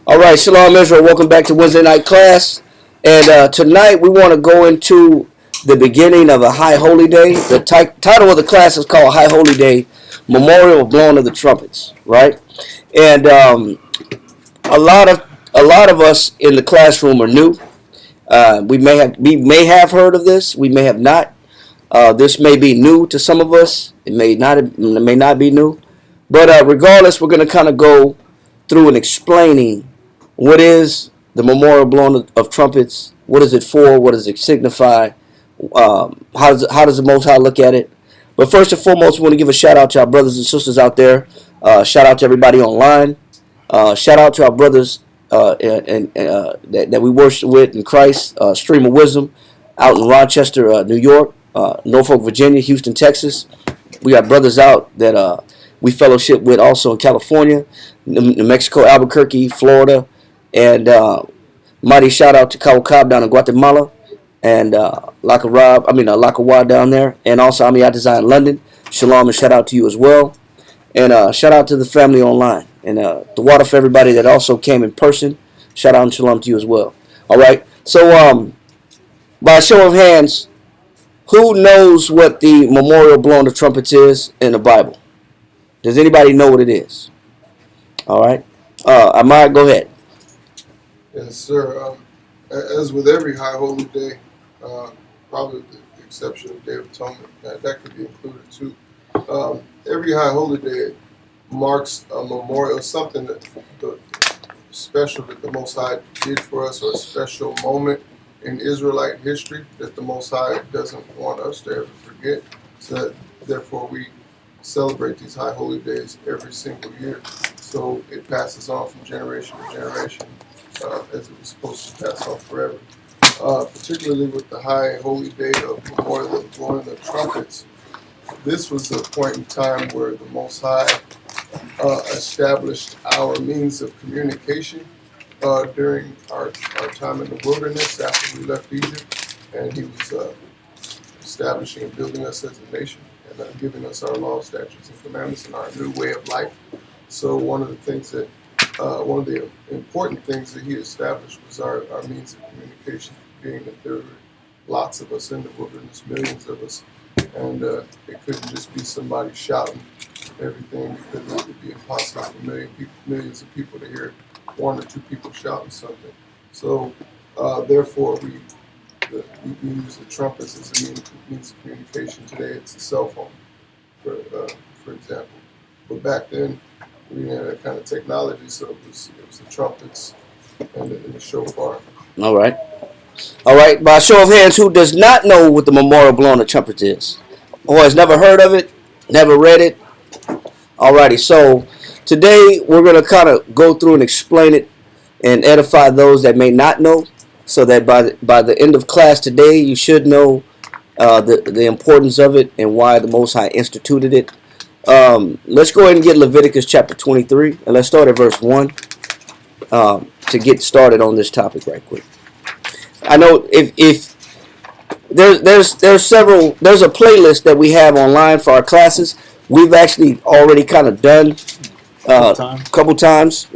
All right, Shalom Israel. Welcome back to Wednesday night class. And tonight we want to go into the beginning of a High Holy Day. The title of the class is called High Holy Day, Memorial of Blowing of the Trumpets. Right, and a lot of us in the classroom are new. We may have heard of this. We may have not. This may be new to some of us. It may not be new. But regardless, we're going to kind of go through and explaining what is the memorial blowing of trumpets, what is it for, what does it signify, how does the Most High look at it. But first and foremost, we want to give a shout out to our brothers and sisters out there. Shout out to everybody online. Shout out to our brothers that we worship with in Christ, Stream of Wisdom, out in Rochester, New York, Norfolk, Virginia, Houston, Texas. We got brothers out that we fellowship with also in California, New Mexico, Albuquerque, Florida, and mighty shout out to Cabo Cab down in Guatemala, and Lacawad down there, and also Amiyah Design in London. Shalom and shout out to you as well, and shout out to the family online, and the water for everybody that also came in person. Shout out and shalom to you as well. All right, so by a show of hands, who knows what the memorial blowing of trumpets is in the Bible? Does anybody know what it is? All right. Ahmad, go ahead. Yes, sir. As with every high holy day, probably with the exception of Day of Atonement, that could be included too. Every high holy day marks a memorial, something that special that the Most High did for us, or a special moment in Israelite history that the Most High doesn't want us to ever forget. So that, therefore, we celebrate these high holy days every single year. So it passes on from generation to generation as it was supposed to pass on forever. Particularly with the high holy day of Memorial of blowing the trumpets, this was a point in time where the Most High established our means of communication during our time in the wilderness after we left Egypt, and He was establishing and building us as a nation, and giving us our laws, statutes, and commandments, and our new way of life. So one of the important things that He established was our means of communication, being that there were lots of us in the wilderness, millions of us, and it couldn't just be somebody shouting everything, because it would be impossible for millions of people to hear one or two people shouting something. So therefore we use the trumpets as a means of communication. Today it's a cell phone, for example. But back then we didn't have that kind of technology, so it was the trumpets and the shofar. All right. By a show of hands, who does not know what the memorial blowing of trumpets is, or has never heard of it, never read it? Alrighty. So today we're going to kind of go through and explain it and edify those that may not know, so that by the end of class today, you should know the importance of it and why the Most High instituted it. Let's go ahead and get Leviticus chapter 23, and let's start at verse 1 to get started on this topic right quick. I know if there's a playlist that we have online for our classes. We've actually already kind of done a couple times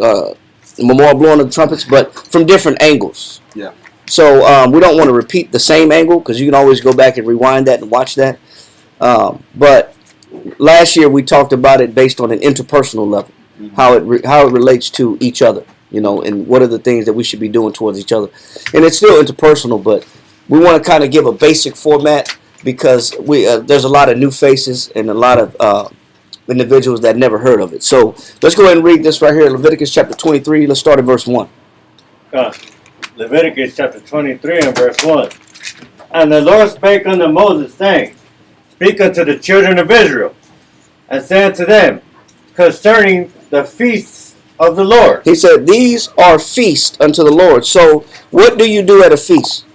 memorial blowing of the trumpets, but from different angles. Yeah. So we don't want to repeat the same angle, because you can always go back and rewind that and watch that. But last year we talked about it based on an interpersonal level, how it relates to each other, and what are the things that we should be doing towards each other. And it's still interpersonal, but we want to kind of give a basic format, because there's a lot of new faces and a lot of individuals that never heard of it. So let's go ahead and read this right here, Leviticus chapter 23. Let's start at verse 1. Leviticus chapter 23 and verse 1. And the Lord spake unto Moses, saying, Speak unto the children of Israel, and say unto them concerning the feasts of the Lord. He said, these are feasts unto the Lord. So what do you do at a feast?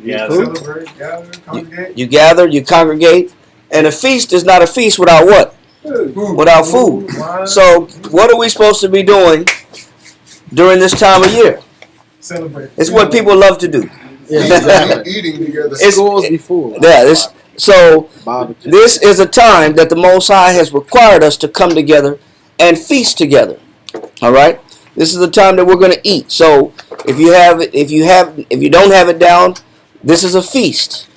Celebrate, gather, congregate. You gather, you congregate, and a feast is not a feast without what? Food. Without food. Wine. So what are we supposed to be doing during this time of year? Celebrate. It's what people love to do. Yeah, exactly. Eating together. Schools before. Yeah, so Barbecue. this is a time that the Most High has required us to come together and feast together. All right? This is the time that we're going to eat. So if you don't have it down, this is a feast.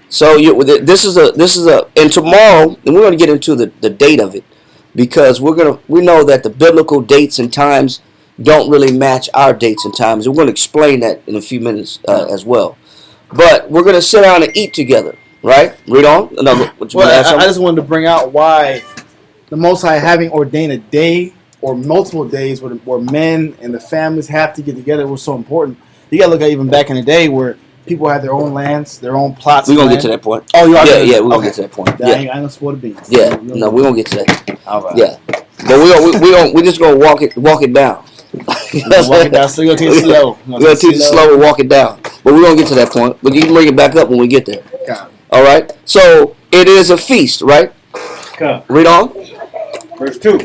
So this is a, and tomorrow, and we're going to get into the date of it, because we know that the biblical dates and times don't really match our dates and times. We're going to explain that in a few minutes as well. But we're going to sit down and eat together, right? Read on. I just wanted to bring out why the Most High having ordained a day or multiple days where men and the families have to get together was so important. You got to look at even back in the day where people had their own lands, their own plots. We're going to get to that point. Oh, you are? Yeah, we're going to get to that point. I ain't going to spoil the beans. Yeah, no, we're going to get to that. All right. Yeah. But we're just going to walk it down. Walk it down, so you're going to take it slow. We're going to teach it slow and walk it down. But we're going to get to that point. But you can bring it back up when we get there. All right? So, it is a feast, right? Okay. Read on. Verse 2.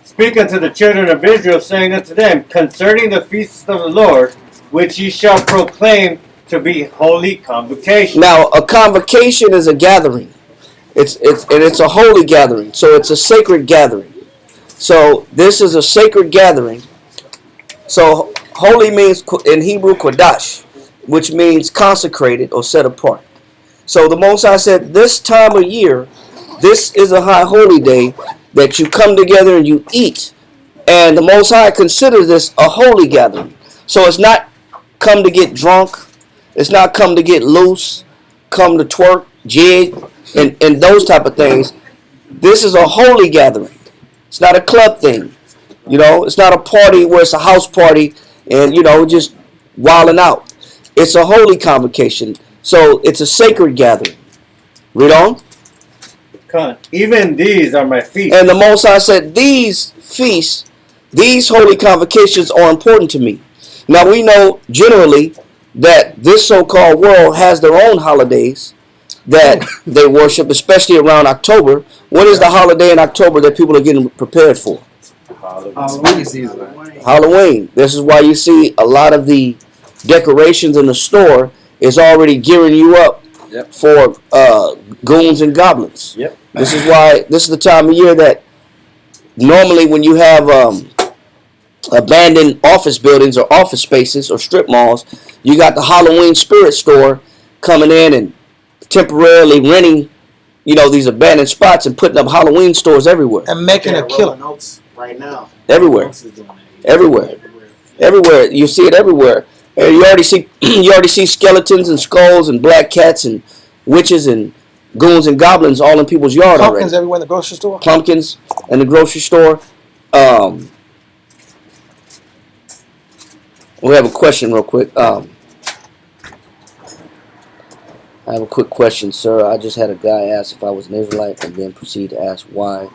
Speak unto the children of Israel, saying unto them, concerning the feasts of the Lord, which ye shall proclaim to be holy convocation. Now, a convocation is a gathering. It's a holy gathering. So, it's a sacred gathering. So, this is a sacred gathering. So, holy means in Hebrew kodash, which means consecrated or set apart. So, the Most High said, this time of year, this is a high holy day that you come together and you eat. And the Most High considers this a holy gathering. So, it's not come to get drunk. It's not come to get loose, come to twerk, jig, and those type of things. This is a holy gathering. It's not a club thing. It's not a party where it's a house party and, just wilding out. It's a holy convocation. So it's a sacred gathering. Read on. Even these are my feasts. And the Most High said, these feasts, these holy convocations are important to me. Now we know generally that this so-called world has their own holidays that they worship, especially around October. What is the holiday in October that people are getting prepared for? Halloween season. Halloween. This is why you see a lot of the decorations in the store is already gearing you up for goons and goblins. Yep. This is the time of year that normally when you have abandoned office buildings or office spaces or strip malls, you got the Halloween spirit store coming in and temporarily renting, these abandoned spots and putting up Halloween stores everywhere. And making a killer. Right now. Everywhere. Everywhere. You see it everywhere. And you already see skeletons and skulls and black cats and witches and goons and goblins all in people's yard already. Pumpkins everywhere in the grocery store. Pumpkins in the grocery store. We have a question real quick. I have a quick question, sir. I just had a guy ask if I was an Israelite and then proceed to ask why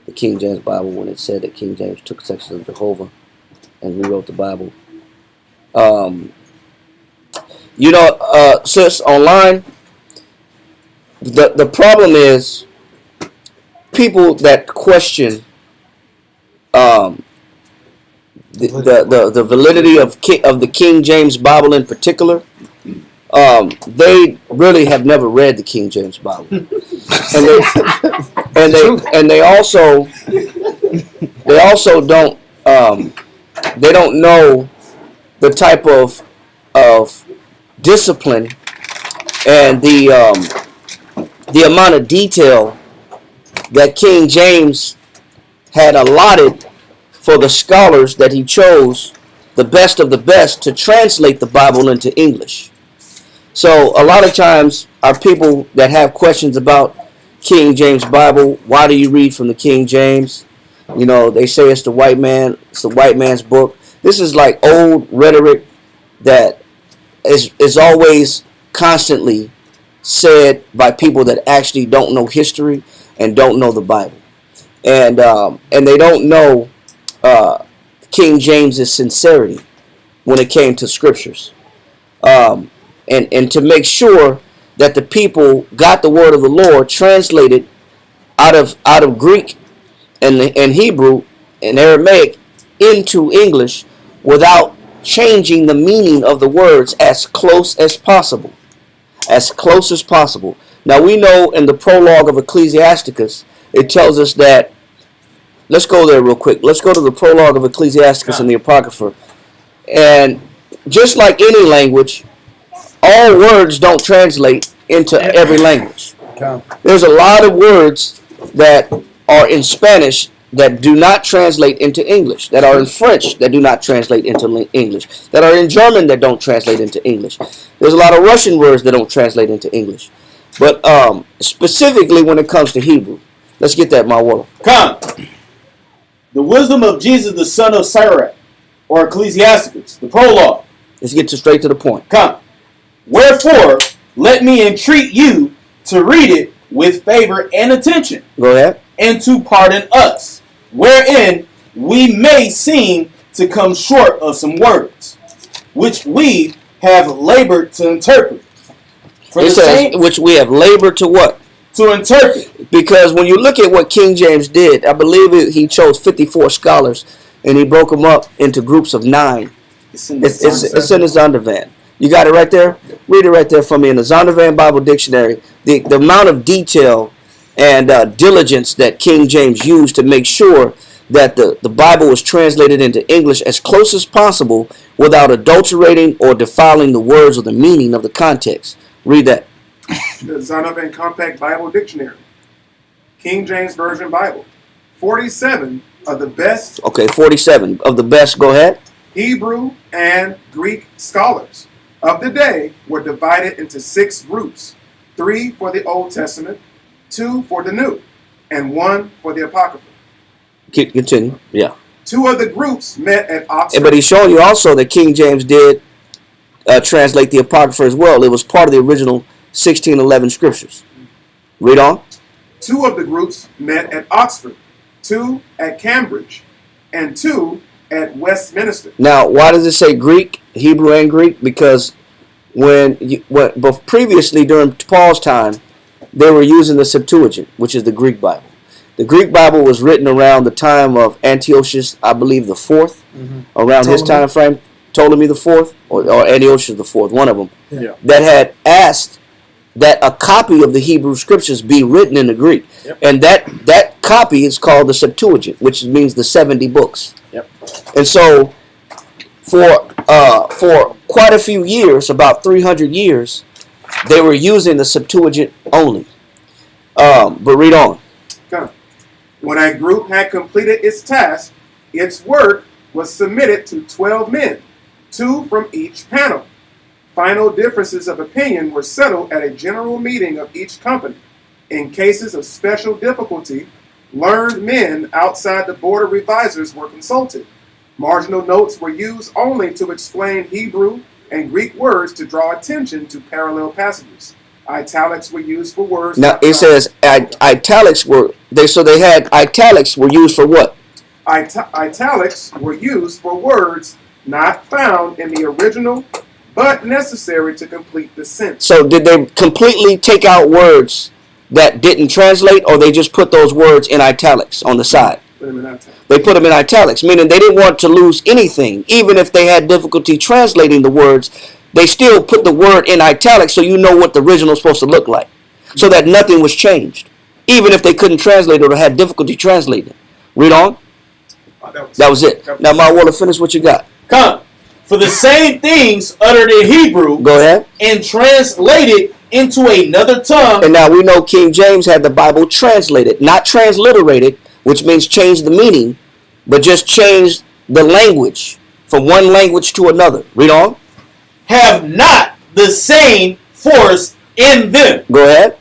the King James Bible, when it said that King James took sections of Jehovah and rewrote the Bible. Sis, online, the problem is people that question the validity of the King James Bible in particular. They really have never read the King James Bible, and they also don't they don't know the type of discipline and the amount of detail that King James had allotted for the scholars that he chose, the best of the best, to translate the Bible into English. So a lot of times our people that have questions about King James Bible, why do you read from the King James? They say it's the white man's book. This is like old rhetoric that is always constantly said by people that actually don't know history and don't know the Bible. And they don't know King James's sincerity when it came to scriptures. And to make sure that the people got the word of the Lord translated out of Greek and Hebrew and Aramaic into English without changing the meaning of the words as close as possible. As close as possible. Now we know in the prologue of Ecclesiasticus, it tells us that let's go there real quick. Let's go to the prologue of Ecclesiasticus and the Apocrypha. And just like any language, all words don't translate into every language. There's a lot of words that are in Spanish that do not translate into English, that are in French that do not translate into English, that are in German that don't translate into English. There's a lot of Russian words that don't translate into English. But specifically when it comes to Hebrew, let's get that, Mawala. Come. The wisdom of Jesus, the son of Sirach, or Ecclesiasticus, the prologue. Let's get straight to the point. Come. Wherefore, let me entreat you to read it with favor and attention, Go ahead. and to pardon us, wherein we may seem to come short of some words, which we have labored to interpret. For It the says, same, which we have labored to what? to interpret. Because when you look at what King James did, I believe he chose 54 scholars and he broke them up into groups of 9. It's in the Zondervan. You got it right there? Read it right there for me in the Zondervan Bible Dictionary. The amount of detail and diligence that King James used to make sure that the Bible was translated into English as close as possible without adulterating or defiling the words or the meaning of the context. Read that. The Zondervan Compact Bible Dictionary, King James Version Bible, 47 of the best Okay, 47 of the best. Go ahead. Hebrew and Greek scholars of the day were divided into 6 groups, 3 for the Old Testament, 2 for the New, and 1 for the Apocrypha. Continue. Yeah. 2 of the groups met at Oxford. But he's showing you also that King James did translate the Apocrypha as well. It was part of the original 1611 scriptures. Read on. 2 of the groups met at Oxford, 2 at Cambridge, and 2 at Westminster. Now, why does it say Greek, Hebrew, and Greek? Because but previously during Paul's time, they were using the Septuagint, which is the Greek Bible. The Greek Bible was written around the time of Antiochus, I believe, the fourth, around his time frame. Ptolemy the fourth, or Antiochus the fourth, one of them, that had asked that a copy of the Hebrew scriptures be written in the Greek, and that copy is called the Septuagint, which means the 70 books. And so, for quite a few years, about 300 years, they were using the Septuagint only. But read on. When a group had completed its task, its work was submitted to 12 men, 2 from each panel. Final differences of opinion were settled at a general meeting of each company. In cases of special difficulty, learned men outside the board of revisers were consulted. Marginal notes were used only to explain Hebrew and Greek words to draw attention to parallel passages. Italics were used for words. Now it says italics were italics were used for what? Italics were used for words not found in the original, but necessary to complete the sentence. So did they completely take out words that didn't translate, or they just put those words in italics on the side? They put them in italics, meaning they didn't want to lose anything. Even if they had difficulty translating the words, they still put the word in italics so you know what the original is supposed to look like, so that nothing was changed, even if they couldn't translate or had difficulty translating. Read on. That was it. Now, Mawala, finish what you got. Come. For the same things uttered in Hebrew, Go ahead. and translated into another tongue. And now we know King James had the Bible translated, not transliterated, which means change the meaning, but just change the language from one language to another. Read on. Have not the same force in them. Go ahead.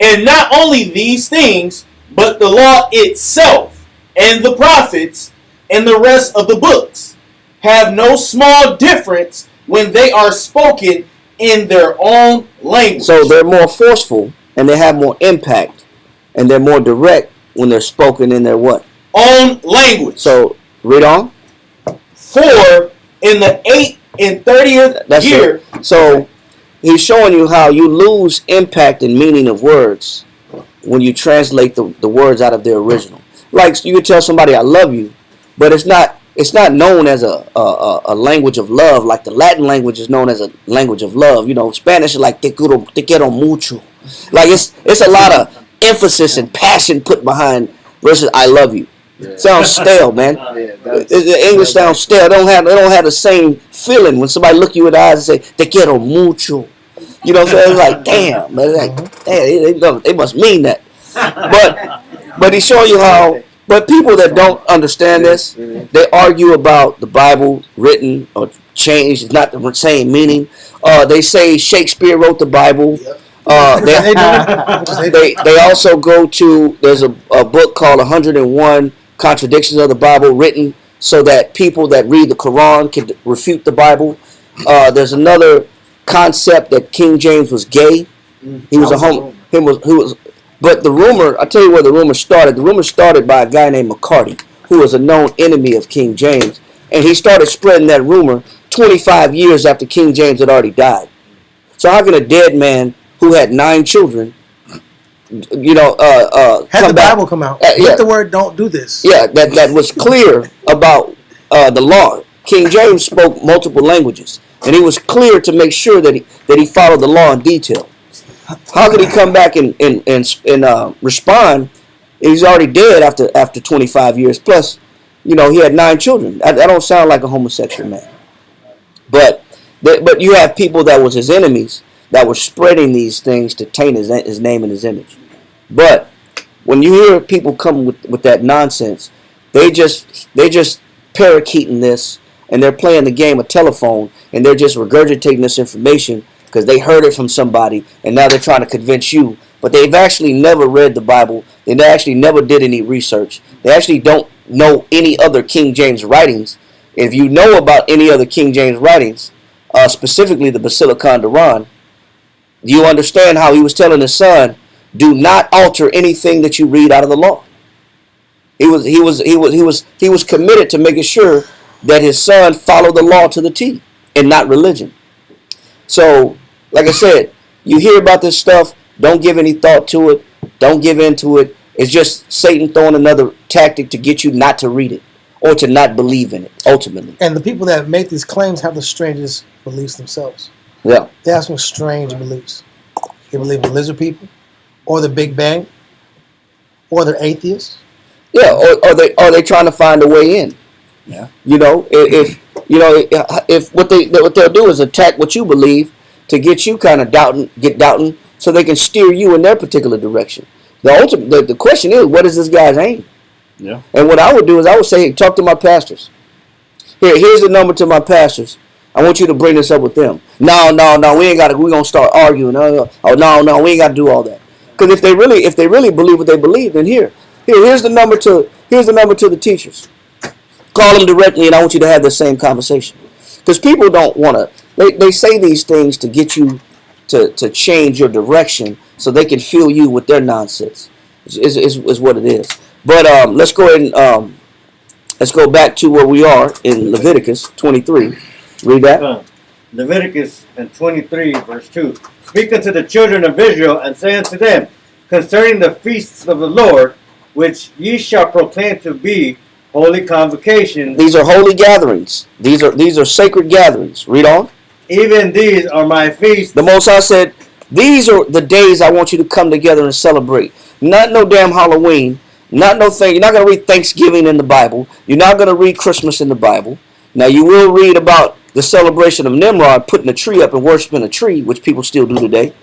And not only these things, but the law itself, and the prophets, and the rest of the books, have no small difference when they are spoken in their own language. So they're more forceful, and they have more impact, and they're more direct when they're spoken in their what? Own language. So, read on. For in the 8th and 30th That's year. it. So, he's showing you how you lose impact and meaning of words when you translate the words out of their original. Like, you could tell somebody, I love you, but it's not known as a language of love, like the Latin language is known as a language of love. You know, Spanish is like te quiero mucho. Like it's a lot of emphasis and passion put behind versus I love you. Sounds stale, man. The English sounds stale. They don't have the same feeling when somebody look you in the eyes and say "te quiero mucho." You know what I'm saying? It's like, damn, man. Like, damn, they must mean that. But he's showing you how. But people that don't understand this, they argue about the Bible written or changed. It's not the same meaning. They say Shakespeare wrote the Bible. They also go to, there's a book called 101 Contradictions of the Bible, written so that people that read the Quran can refute the Bible. There's another concept that King James was gay. He was a homo. But the rumor, I'll tell you where the rumor started. The rumor started by a guy named McCarty, who was a known enemy of King James. And he started spreading that rumor 25 years after King James had already died. So how can a dead man who had 9 children, had the Bible come out with the word "don't do this"? Yeah, that was clear about the law. King James spoke multiple languages, and he was clear to make sure that he followed the law in detail. How could he come back and respond? He's already dead after 25 years. Plus, he had 9 children. That don't sound like a homosexual man. But you have people that was his enemies that were spreading these things to taint his name and his image. But when you hear people come with that nonsense, they just parakeeting this, and they're playing the game of telephone, and they're just regurgitating this information because they heard it from somebody, and now they're trying to convince you. But they've actually never read the Bible. They actually never did any research. They actually don't know any other King James writings. If you know about any other King James writings, specifically the Basilicon Quran, you understand how he was telling his son, do not alter anything that you read out of the law. He was committed to making sure that his son followed the law to the T and not religion. So, like I said, you hear about this stuff, don't give any thought to it, don't give into it. It's just Satan throwing another tactic to get you not to read it or to not believe in it, ultimately. And the people that make these claims have the strangest beliefs themselves. Yeah. They have some strange beliefs. They believe in lizard people, or the Big Bang, or they're atheists. Yeah, or they trying to find a way in. Yeah. If what they'll do is attack what you believe to get you kind of doubting, so they can steer you in their particular direction. The question is, what is this guy's aim? Yeah. And what I would do is I would say, hey, talk to my pastors. Here's the number to my pastors. I want you to bring this up with them. No, we ain't got to. We're gonna start arguing. No, we ain't got to do all that. Because if they really believe what they believe, then here's the number to the teachers. Call them directly, and I want you to have the same conversation. Because people don't want to. They say these things to get you to change your direction, so they can fill you with their nonsense. Is what it is. But let's go ahead and let's go back to where we are in Leviticus 23. Read that. Leviticus 23, verse 2. Speak unto the children of Israel, and say unto them, concerning the feasts of the Lord, which ye shall proclaim to be holy convocations. These are holy gatherings. These are sacred gatherings. Read on. Even these are my feasts. The Most High said, these are the days I want you to come together and celebrate. Not no damn Halloween. Not no thing. You're not going to read Thanksgiving in the Bible. You're not going to read Christmas in the Bible. Now, you will read about the celebration of Nimrod, putting a tree up and worshiping a tree, which people still do today.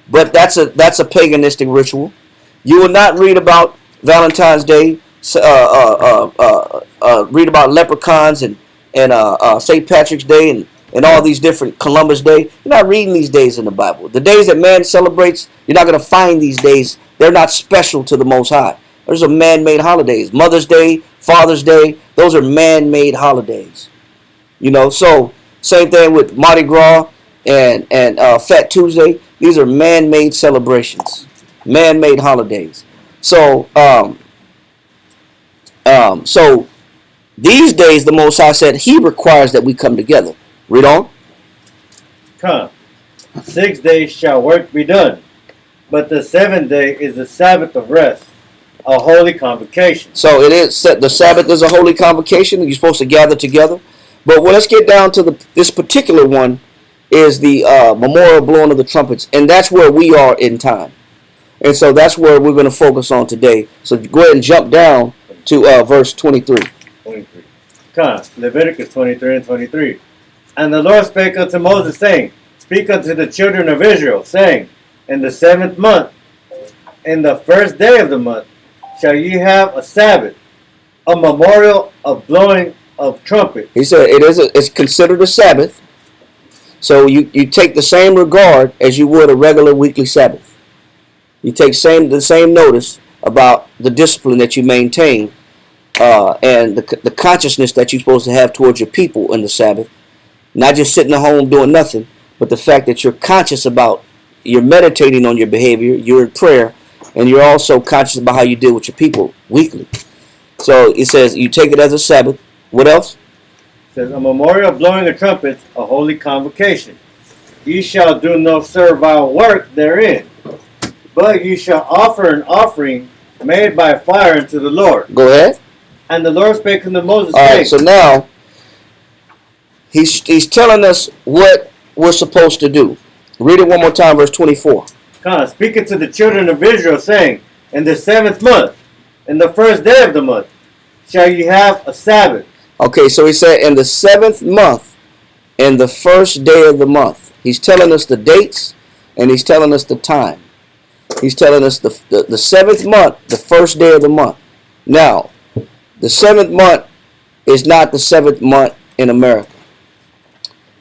But that's a paganistic ritual. You will not read about Valentine's Day, read about leprechauns and St. Patrick's Day and all these different Columbus Day. You're not reading these days in the Bible. The days that man celebrates, you're not going to find these days. They're not special to the Most High. Those are man-made holidays. Mother's Day, Father's Day, those are man-made holidays. So same thing with Mardi Gras and Fat Tuesday. These are man-made celebrations, man-made holidays. So these days, the Most High said He requires that we come together. Read on. Come. 6 days shall work be done, but the 7th day is the Sabbath of rest, a holy convocation. So it is. The Sabbath is a holy convocation. You're supposed to gather together. But let's get down to this particular one is the memorial blowing of the trumpets, and that's where we are in time. And so that's where we're going to focus on today. So go ahead and jump down to verse 23. 23. Come, Leviticus 23 and 23. And the Lord spake unto Moses, saying, Speak unto the children of Israel, saying, In the 7th month, in the 1st day of the month, shall ye have a Sabbath, a memorial of blowing of trumpet. He said it's considered a Sabbath. So you take the same regard as you would a regular weekly Sabbath. You take the same notice about the discipline that you maintain and the consciousness that you're supposed to have towards your people in the Sabbath. Not just sitting at home doing nothing, but the fact that you're conscious about, you're meditating on your behavior, you're in prayer, and you're also conscious about how you deal with your people weekly. So it says you take it as a Sabbath. What else? It says, A memorial of blowing of trumpets, a holy convocation. Ye shall do no servile work therein, but ye shall offer an offering made by fire unto the Lord. Go ahead. And the Lord spake unto Moses, All right, saying, so now he's telling us what we're supposed to do. Read it one more time, verse 24. Come, speaking to the children of Israel, saying, In the 7th month, in the 1st day of the month, shall ye have a Sabbath. Okay, so he said in the 7th month, in the 1st day of the month. He's telling us the dates, and he's telling us the time. He's telling us the 7th month, the 1st day of the month. Now, the 7th month is not the 7th month in America.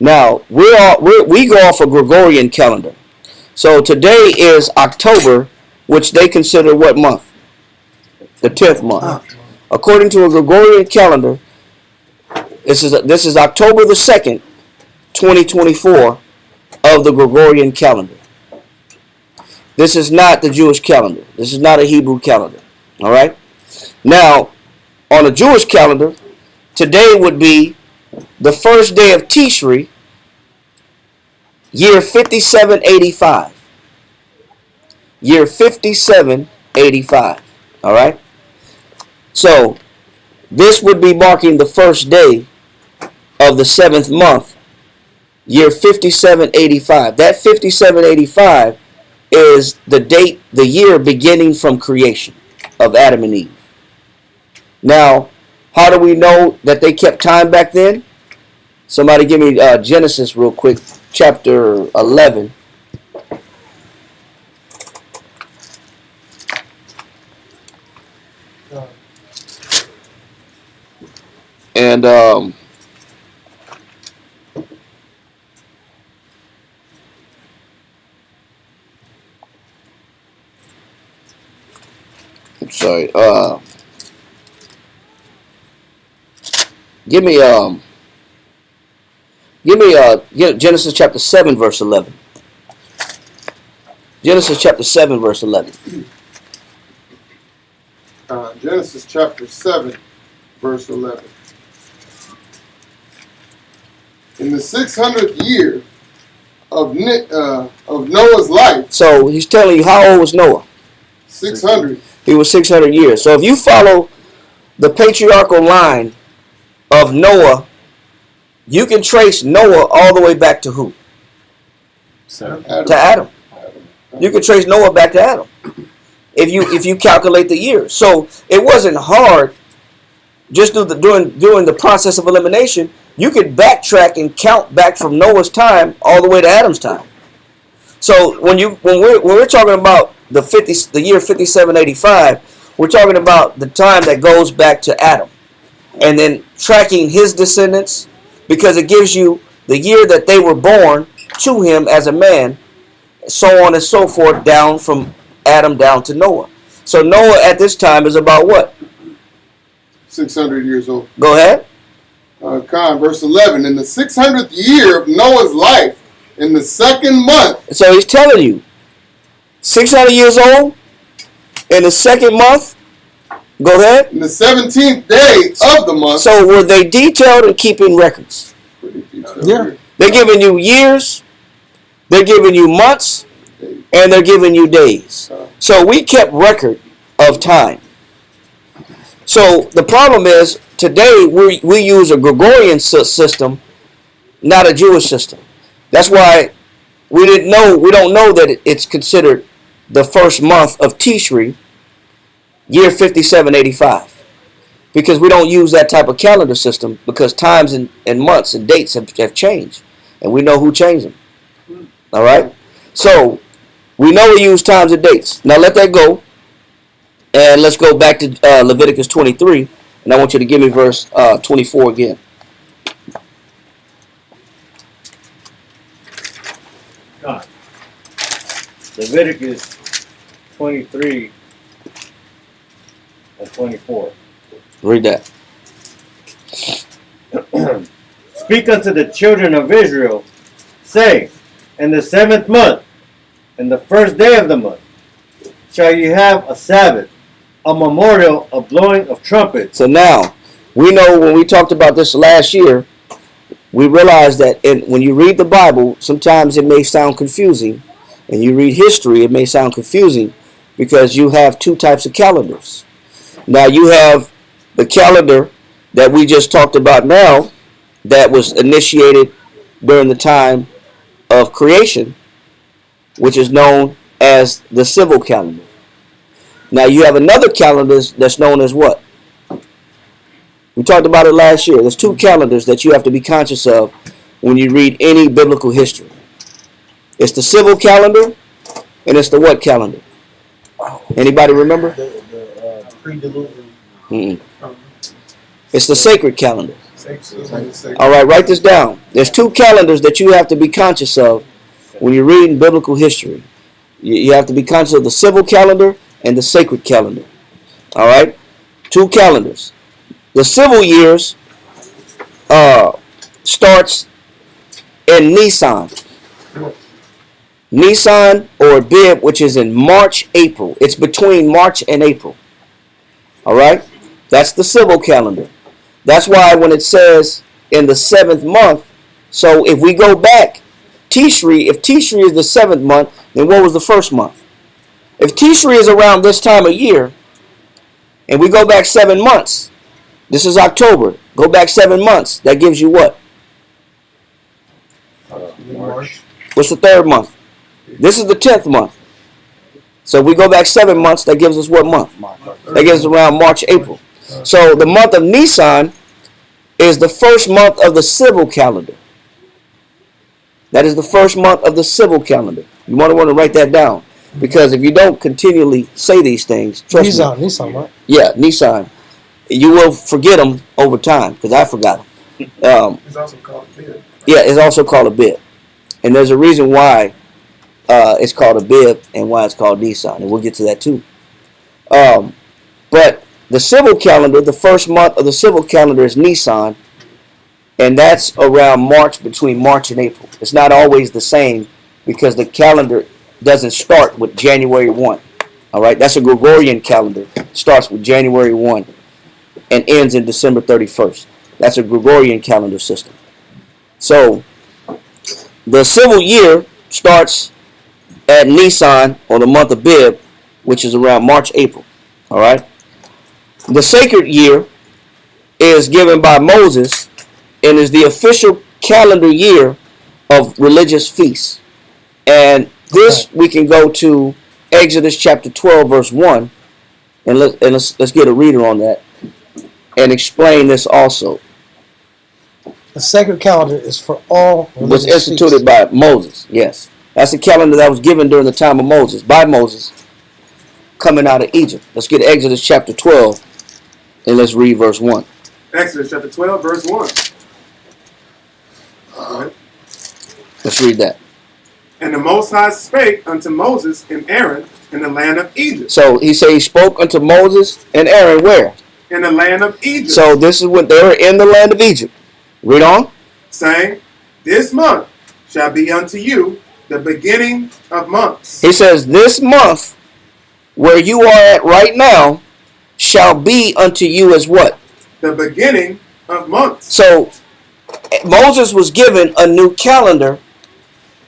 Now, we go off a Gregorian calendar. So today is October, which they consider what month? The 10th month. According to a Gregorian calendar, this is October the 2nd, 2024 of the Gregorian calendar. This is not the Jewish calendar. This is not a Hebrew calendar. All right? Now, on a Jewish calendar, today would be the 1st day of Tishri, year 5785. Year 5785. All right? So, this would be marking the 1st day of the 7th month, year 5785. That 5785 is the date, the year beginning from creation of Adam and Eve. Now, how do we know that they kept time back then? Somebody give me Genesis real quick, chapter 11. And I'm sorry. Give me Genesis chapter 7 verse 11. Genesis chapter 7 verse 11. Genesis chapter 7, verse 11. In the 600th year of Noah's life. So he's telling you, how old was Noah? 600. He was 600 years. So if you follow the patriarchal line of Noah, you can trace Noah all the way back to who? Adam. To Adam. You can trace Noah back to Adam if you calculate the years. So it wasn't hard. Just during the process of elimination, you could backtrack and count back from Noah's time all the way to Adam's time. So when we're talking about the year 5785, we're talking about the time that goes back to Adam, and then tracking his descendants, because it gives you the year that they were born to him as a man, so on and so forth, down from Adam down to Noah. So Noah at this time is about what? 600 years old. Go ahead. Verse 11. In the 600th year of Noah's life, in the 2nd month. So he's telling you, 600 years old, in the 2nd month. Go ahead. In the 17th day of the month. So were they detailed in keeping records? Pretty detailed. Yeah. They're giving you years, they're giving you months, and they're giving you days. So we kept record of time. So the problem is, today we use a Gregorian system, not a Jewish system. That's why we don't know that it's considered the 1st month of Tishri, year 5785. because we don't use that type of calendar system because times and months and dates have changed, and we know who changed them. All right, so we know we use times and dates. Now let that go, and let's go back to Leviticus 23, and I want you to give me verse 24 again. God. Leviticus 23 and 24. Read that. Speak unto the children of Israel, say, in the 7th month, in the first day of the month, shall you have a Sabbath, a memorial of blowing of trumpets. So now, we know when we talked about this last year, we realized that when you read the Bible, sometimes it may sound confusing, and you read history, it may sound confusing, because you have two types of calendars. Now you have the calendar that we just talked about now, that was initiated during the time of creation, which is known as the civil calendar. Now you have another calendar that's known as what? We talked about it last year. There's two calendars that you have to be conscious of when you read any biblical history. It's the civil calendar, and it's the what calendar? Anybody remember? The pre-diluvian. Mm-mm. It's the sacred calendar. Sacred. All right, write this down. There's two calendars that you have to be conscious of when you're reading biblical history. You have to be conscious of the civil calendar and the sacred calendar. All right, two calendars. The civil years starts in Nisan. Nisan or Abib, which is in March, April. It's between March and April. All right, that's the civil calendar. That's why when it says in the 7th month, so if we go back, Tishri, if Tishri is the 7th month, then what was the first month? If Tishri is around this time of year, and we go back 7 months, this is October, go back 7 months, that gives you what? March. What's the 3rd month? This is the 10th month. So if we go back 7 months, that gives us what month? That gives us around March, April. So the month of Nisan is the first month of the civil calendar. That is the first month of the civil calendar. You want to write that down, because if you don't continually say these things, trust me. Nisan, right? Yeah, Nisan. You will forget them over time, because I forgot them. It's also called bid. Yeah, it's also called a bib, and there's a reason why it's called a bib and why it's called Nisan, and we'll get to that too. But the civil calendar, the first month of the civil calendar is Nisan, and that's around March, between March and April. It's not always the same, because the calendar doesn't start with January 1. All right, that's a Gregorian calendar. It starts with January 1 and ends in December 31st. That's a Gregorian calendar system. So the civil year starts at Nisan, or the month of Bib, which is around March, April. All right. The sacred year is given by Moses and is the official calendar year of religious feasts. And this we can go to Exodus chapter 12, verse 1, and let's get a reader on that and explain this also. The sacred calendar is for all Was religious instituted feasts. by Moses. Yes, that's the calendar that was given during the time of Moses, by Moses, coming out of Egypt. Let's get Exodus chapter 12, and let's read verse 1. Exodus chapter 12, verse 1. Go ahead. Let's read that. And the Most High spake unto Moses and Aaron in the land of Egypt. So he said he spoke unto Moses and Aaron where? In the land of Egypt. So this is when they were in the land of Egypt. Read on. Saying, this month shall be unto you the beginning of months. He says, this month where you are at right now shall be unto you as what? The beginning of months. So Moses was given a new calendar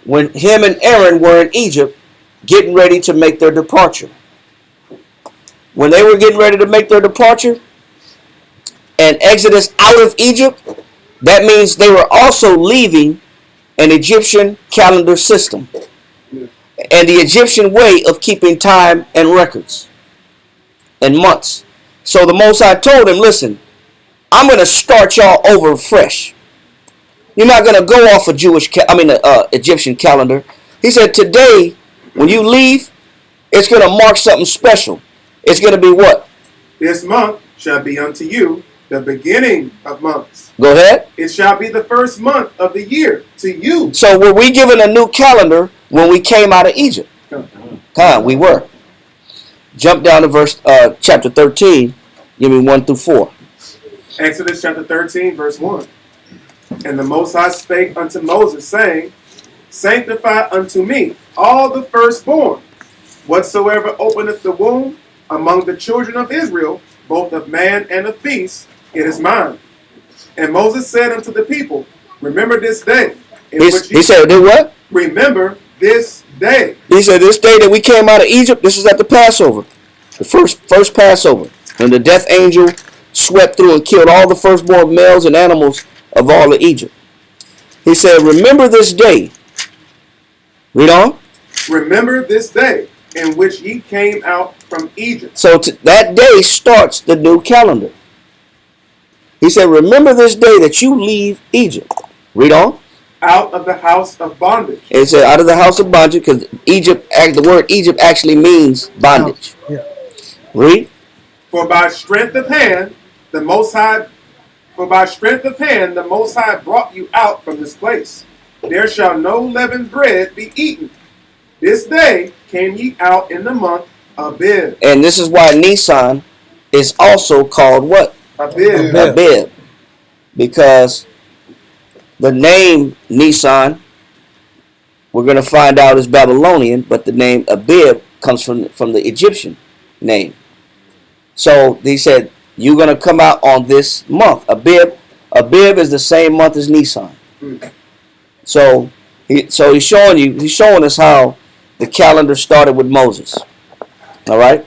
when him and Aaron were in Egypt getting ready to make their departure. When they were getting ready to make their departure and exodus out of Egypt, that means they were also leaving an Egyptian calendar system and the Egyptian way of keeping time and records and months. So the Most High told him, listen, I'm going to start y'all over fresh. You're not going to go off a Egyptian calendar. He said, today, when you leave, it's going to mark something special. It's going to be what? This month shall be unto you the beginning of months. Go ahead. It shall be the first month of the year to you. So were we given a new calendar when we came out of Egypt? We were. Jump down to verse chapter 13. Give me 1 through 4. Exodus chapter 13, verse 1. And the Most High spake unto Moses, saying, Sanctify unto me all the firstborn, whatsoever openeth the womb among the children of Israel, both of man and of beast, it is mine. And Moses said unto the people, Remember this day. He said, do what? Remember this day. He said, this day that we came out of Egypt, this is at the Passover. The first Passover. When the death angel swept through and killed all the firstborn males and animals of all of Egypt. He said, remember this day. Read on. Remember this day in which ye came out from Egypt. So that day starts the new calendar. He said, remember this day that you leave Egypt. Read on. Out of the house of bondage. It said out of the house of bondage, because the word Egypt actually means bondage. Yeah. Read. For by strength of hand, the Most High brought you out from this place. There shall no leavened bread be eaten. This day came ye out in the month Abib. And this is why Nisan is also called what? Abib. Abib. Because the name Nisan, we're going to find out is Babylonian, but the name Abib comes from the Egyptian name. So he said, you're going to come out on this month. Abib is the same month as Nisan. So he's showing us how the calendar started with Moses. All right.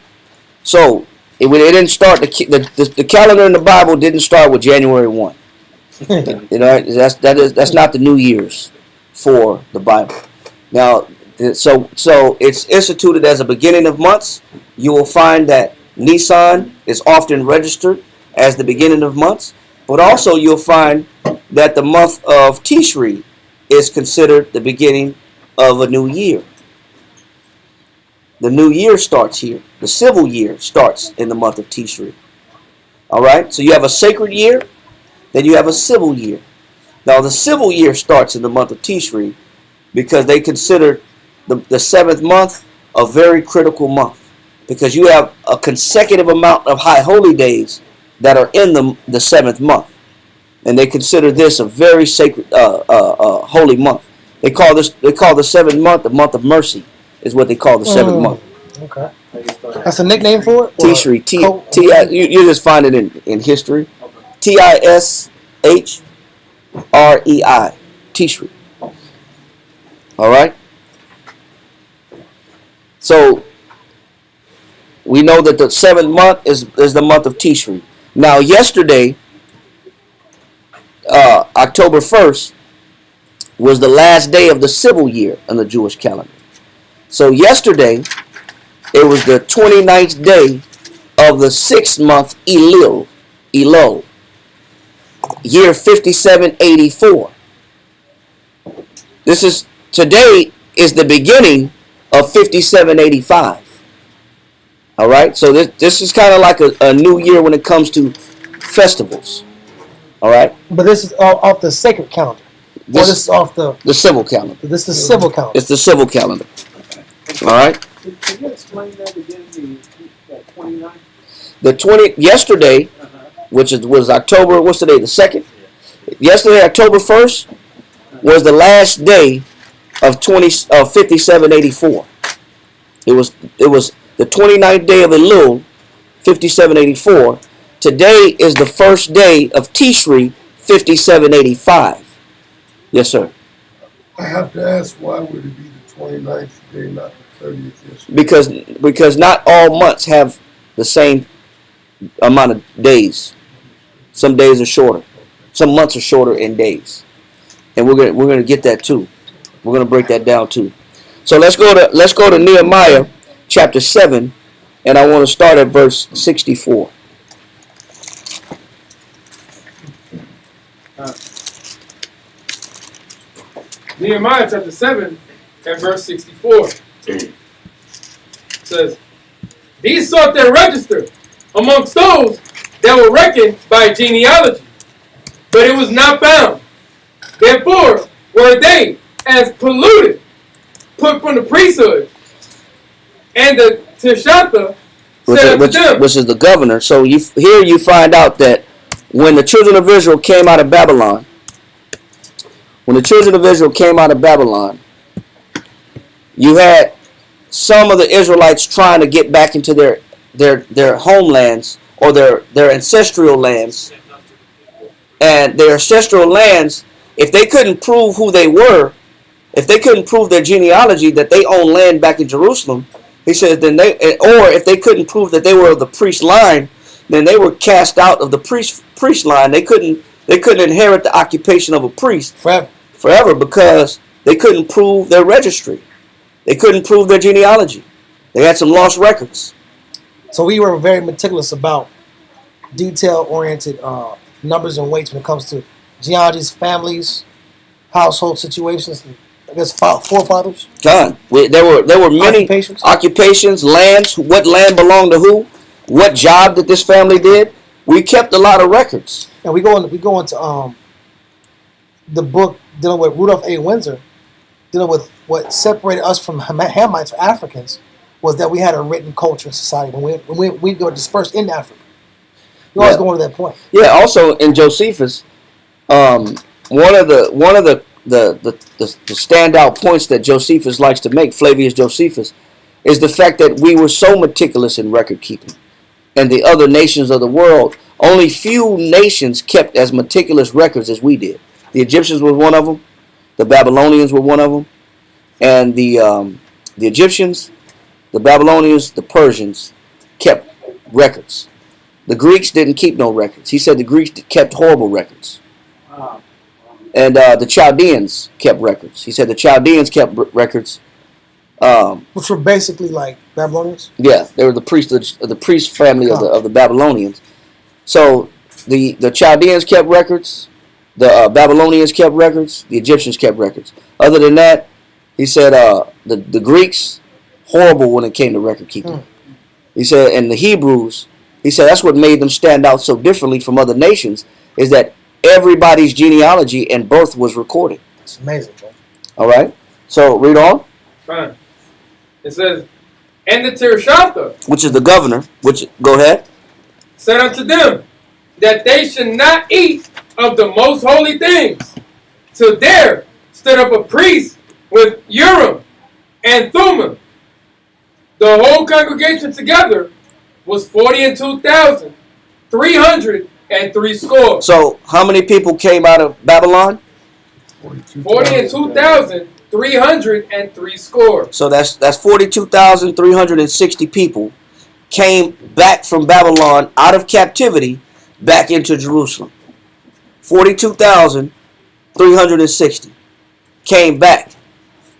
So it didn't start the calendar in the Bible didn't start with January 1. You know, that's not the New Year's for the Bible. Now, so it's instituted as a beginning of months. You will find that Nisan is often registered as the beginning of months, but also you'll find that the month of Tishri is considered the beginning of a new year. The new year starts here. The civil year starts in the month of Tishri. All right? So you have a sacred year, then you have a civil year. Now the civil year starts in the month of Tishri because they consider the seventh month a very critical month, because you have a consecutive amount of high holy days that are in the seventh month. And they consider this a very sacred, holy month. They call the seventh month the month of mercy, is what they call the seventh month. Okay. That's a nickname for it? Tishri. You just find it in history. Tishrei. Tishri. All right? So we know that the seventh month is the month of Tishri. Now, yesterday, October 1st, was the last day of the civil year on the Jewish calendar. So yesterday, it was the 29th day of the 6th month Elul, year 5784. Today is the beginning of 5785. All right, so this is kind of like a new year when it comes to festivals. All right, But this is off the sacred calendar. This is off the civil calendar. This is the civil calendar. It's the civil calendar. All right. Can you explain that again? The 20 yesterday, which was October. What's today? The 2nd. Yesterday, October 1st, was the last day of 5784. It was the 29th day of Elul, 5784. Today is the first day of Tishri, 5785. Yes, sir. I have to ask, why would it be the 29th day, not the 30th yesterday? Because not all months have the same amount of days. Some days are shorter. Some months are shorter in days, and we're gonna get that too. We're gonna break that down too. So let's go to Nehemiah chapter 7, and I want to start at verse 64. Nehemiah chapter 7 and verse 64 says, these sought their register amongst those that were reckoned by genealogy, but it was not found. Therefore were they as polluted, put from the priesthood, and the Tishatha said unto them, which is the governor. So here you find out that when the children of Israel came out of Babylon, you had some of the Israelites trying to get back into their homelands or their ancestral lands. And their ancestral lands, if they couldn't prove who they were, if they couldn't prove their genealogy that they owned land back in Jerusalem, he says or if they couldn't prove that they were of the priest line, then they were cast out of the priest line. They couldn't inherit the occupation of a priest forever because they couldn't prove their registry. They couldn't prove their genealogy. They had some lost records. So we were very meticulous about detail-oriented numbers and weights when it comes to genealogies, families, household situations, I guess forefathers. Done. There were many occupations, lands, what land belonged to who, what job that this family did. We kept a lot of records. And we go into the book dealing with Rudolph A. Windsor, dealing with what separated us from Hamites or Africans was that we had a written culture in society. When we go dispersed in Africa, we always go to that point. Yeah. Also in Josephus, one of the standout points that Josephus likes to make, Flavius Josephus, is the fact that we were so meticulous in record keeping, and the other nations of the world, only few nations kept as meticulous records as we did. The Egyptians were one of them. The Babylonians were one of them. And the Egyptians, the Babylonians, the Persians kept records. The Greeks didn't keep no records. He said the Greeks kept horrible records. And the Chaldeans kept records. He said the Chaldeans kept records. Which were basically like Babylonians? Yeah, they were the priest family of the Babylonians. So the Chaldeans kept records. The Babylonians kept records. The Egyptians kept records. Other than that, he said the Greeks, horrible when it came to record keeping. He said, and the Hebrews, he said that's what made them stand out so differently from other nations, is that everybody's genealogy and birth was recorded. It's amazing, bro. All right. So read on. Fine. It says, and the Tirshatha, which is the governor, go ahead, said unto them that they should not eat of the most holy things. So there stood up a priest with Urim and Thummim. The whole congregation together was 42,303 scores. So how many people came out of Babylon? 42,303 scores. So that's 42,360 people came back from Babylon out of captivity back into Jerusalem. 42,360 came back.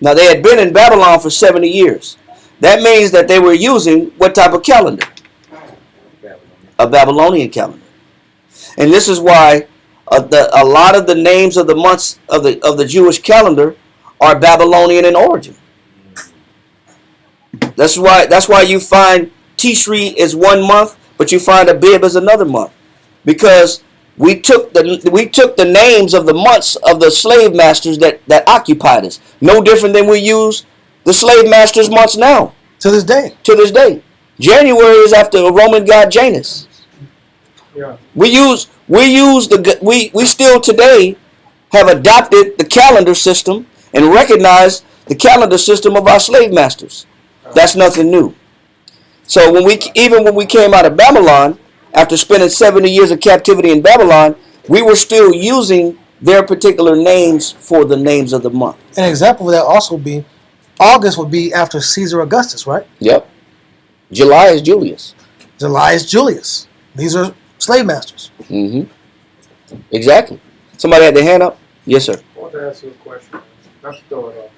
Now they had been in Babylon for 70 years. That means that they were using what type of calendar? A Babylonian calendar. And this is why a lot of the names of the months of the Jewish calendar are Babylonian in origin. That's why you find Tishri is 1 month, but you find Abib is another month, because we took the names of the months of the slave masters that occupied us. No different than we use the slave masters' months now. To this day. January is after a Roman god Janus. Yeah. We still today have adopted the calendar system and recognize the calendar system of our slave masters. That's nothing new. So when we came out of Babylon, after spending 70 years of captivity in Babylon, we were still using their particular names for the names of the month. An example of that also be August would be after Caesar Augustus, right? Yep. July is Julius. July is Julius. These are slave masters. Mm-hmm. Exactly. Somebody had their hand up? Yes, sir. I want to ask you a question. Not to throw it off.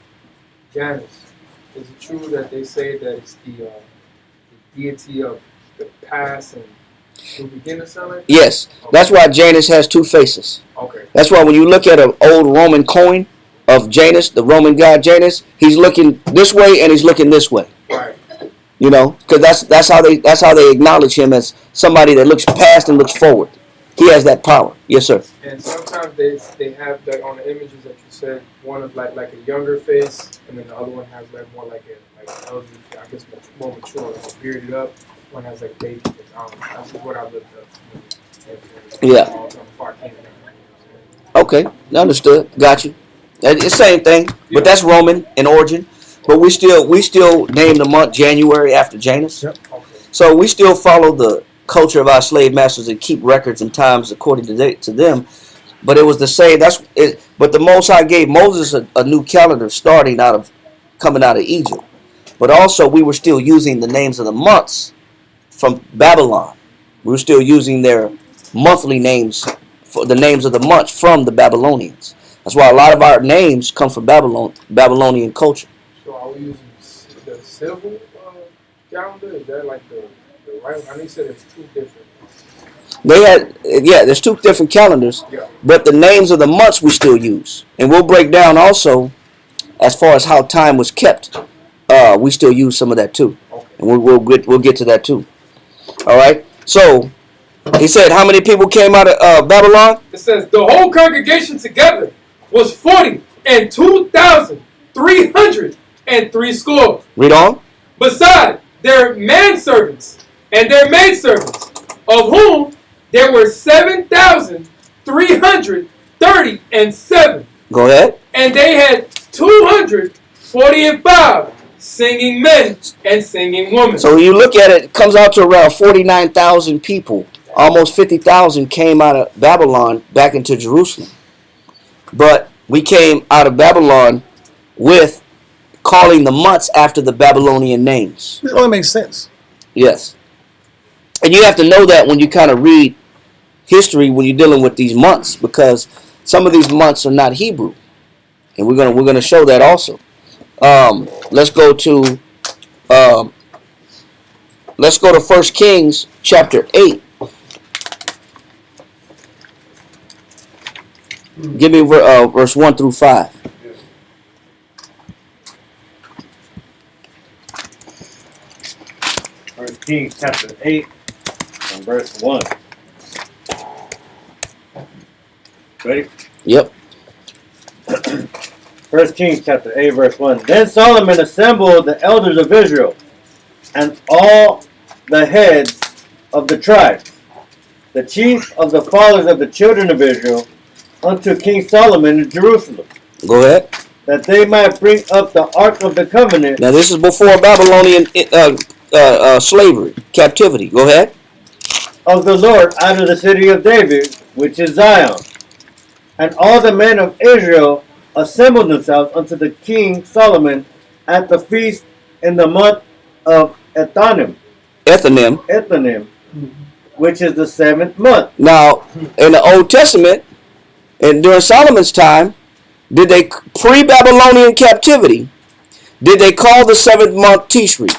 Janus, is it true that they say that it's the deity of the past and The beginning sound like? Yes. That's why Janus has two faces. Okay. That's why when you look at an old Roman coin of Janus, the Roman god Janus, he's looking this way and he's looking this way. Right. You know, because that's how they acknowledge him as somebody that looks past and looks forward. He has that power. Yes, sir. And sometimes they have like on the images that you said, one of like a younger face, and then the other one has like more like an elderly, I guess more mature, like bearded up. One has like baby face. That's just what I looked up. Yeah. Before I came down. Okay, understood. Got you. It's the same thing, but that's Roman in origin. But we still name the month January after Janus. Yep. Okay. So we still follow the culture of our slave masters and keep records and times according to them. But it was the same. But the Most High gave Moses a new calendar coming out of Egypt. But also we were still using the names of the months from Babylon. We were still using their monthly names for the names of the months from the Babylonians. That's why a lot of our names come from Babylonian culture. So are we using the civil calendar? Is that like the right one? I know you said it's two different. There's two different calendars, Yeah. but the names of the months we still use. And we'll break down also as far as how time was kept. We still use some of that too. Okay. And we'll get to that too. All right. So he said, how many people came out of Babylon? It says the whole congregation together was 40 and 2,303 score. Read on. Beside their manservants and their maidservants, of whom there were 7,337. Go ahead. And they had 245 singing men and singing women. So you look at it, it comes out to around 49,000 people. Almost 50,000 came out of Babylon back into Jerusalem. But we came out of Babylon with calling the months after the Babylonian names. It only makes sense. Yes. And you have to know that when you kind of read history when you're dealing with these months, because some of these months are not Hebrew. And we're gonna show that also. Let's go to 1 Kings chapter 8. Give me verse 1 through 5. First Kings chapter 8 and verse 1. Ready? Yep. First Kings chapter 8 verse 1. Then Solomon assembled the elders of Israel and all the heads of the tribes, the chief of the fathers of the children of Israel, unto King Solomon in Jerusalem, Go ahead. that they might bring up the ark of the covenant Now this is before Babylonian slavery, captivity. Go ahead. of the Lord out of the city of David, which is Zion. And all the men of Israel assembled themselves unto the king Solomon at the feast in the month of Ethanim, which is the 7th month. Now, in the Old Testament, and during Solomon's time, did they pre-Babylonian captivity? Did they call the 7th month Tishri?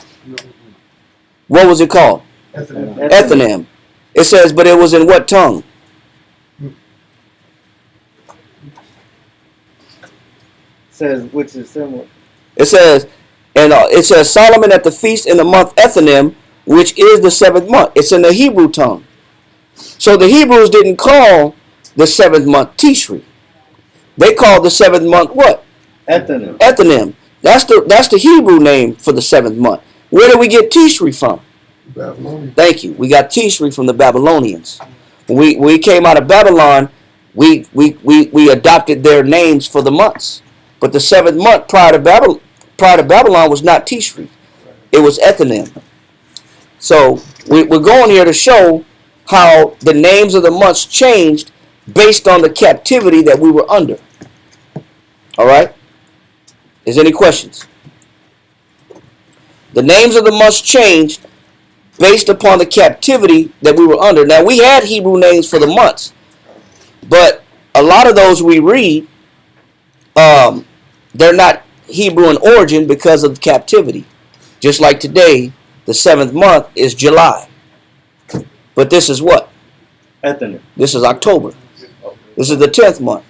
What was it called? Ethanim. It says, but it was in what tongue? Says which is similar. It says, it says Solomon at the feast in the month Ethanim, which is the 7th month. It's in the Hebrew tongue. So the Hebrews didn't call the 7th month Tishri. They called the 7th month what? Ethanim. That's the Hebrew name for the 7th month. Where did we get Tishri from? Babylonian. Thank you. We got Tishri from the Babylonians. When we came out of Babylon, we adopted their names for the months. But the 7th month prior to Babylon was not Tishri. It was Ethanim. So we're going here to show how the names of the months changed based on the captivity that we were under. All right? Is there any questions? The names of the months changed based upon the captivity that we were under. Now, we had Hebrew names for the months, but a lot of those we read, they're not Hebrew in origin because of captivity. Just like today, the 7th month is July. But But this is what? Ethnic. This is October. This is the 10th month.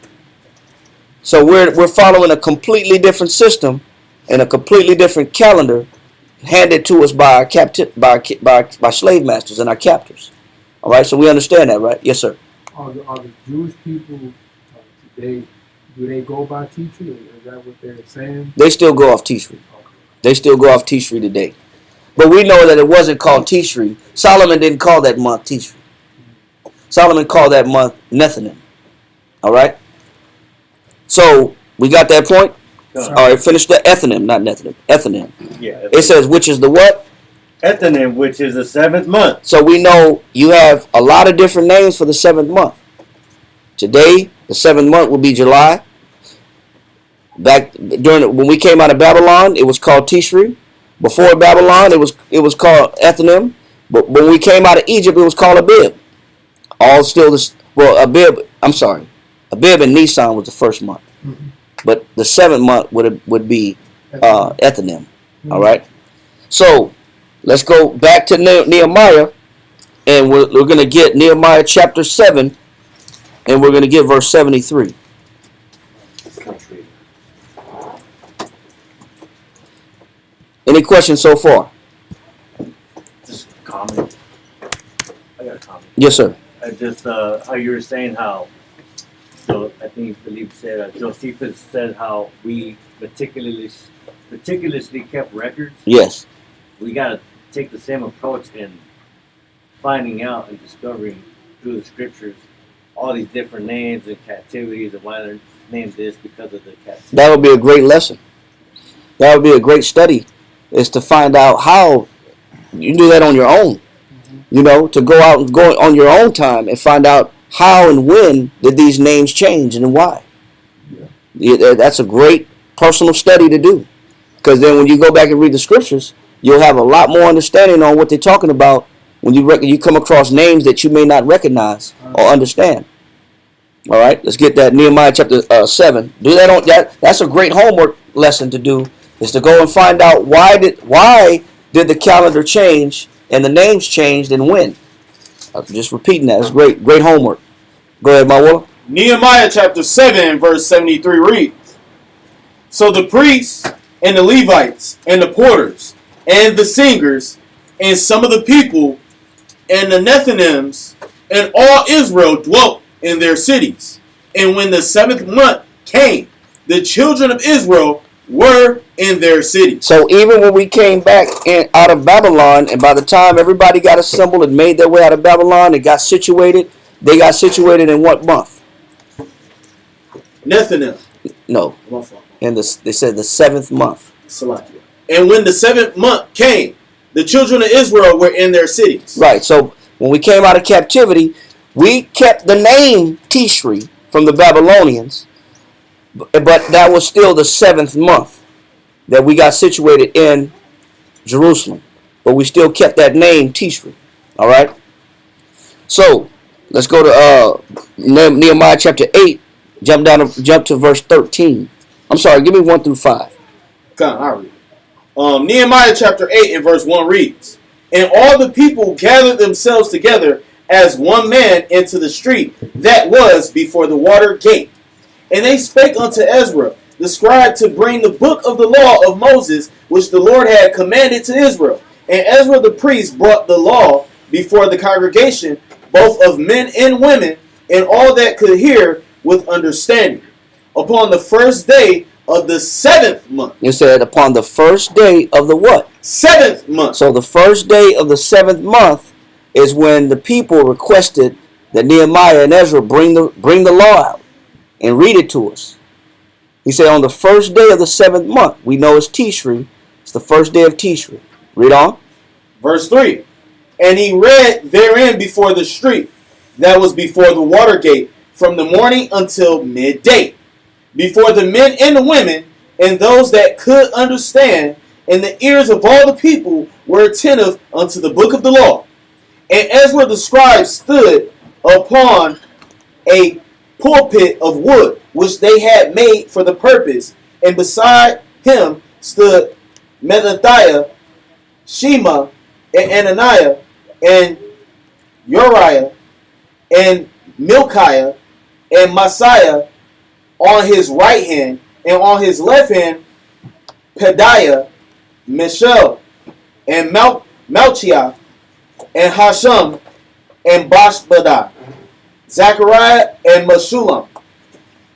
So we're following a completely different system and a completely different calendar handed to us by our by slave masters and our captors. All right, so we understand that, right? Yes, sir. Are the Jewish people today, do they go by Tishri? Is that what they're saying? They still go off Tishri. They still go off Tishri today. But we know that it wasn't called Tishri. Solomon didn't call that month Tishri. Solomon called that month Nethanim. All right? So, we got that point? All right, finish the Ethanim, not Nethanim. Ethanim. Yeah. It says, which is the what? Ethnim, which is the 7th month. So we know you have a lot of different names for the 7th month. Today, the 7th month will be July. Back when we came out of Babylon, it was called Tishri. Before Babylon, it was called Ethanim. But when we came out of Egypt, it was called Abib. All still this. Well, Abib. I'm sorry, Abib and Nisan was the first month, but the 7th month would be Ethanim. All right. So let's go back to Nehemiah, and we're going to get Nehemiah chapter 7, and we're going to get verse 73. Any questions so far? Just comment. I got a comment. Yes, sir. Just how you were saying how, so I think Philippe said, Josephus said how we meticulously kept records. Yes. We got to take the same approach in finding out and discovering through the scriptures all these different names and captivities and why they're named this because of the captivity. That would be a great lesson. That would be a great study, is to find out how you do that on your own. You know, to go out and go on your own time and find out how and when did these names change and why. Yeah, that's a great personal study to do. Because then when you go back and read the scriptures, you'll have a lot more understanding on what they're talking about when you come across names that you may not recognize or understand. All right, let's get that Nehemiah chapter 7. Do that on that. That's a great homework lesson to do, is to go and find out why did the calendar change and the names changed and when. I'm just repeating that. It's great homework. Go ahead, Mawala. Nehemiah chapter 7, verse 73 reads, So the priests and the Levites and the porters and the singers and some of the people and the Nethinims and all Israel dwelt in their cities. And when the 7th month came, the children of Israel were in their cities. So even when we came back out of Babylon, and by the time everybody got assembled and made their way out of Babylon and got situated, they got situated in what month? Nethinim. No. And they said the 7th month. Salakia. And when the 7th month came, the children of Israel were in their cities. Right. So when we came out of captivity, we kept the name Tishri from the Babylonians, but that was still the 7th month that we got situated in Jerusalem. But we still kept that name Tishri. All right. So let's go to Nehemiah chapter 8. Jump to verse 13. I'm sorry. Give me 1 through 5. Come on, I'll read. Nehemiah chapter 8 and verse 1 reads, And all the people gathered themselves together as one man into the street that was before the water gate. And they spake unto Ezra, the scribe, to bring the book of the law of Moses, which the Lord had commanded to Israel. And Ezra the priest brought the law before the congregation, both of men and women, and all that could hear with understanding. Upon the first day of the 7th month. You said upon the first day of the what? 7th month. So the first day of the 7th month is when the people requested that Nehemiah and Ezra bring the law out and read it to us. He said on the first day of the 7th month. We know it's Tishri. It's the first day of Tishri. Read on. Verse 3. And he read therein before the street that was before the water gate from the morning until midday, before the men and the women and those that could understand, and the ears of all the people were attentive unto the book of the law. And Ezra the scribe stood upon a pulpit of wood, which they had made for the purpose, and beside him stood Methathiah, Shema, and Ananiah, and Uriah, and Milkiah, and Messiah on his right hand, and on his left hand, Pedaiah, Mishael, and Malchiah, and Hashem, and Bashbadah, Zechariah, and Meshullam.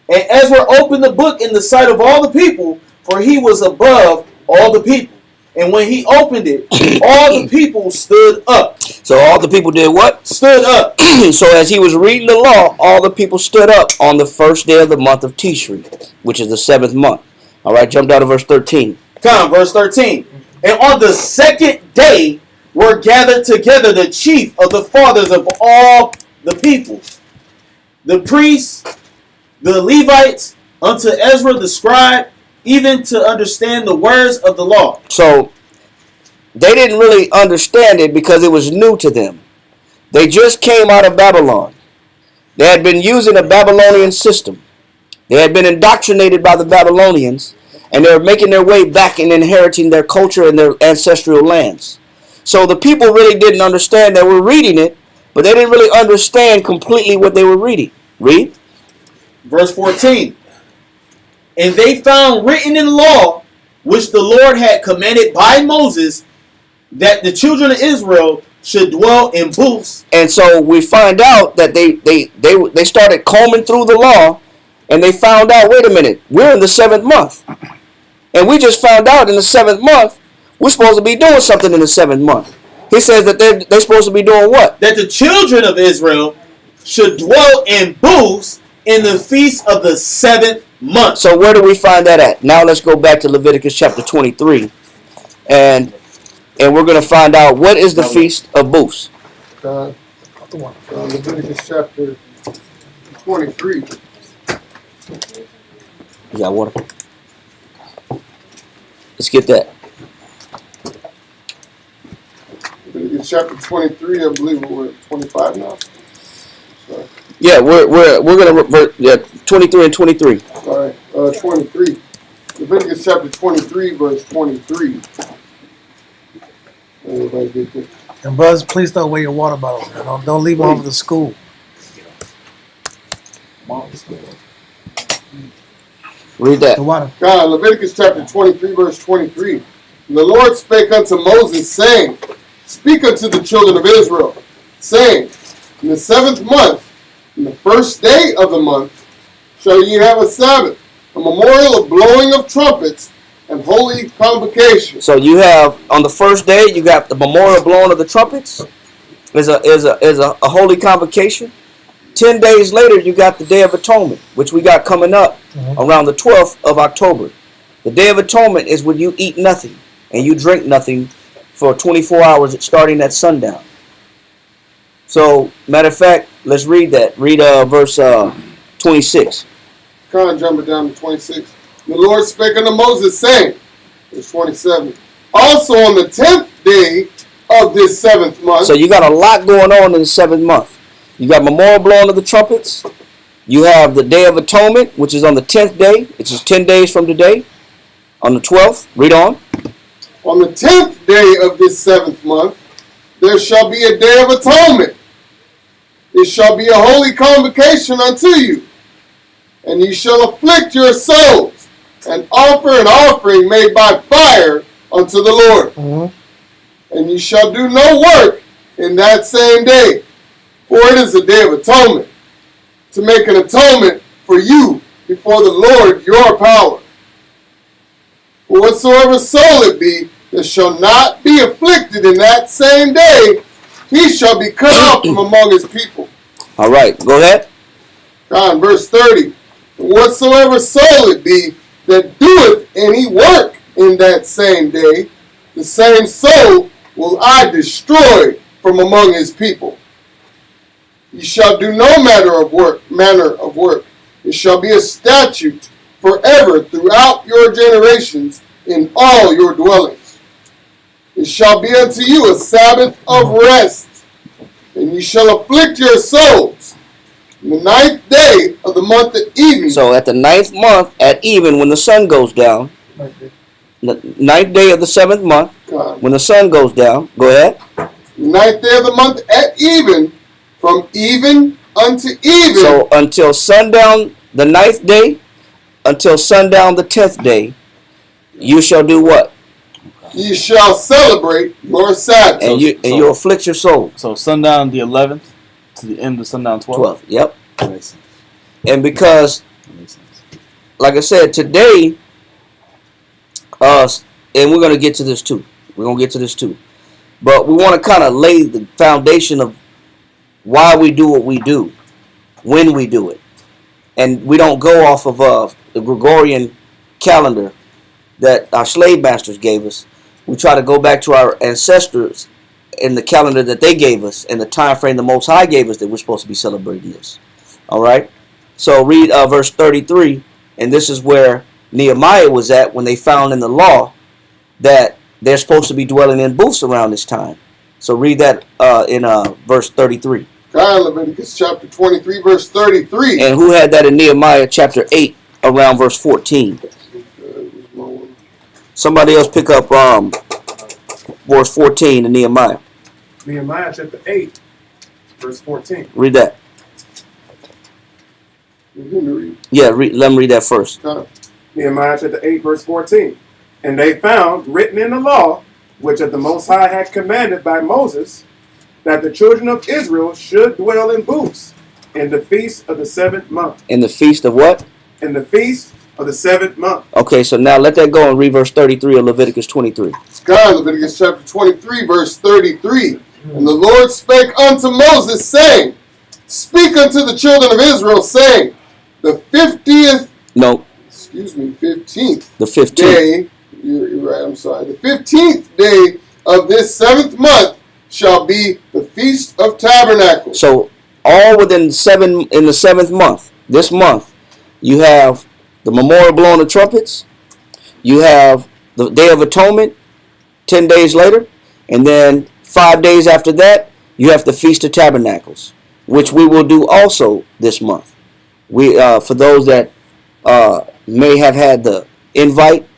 And Ezra opened the book in the sight of all the people, for he was above all the people. And when he opened it, all the people stood up. So all the people did what? Stood up. So as he was reading the law, all the people stood up on the first day of the month of Tishri, which is the 7th month. All right, jump down to verse 13. Come, verse 13. And on the second day were gathered together the chief of the fathers of all the people, the priests, the Levites, unto Ezra the scribe, even to understand the words of the law. So they didn't really understand it because it was new to them. They just came out of Babylon. They had been using a Babylonian system. They had been indoctrinated by the Babylonians, and they were making their way back and inheriting their culture and their ancestral lands. So the people really didn't understand. They were reading it, but they didn't really understand completely what they were reading. Read. Verse 14. And they found written in the law, which the Lord had commanded by Moses, that the children of Israel should dwell in booths. And so we find out that they started combing through the law, and they found out, wait a minute, we're in the 7th month. And we just found out in the 7th month, we're supposed to be doing something in the 7th month. He says that they're supposed to be doing what? That the children of Israel should dwell in booths in the feast of the 7th month. So where do we find that at? Now let's go back to Leviticus chapter 23. And we're going to find out what is the feast of booths. Leviticus chapter 23. You got water? Let's get that. Leviticus chapter 23, I believe we're at 25 now. Sorry. Yeah, we're going to revert 23 and 23. Sorry, 23. Leviticus chapter 23, verse 23. Everybody get this. And brothers, please don't wear your water bottles. Man. Don't leave them over the school. Read that. The water. God, Leviticus chapter 23, verse 23. And the Lord spake unto Moses, saying, Speak unto the children of Israel, saying, In the 7th month, in the first day of the month, shall ye have a Sabbath, a memorial of blowing of trumpets, and holy convocation. So you have, on the first day, you got the memorial blowing of the trumpets. Is a holy convocation. 10 days later, you got the Day of Atonement, which we got coming up around the 12th of October. The Day of Atonement is when you eat nothing and you drink nothing for 24 hours starting at sundown. So, matter of fact, let's read that. Read verse 26. Come on, jump it down to 26. The Lord spake unto Moses, saying, verse 27, Also on the 10th day of this 7th month. So you got a lot going on in the 7th month. You got memorial blowing of the trumpets. You have the Day of Atonement, which is on the 10th day. Which is 10 days from today. On the 12th. Read on. On the 10th day of this 7th month, there shall be a Day of Atonement. It shall be a holy convocation unto you. And ye shall afflict your souls, and offer an offering made by fire unto the Lord. And ye shall do no work in that same day, for it is a Day of Atonement, to make an atonement for you before the Lord your power. For whatsoever soul it be that shall not be afflicted in that same day, he shall be cut off from among his people. All right, go ahead. God, verse 30. Whatsoever soul it be that doeth any work in that same day, the same soul will I destroy from among his people. Ye shall do no manner of work. It shall be a statute forever throughout your generations in all your dwellings. It shall be unto you a Sabbath of rest, and ye shall afflict your souls. In the 9th day of the month at even. So at the 9th month at even, when the sun goes down, the 9th day of the 7th month, when the sun goes down, go ahead. The 9th day of the month at even From even unto even. So until sundown the 9th day, until sundown the 10th day, you shall do what? Ye shall celebrate your Sabbath. And you afflict your soul. So sundown the 11th to the end of sundown 12th. Yep. That makes sense. And because, That makes sense. like I said, today, and we're going to get to this too. We're going to get to this too. But we want to kind of lay the foundation of why we do what we do, when we do it. And we don't go off of the Gregorian calendar that our slave masters gave us. We try to go back to our ancestors in the calendar that they gave us and the time frame the Most High gave us that we're supposed to be celebrating this. All right? So read verse 33, and this is where Nehemiah was at when they found in the law that they're supposed to be dwelling in booths around this time. So read that in verse 33. God, Leviticus chapter 23, verse 33. And who had that in Nehemiah chapter 8 around verse 14? Somebody else pick up verse 14 in Nehemiah. Nehemiah chapter 8, verse 14. Read that. Yeah, let me read that first. Nehemiah chapter 8, verse 14. And they found written in the law, which the Most High had commanded by Moses, that the children of Israel should dwell in booths in the feast of the 7th month. In the feast of what? In the feast of the 7th month. Okay, so now let that go and read verse 33 of Leviticus 23. God, Leviticus chapter 23, verse 33. And the Lord spake unto Moses, saying, Speak unto the children of Israel, saying, the 50th, no, excuse me, 15th the 15th day, you're right, I'm sorry, the 15th day of this 7th month shall be the Feast of Tabernacles. So all within in the 7th month, this month, you have the memorial blowing of trumpets, you have the Day of Atonement 10 days later, and then 5 days after that, you have the Feast of Tabernacles, which we will do also this month. We for those that may have had the invite,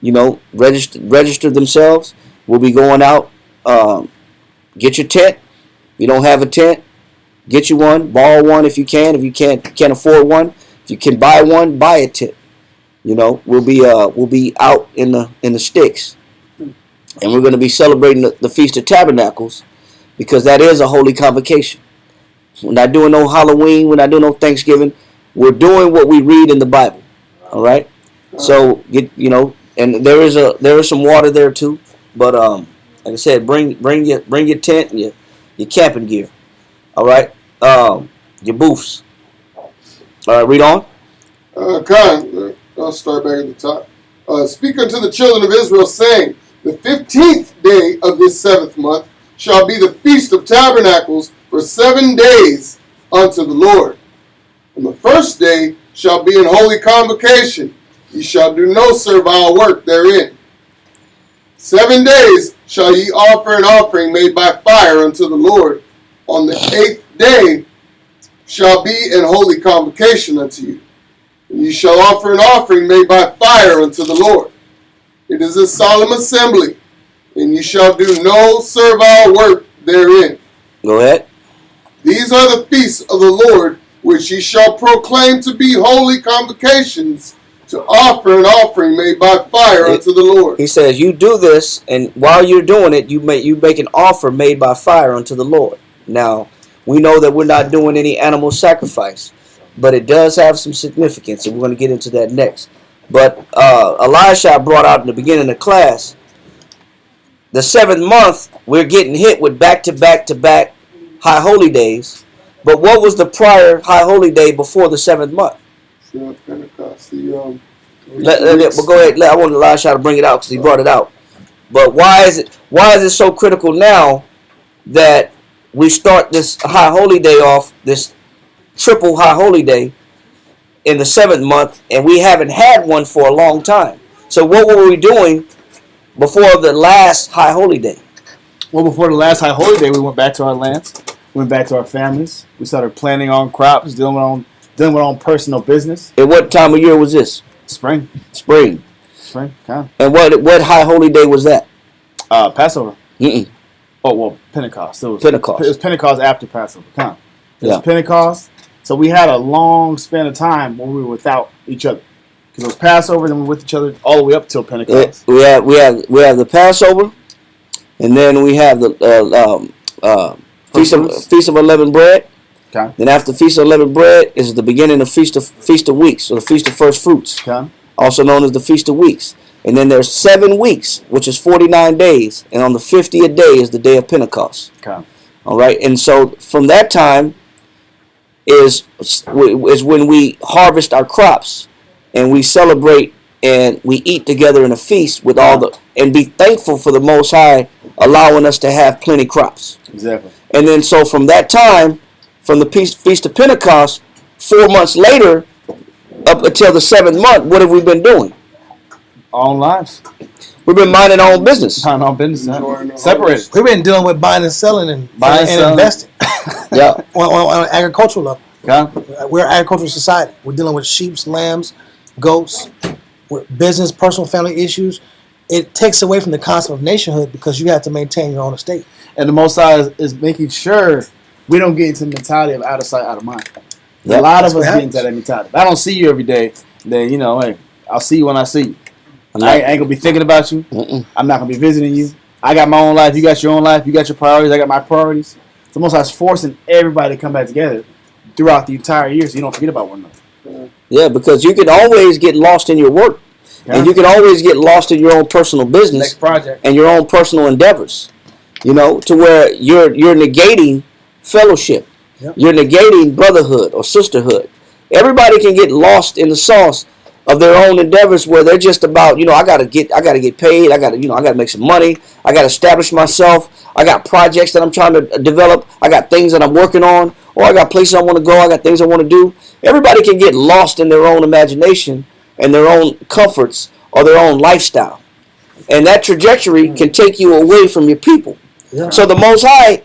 register themselves. We'll be going out. Get your tent. If you don't have a tent, get you one. Borrow one if you can. If you can't afford one, if you can buy one, buy a tent. We'll be out in the sticks, and we're going to be celebrating the Feast of Tabernacles because that is a holy convocation. We're not doing no Halloween. We're not doing no Thanksgiving. We're doing what we read in the Bible. All right. So and there is some water there too. But like I said, bring your tent and your camping gear. All right. Your booths. All right. Read on. I'll start back at the top. Speak unto the children of Israel, saying, the 15th day of this 7th month shall be the Feast of Tabernacles for 7 days unto the Lord. And the first day shall be an holy convocation. Ye shall do no servile work therein. 7 days shall ye offer an offering made by fire unto the Lord. On the 8th day shall be an holy convocation unto you. And ye shall offer an offering made by fire unto the Lord. It is a solemn assembly, and ye shall do no servile work therein. Go ahead. These are the feasts of the Lord, which ye shall proclaim to be holy convocations, to offer an offering made by fire unto the Lord. He says, you do this, and while you're doing it, you make an offer made by fire unto the Lord. Now, we know that we're not doing any animal sacrifice, but it does have some significance, and we're going to get into that next. But Elisha brought out in the beginning of class, the 7th month, we're getting hit with back-to-back-to-back high holy days. But what was the prior high holy day before the 7th month? Pentecost. But go ahead. I want Elisha to bring it out because he brought it out. But why is it so critical now that we start this high holy day off, this triple high holy day, in the 7th month, and we haven't had one for a long time? So what were we doing before the last high holy day? Well, before the last high holy day, we went back to our lands, went back to our families. We started planting on crops, dealing with our own personal business. And what time of year was this? Spring. Spring. Kind of. And what high holy day was that? Passover. Mm-mm. Oh well, Pentecost. It was Pentecost. It was Pentecost after Passover. Come, it was Yeah. Pentecost. So we had a long span of time where we were without each other. Because it was Passover, then we were with each other all the way up till Pentecost. We have the Passover, and then we have the Feast of Unleavened Bread. Okay. Then after Feast of Unleavened Bread is the beginning of Feast of Weeks, or the Feast of First Fruits, Okay. also known as the Feast of Weeks. And then there's 7 weeks, which is 49 days, and on the 50th day is the day of Pentecost. Okay. All right, and so from that time is when we harvest our crops, and we celebrate and we eat together in a feast with all the, and be thankful for the Most High allowing us to have plenty crops. Exactly. And then so from that time, from the Feast of Pentecost, 4 months later, up until the 7th month, what have we been doing? Our own lives. We've been minding our own business. Our own business. Enjoying the Separated. We've been dealing with buying and selling and Selling. investing Yeah. on an agricultural level. Okay. We're an agricultural society. We're dealing with sheep, lambs, goats, with business, personal, family issues. It takes away from the concept of nationhood because you have to maintain your own estate. And the Most High is making sure we don't get into the mentality of out of sight, out of mind. Yep. A lot That's of us what get into that mentality. If I don't see you every day, then, hey, I'll see you when I see you. I ain't going to be thinking about you. Mm-mm. I'm not going to be visiting you. I got my own life. You got your own life. You got your priorities. I got my priorities. The Most High is forcing everybody to come back together throughout the entire year so you don't forget about one another. Yeah, because you can always get lost in your work. Yeah. And you can always get lost in your own personal business Next project. and your own personal endeavors. To where you're negating fellowship. Yep. You're negating brotherhood or sisterhood. Everybody can get lost in the sauce of their own endeavors where they're just about, I gotta get paid, I gotta make some money, I gotta establish myself, I got projects that I'm trying to develop, I got things that I'm working on, or I got places I want to go, I got things I want to do. Everybody can get lost in their own imagination and their own comforts or their own lifestyle. And that trajectory can take you away from your people. Yeah. So the Most High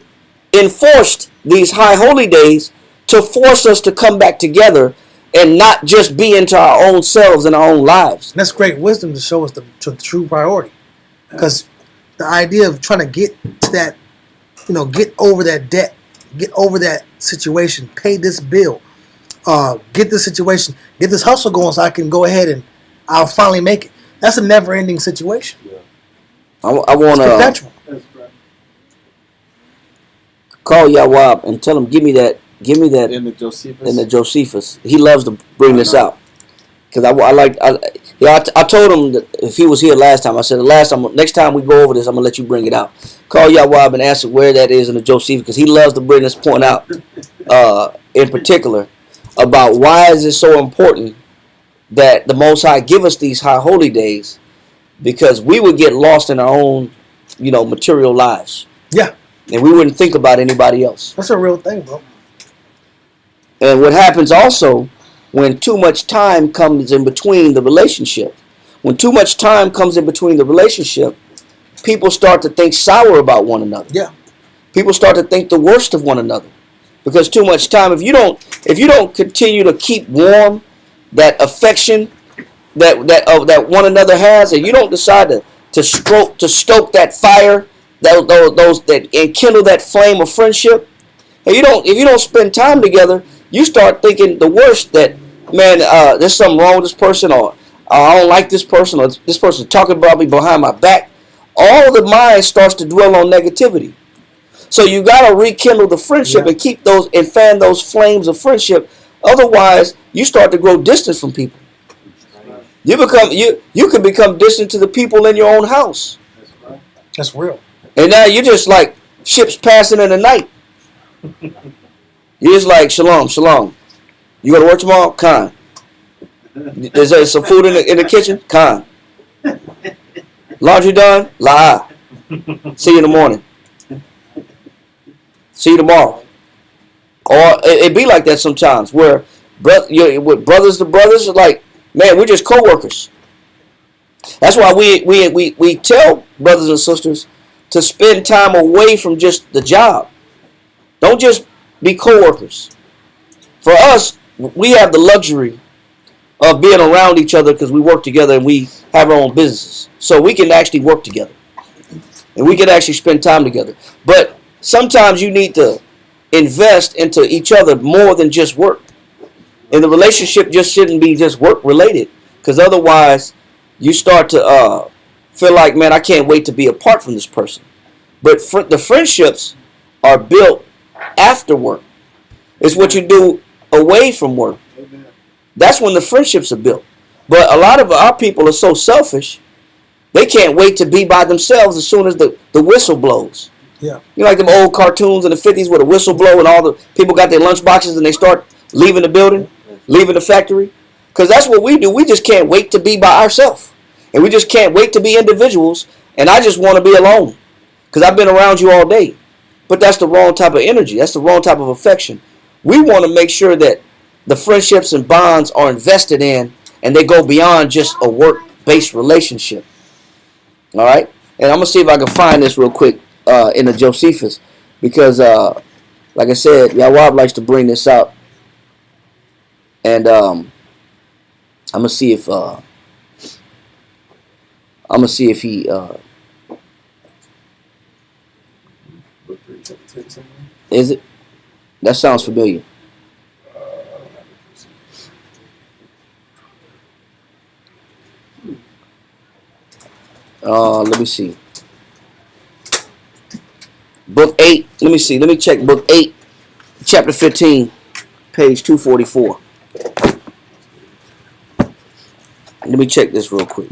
enforced these high holy days to force us to come back together and not just be into our own selves and our own lives. And that's great wisdom to show us the true priority. Because the idea of trying to get to that, get over that debt, get over that situation, pay this bill, get this situation, get this hustle going so I can go ahead and I'll finally make it. That's a never-ending situation. I want It's to perpetual. That's right. call Yawab and tell him, give me that In the Josephus. in the Josephus. He loves to bring this out. Because I told him that if he was here last time, I said, next time we go over this, I'm going to let you bring it out. Call Yawab and ask him where that is in the Josephus, because he loves to bring this point out in particular about why is it so important that the Most High give us these high holy days, because we would get lost in our own, material lives. Yeah. And we wouldn't think about anybody else. That's a real thing, bro. And what happens also when too much time comes in between the relationship, people start to think sour about one another. Yeah. People start to think the worst of one another because too much time. If you don't continue to keep warm that affection that one another has, and you don't decide to stoke that fire, and kindle that flame of friendship, and if you don't spend time together, you start thinking the worst, that, man, there's something wrong with this person, or I don't like this person, or this person's talking about me behind my back. All the mind starts to dwell on negativity. So you got to rekindle the friendship and keep those and fan those flames of friendship. Otherwise, you start to grow distant from people. You can become distant to the people in your own house. That's real. And now you're just like ships passing in the night. You're just like, shalom, shalom. You go to work tomorrow? Khan. Is there some food in the kitchen? Khan. Laundry done? La. See you in the morning. See you tomorrow. Or it be like that sometimes, where with brothers to brothers, like, man, we're just co-workers. That's why we tell brothers and sisters to spend time away from just the job. Don't just be co-workers. For us, we have the luxury of being around each other because we work together and we have our own businesses. So we can actually work together. and we could actually spend time together. But sometimes you need to invest into each other more than just work. And the relationship just shouldn't be just work related, because otherwise you start to feel like, man, I can't wait to be apart from this person. But the friendships are built after work. It's what you do away from work. That's when the friendships are built. But a lot of our people are so selfish, they can't wait to be by themselves as soon as the whistle blows. Yeah. You know, like them old cartoons in the 50s where the whistle blow and all the people got their lunch boxes and they start leaving the building, leaving the factory. Because that's what we do. We just can't wait to be by ourselves. And we just can't wait to be individuals. And I just want to be alone. Because I've been around you all day. But that's the wrong type of energy. That's the wrong type of affection. We want to make sure that the friendships and bonds are invested in and they go beyond just a work-based relationship. All right? And I'm going to see if I can find this real quick in the Josephus. Because, like I said, Yawab likes to bring this out. And I'm going to see if he... Is it? That sounds familiar. Let me see. Book 8. Let me see. Let me check book 8, chapter 15, page 244. Let me check this real quick.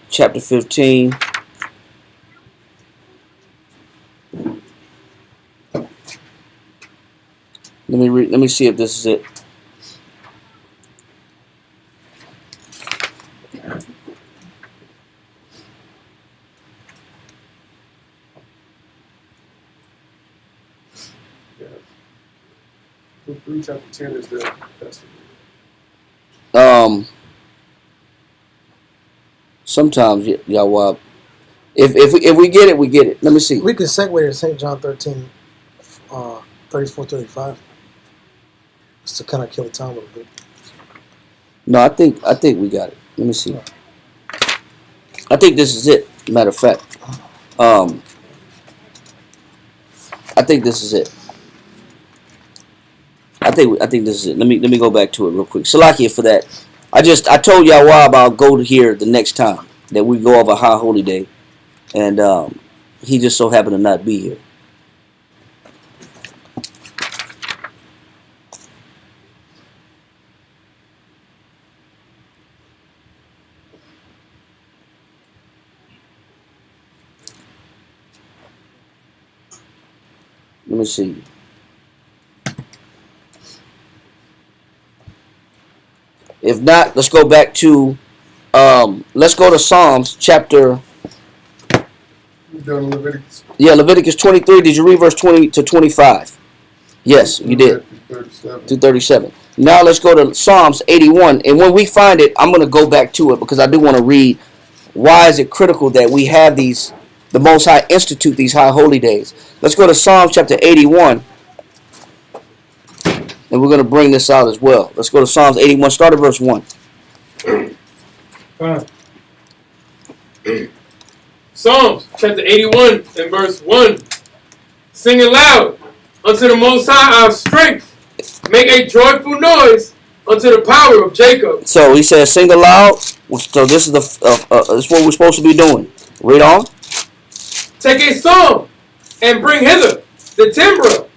Chapter 15. Let me see if this is it. Book 3, chapter 10 is the festival. Sometimes y'all if we get it, we get it. Let me see. We can segue to St. John 13, 34, 35. Just to kind of kill the time a little bit. No, I think we got it. Let me see. I think this is it. Matter of fact, I think this is it. I think this is it. Let me go back to it real quick. Salakia for that. I told y'all why I'll go here the next time that we go over High Holy Day, and he just so happened to not be here. Let me see. If not, let's go back to let's go to Psalms chapter. You done Leviticus? Yeah, Leviticus 23. Did you read verse 20 to 25? Yes, you did. 37. To 37. Now let's go to Psalms 81. And when we find it, I'm going to go back to it because I do want to read why is it critical that we have these, the Most High institute these high holy days. Let's go to Psalms chapter 81. And we're going to bring this out as well. Let's go to Psalms 81. Start at verse 1. Psalms chapter 81 and verse 1. Sing aloud unto the Most High our strength. Make a joyful noise unto the power of Jacob. So he says, sing aloud. So this is this is what we're supposed to be doing. Read on. Take a psalm and bring hither the timbrel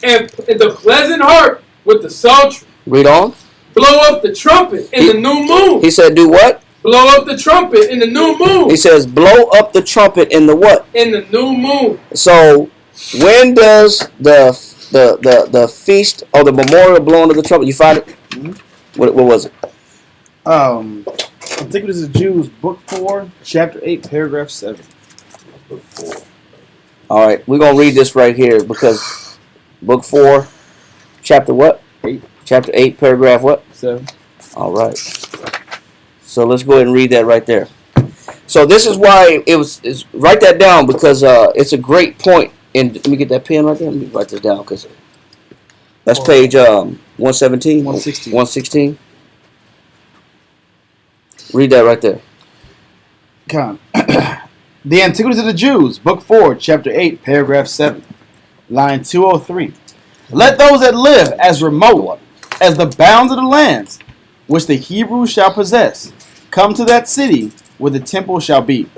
and the pleasant harp with the psaltery. Read on. Blow up the trumpet in the new moon. He said, do what? Blow up the trumpet in the new moon. He says, blow up the trumpet in the what? In the new moon. So when does the feast or the memorial blowing of the trumpet? You find it? Mm-hmm. What was it? I think this is Jude, book 4, chapter 8, paragraph 7. Book 4. All right, we're gonna read this right here because book 4, chapter what? 8. Chapter 8, paragraph what? 7. All right. So let's go ahead and read that right there. So this is why it's write that down because it's a great point. And let me get that pen right there. Let me write this down because that's page 117. 116. 116. Read that right there. Come. The Antiquities of the Jews, Book 4, Chapter 8, Paragraph 7, line 203. Let those that live as remote as the bounds of the lands which the Hebrews shall possess come to that city where the temple shall be,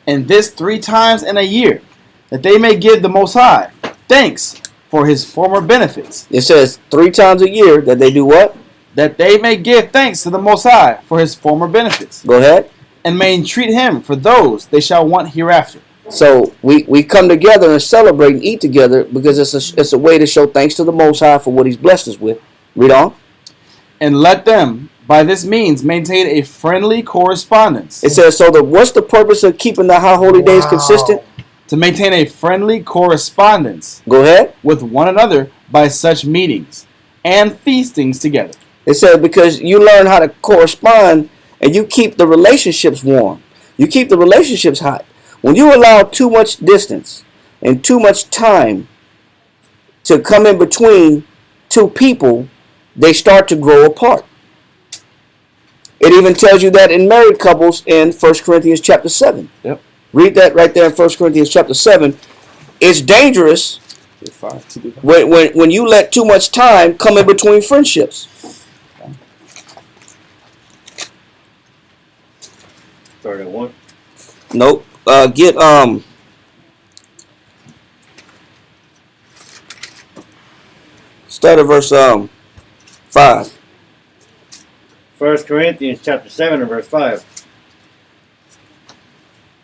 and this 3 times in a year, that they may give the Most High thanks for his former benefits. It says 3 times a year that they do what? That they may give thanks to the Most High for his former benefits, Go ahead. and may entreat him for those they shall want hereafter. So we come together and celebrate and eat together because it's a way to show thanks to the Most High for what he's blessed us with. Read on. And let them, by this means, maintain a friendly correspondence. It says, so what's the purpose of keeping the high holy days consistent? To maintain a friendly correspondence Go ahead. with one another by such meetings and feastings together. It says because you learn how to correspond and you keep the relationships warm. You keep the relationships hot. When you allow too much distance and too much time to come in between two people, they start to grow apart. It even tells you that in married couples in 1 Corinthians chapter 7. Yep. Read that right there in 1 Corinthians chapter 7. It's dangerous when you let too much time come in between friendships. Start at 1. Nope. Get start at verse 5. 1 Corinthians chapter 7 and verse 5.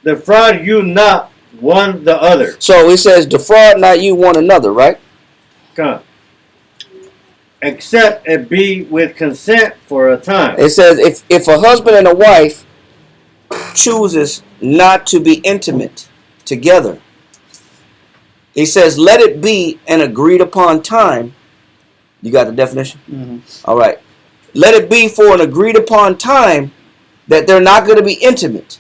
Defraud you not one the other. So it says, defraud not you one another, right? Come. Except it be with consent for a time. It says if a husband and a wife chooses not to be intimate together, he says, let it be an agreed upon time. You got the definition? Mm-hmm. All right. Let it be for an agreed upon time that they're not going to be intimate.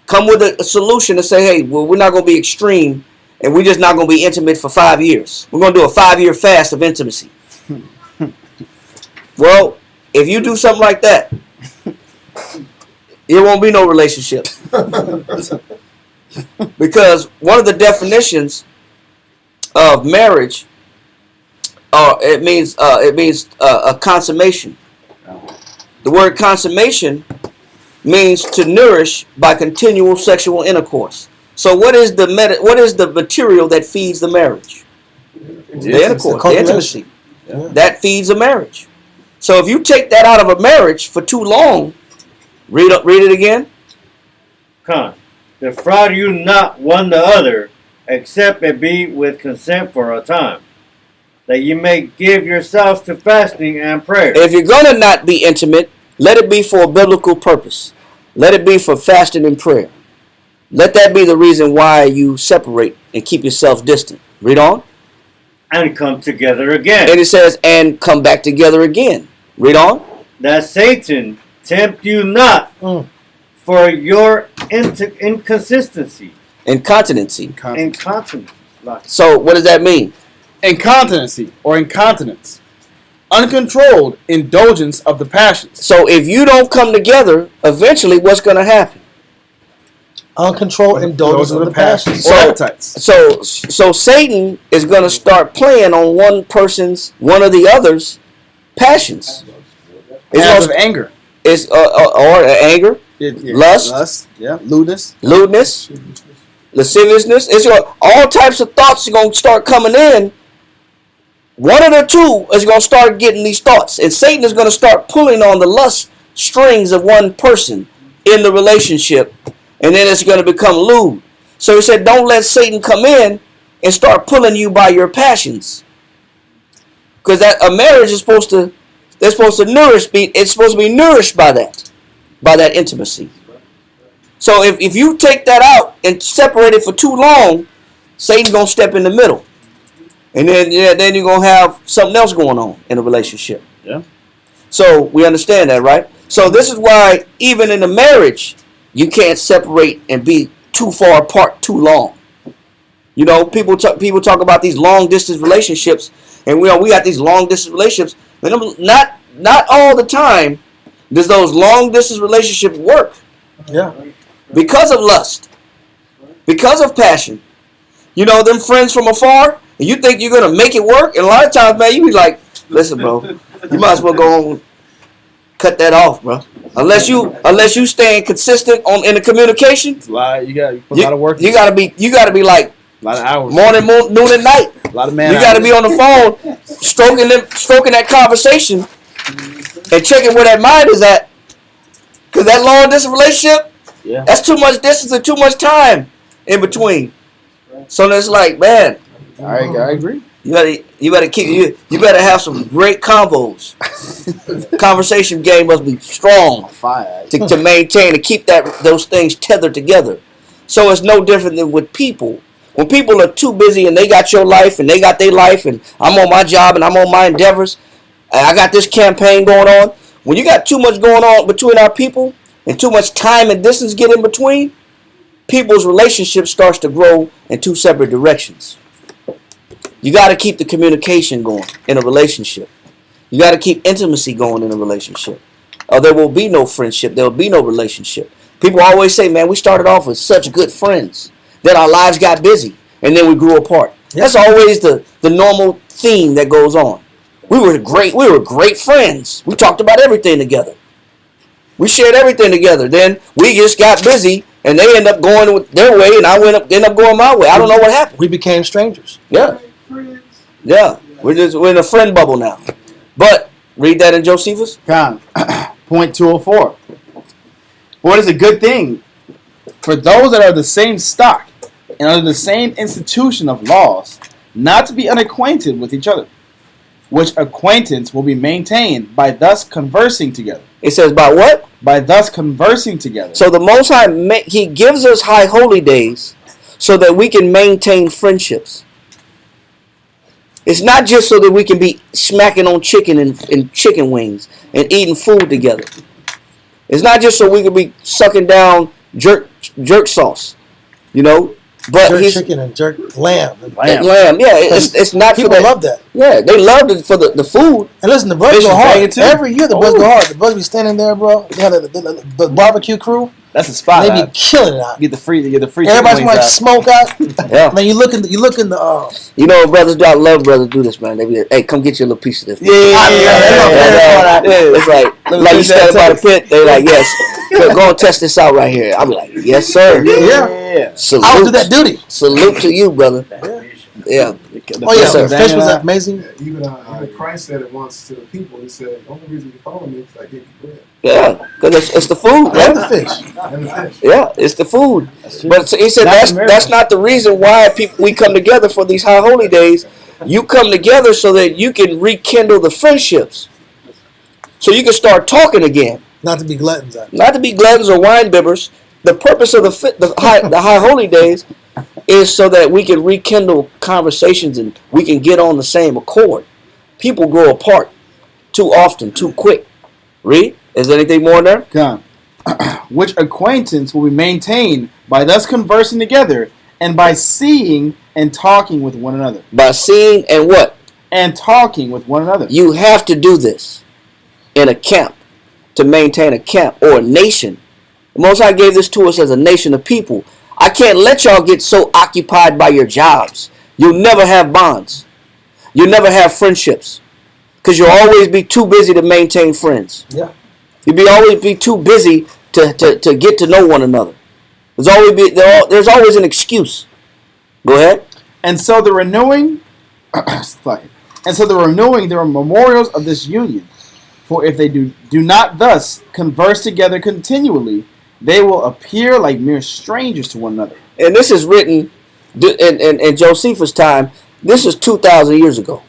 Come with a solution to say, hey, well, we're not going to be extreme and we're just not going to be intimate for 5 years. We're going to do a 5-year fast of intimacy. Well, if you do something like that, there won't be no relationship. Because one of the definitions of marriage, it means a consummation. The word consummation means to nourish by continual sexual intercourse. So what is the material that feeds the marriage? The intercourse, the intimacy. Yeah. That feeds a marriage. So if you take that out of a marriage for too long, read it again. Come. Defraud you not one the other, except it be with consent for a time, that you may give yourselves to fasting and prayer. If you're going to not be intimate, let it be for a biblical purpose. Let it be for fasting and prayer. Let that be the reason why you separate and keep yourselves distant. Read on. And come together again. And it says, and come back together again. Read on. That Satan tempt you not for your inconsistency. Incontinency. Incontinence. So what does that mean? Incontinency or incontinence. Uncontrolled indulgence of the passions. So if you don't come together, eventually what's going to happen? Uncontrolled indulgence of the passions. Or appetites. So Satan is going to start playing on one of the other's passions. Acts of anger. It's or anger, lust, lewdness, lasciviousness. It's all types of thoughts are going to start coming in. One of the two is going to start getting these thoughts, and Satan is going to start pulling on the lust strings of one person in the relationship, and then it's going to become lewd. So he said, don't let Satan come in and start pulling you by your passions, because a marriage is supposed to it's supposed to be nourished by that intimacy. So if you take that out and separate it for too long, Satan's going to step in the middle. And then you're going to have something else going on in a relationship. Yeah. So we understand that, right? So this is why even in a marriage, you can't separate and be too far apart too long. You know, people talk about these long distance relationships, and we got these long distance relationships. Not all the time Does those long distance relationships work? Yeah. Because of lust, because of passion. You know, them friends from afar, and you think you're going to make it work, and a lot of times, man, you be like, listen, bro, you might as well go on, cut that off, bro. Unless you staying consistent in the communication, You got a lot of work. you gotta be like a lot of hours. morning, noon, and night. A lot of man. You gotta be on the phone, stroking that conversation, and checking where that mind is at. Cause that long distance relationship, that's too much distance and too much time in between. So it's like, man, I agree. you better have some great convos. Conversation game must be strong Fire. to maintain and keep those things tethered together. So it's no different than with people. When people are too busy and they got your life and they got their life and I'm on my job and I'm on my endeavors, and I got this campaign going on. When you got too much going on between our people and too much time and distance get in between, people's relationship starts to grow in two separate directions. You got to keep the communication going in a relationship. You got to keep intimacy going in a relationship. Or there will be no friendship. There will be no relationship. People always say, man, we started off with such good friends. Then our lives got busy. And then we grew apart. That's always the normal theme that goes on. We were great friends. We talked about everything together. We shared everything together. Then we just got busy. And they end up going their way. And I end up going my way. I don't know what happened. We became strangers. Yeah. Yeah. We're in a friend bubble now. But read that in Josephus. Con. Point 204. For it is a good thing for those that are the same stock and under the same institution of laws not to be unacquainted with each other, which acquaintance will be maintained by thus conversing together. It says by what? By thus conversing together. So the Most High, He gives us high holy days so that we can maintain friendships. It's not just so that we can be smacking on chicken and chicken wings and eating food together. It's not just so we can be sucking down jerk sauce, you know. But Jerk chicken and jerk lamb. Lamb, yeah. It's not People for that. love that. Yeah, they loved it for the food. And listen, the Buds Fish go is hard. banging too. Every year the Buds go hard. The Buds be standing there, bro. They have the barbecue crew. That's a spot. They be killing it out. Get the free. Everybody's chicken like wings smoke out. Yeah. Man, you look in the You know what brothers do? I love brothers do this, man. They be like, hey, come get your little piece of this. Yeah. It's like you stand by the pit. They like, yes, go and test this out right here. I'll be like, yes, sir. Yeah. Salute. I would do that duty. Salute to you, brother. Yeah. Oh yeah, Yes, sir. the fish was amazing. Even Christ said it once to the people. He said, the only reason you follow me is I give you bread Yeah, because it's the food, And man. the fish. and the fish. Yeah, it's the food. But he said that's not the reason why we come together for these high holy days. You come together so that you can rekindle the friendships, so you can start talking again. Not to be gluttons. Not to be gluttons or wine bibbers. The purpose of the high holy days is so that we can rekindle conversations and we can get on the same accord. People grow apart too often, too quick. Read. Is there anything more in there? Come. Which acquaintance will be maintained by thus conversing together and by seeing and talking with one another. By seeing and what? And talking with one another. You have to do this in a camp to maintain a camp or a nation. The Most High gave this to us as a nation of people. I can't let y'all get so occupied by your jobs. You'll never have bonds. You'll never have friendships. Because you'll always be too busy to maintain friends. Yeah. You'll always be too busy to get to know one another. There's always an excuse. Go ahead. And so the renewing, there are memorials of this union. For if they do not thus converse together continually, they will appear like mere strangers to one another. And this is written in Josephus' time. This is 2,000 years ago.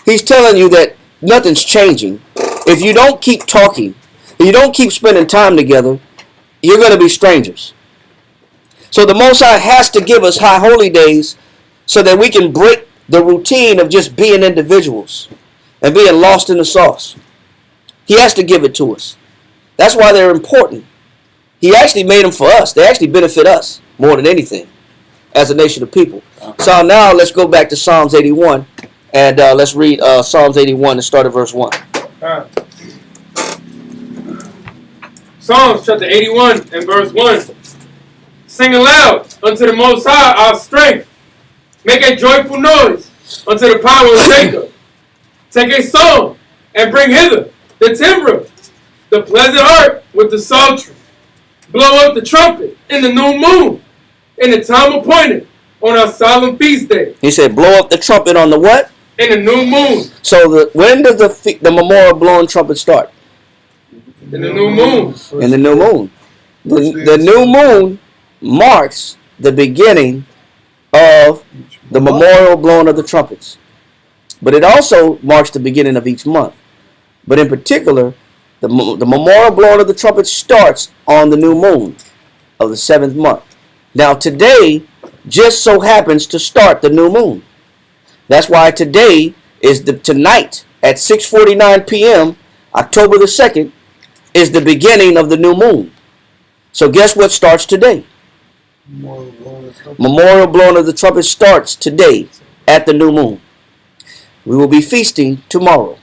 He's telling you that nothing's changing. If you don't keep talking, if you don't keep spending time together, you're going to be strangers. So the Most High has to give us high holy days so that we can break the routine of just being individuals and being lost in the sauce. He has to give it to us. That's why they're important. He actually made them for us. They actually benefit us more than anything as a nation of people. So now let's go back to Psalms 81 and let's read Psalms 81 and start at verse 1. Psalms chapter 81 and verse 1. Sing aloud unto the Most High our strength. Make a joyful noise unto the power of Jacob. Take a song and bring hither the timbrel, the pleasant harp with the psaltery. Blow up the trumpet in the new moon, in the time appointed on our solemn feast day. He said, blow up the trumpet on the what? In the new moon. So when does the memorial blowing trumpet start? In the new moon. In the new moon. The new moon marks the beginning of the memorial blowing of the trumpets. But it also marks the beginning of each month. But in particular, the memorial blowing of the trumpet starts on the new moon of the 7th month. Now today just so happens to start the new moon. That's why today is tonight at 6:49 p.m., October the 2nd, is the beginning of the new moon. So guess what starts today? Memorial blowing of the trumpet starts today at the new moon. We will be feasting tomorrow.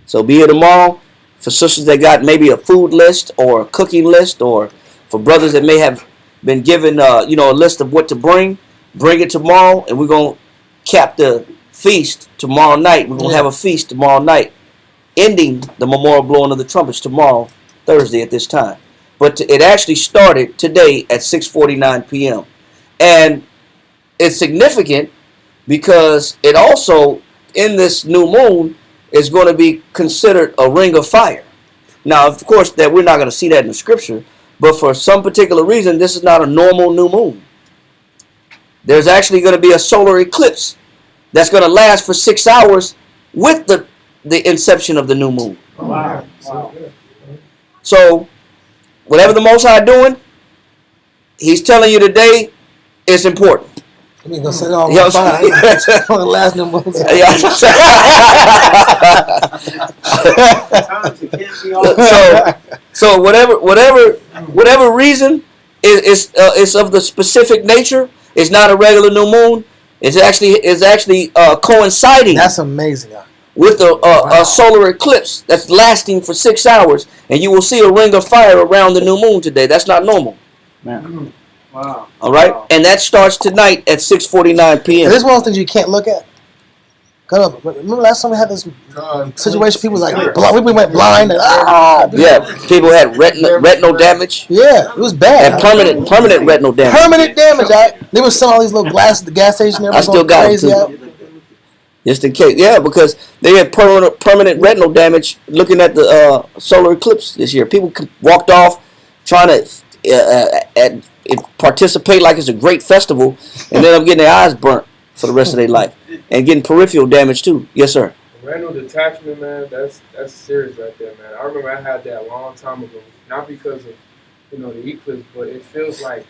So be here tomorrow for sisters that got maybe a food list or a cooking list, or for brothers that may have been given a list of what to bring. Bring it tomorrow, and we're going to cap the feast tomorrow night. We're going to have a feast tomorrow night, ending the memorial blowing of the trumpets tomorrow, Thursday at this time. But it actually started today at 6:49 p.m. And it's significant because it also, in this new moon, is going to be considered a ring of fire. Now, of course, that we're not going to see that in the scripture, but for some particular reason, this is not a normal new moon. There's actually going to be a solar eclipse that's going to last for 6 hours with the inception of the new moon. Wow. So, whatever the Most High doing, He's telling you today it's important. I mean, gonna set it all on fire. On the last new moon. So whatever reason is of the specific nature. It's not a regular new moon. It's actually coinciding. That's amazing. With a solar eclipse that's lasting for 6 hours, and you will see a ring of fire around the new moon today. That's not normal. Man. Wow. All right, Wow. and that starts tonight at 6:49 p.m. This is one of the things you can't look at. Remember last time we had this situation? People was like, we went blind. And, Yeah, people had retinal damage. Yeah, it was bad. And permanent retinal damage. Permanent damage. They were selling all these little glasses at the gas station. I still got crazy them too. Just in case, yeah, because they had permanent retinal damage looking at the solar eclipse this year. People walked off trying to participate like it's a great festival, and then I'm getting their eyes burnt for the rest of their life, and getting peripheral damage too. Yes, sir. Retinal detachment, man, that's serious right there, man. I remember I had that a long time ago, not because of the eclipse, but it feels like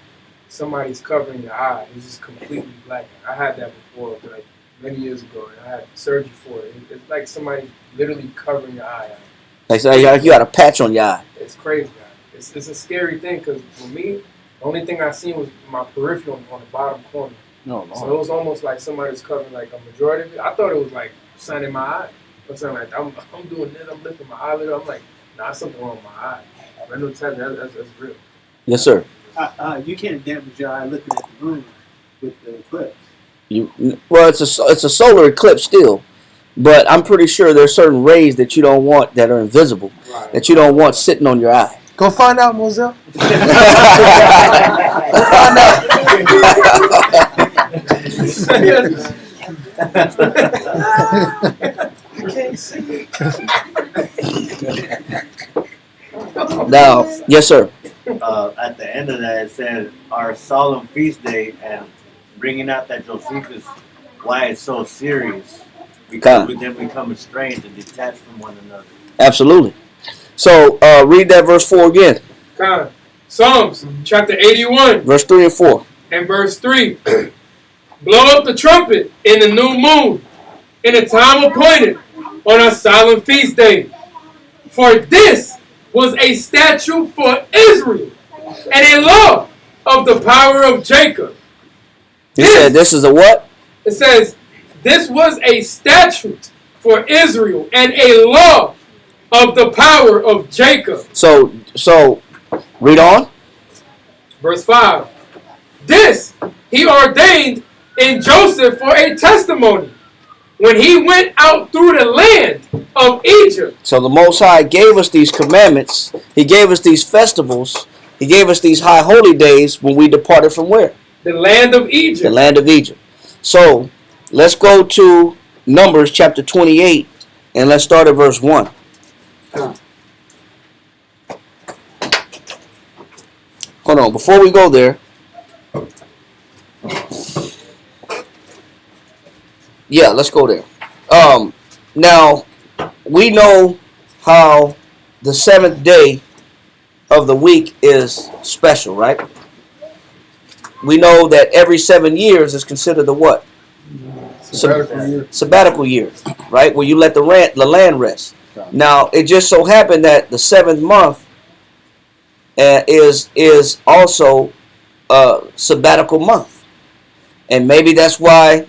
somebody's covering your eye. It's just completely black. I had that before, like many years ago, and I had surgery for it. It's like somebody literally covering your eye. Like you got a patch on your eye. It's crazy, man. It's a scary thing because for me, the only thing I seen was my peripheral on the bottom corner. No. So it was almost like somebody was covering like a majority of it. I thought it was like sun in my eye or something like that. I'm doing this, I'm lifting my eyelid. I'm like, nah, something wrong with my eye. Retinal detachment, that's real. Yes, sir. You can't damage your eye looking at the moon with the eclipse. Well, it's a solar eclipse still, but I'm pretty sure there's certain rays that you don't want that are invisible, that you don't want sitting on your eye. Go find out, Moselle. Go find out. You can't see. Now, yes, sir. At the end of that, it says our solemn feast day, and bringing out that Josephus, why it's so serious, because we then become estranged and detached from one another. Absolutely. So read that verse 4 again. Psalms chapter 81, Verse 3 and 4. and verse 3. Blow up the trumpet in the new moon, in the time appointed on our solemn feast day. For this was a statute for Israel, and a law of the power of Jacob. He said this is a what? It says, this was a statute for Israel, and a law of the power of Jacob. So read on. Verse 5. This he ordained in Joseph for a testimony when he went out through the land of Egypt. So the Most High gave us these commandments. He gave us these festivals. He gave us these high holy days when we departed from where? The land of Egypt. The land of Egypt. So let's go to Numbers chapter 28 and let's start at verse 1. Hold on. Before we go there, yeah, let's go there. Now, we know how the seventh day of the week is special, right? We know that every 7 years is considered the what? Sabbatical year, right? Where you let the land rest. Now, it just so happened that the 7th month is also a sabbatical month. And maybe that's why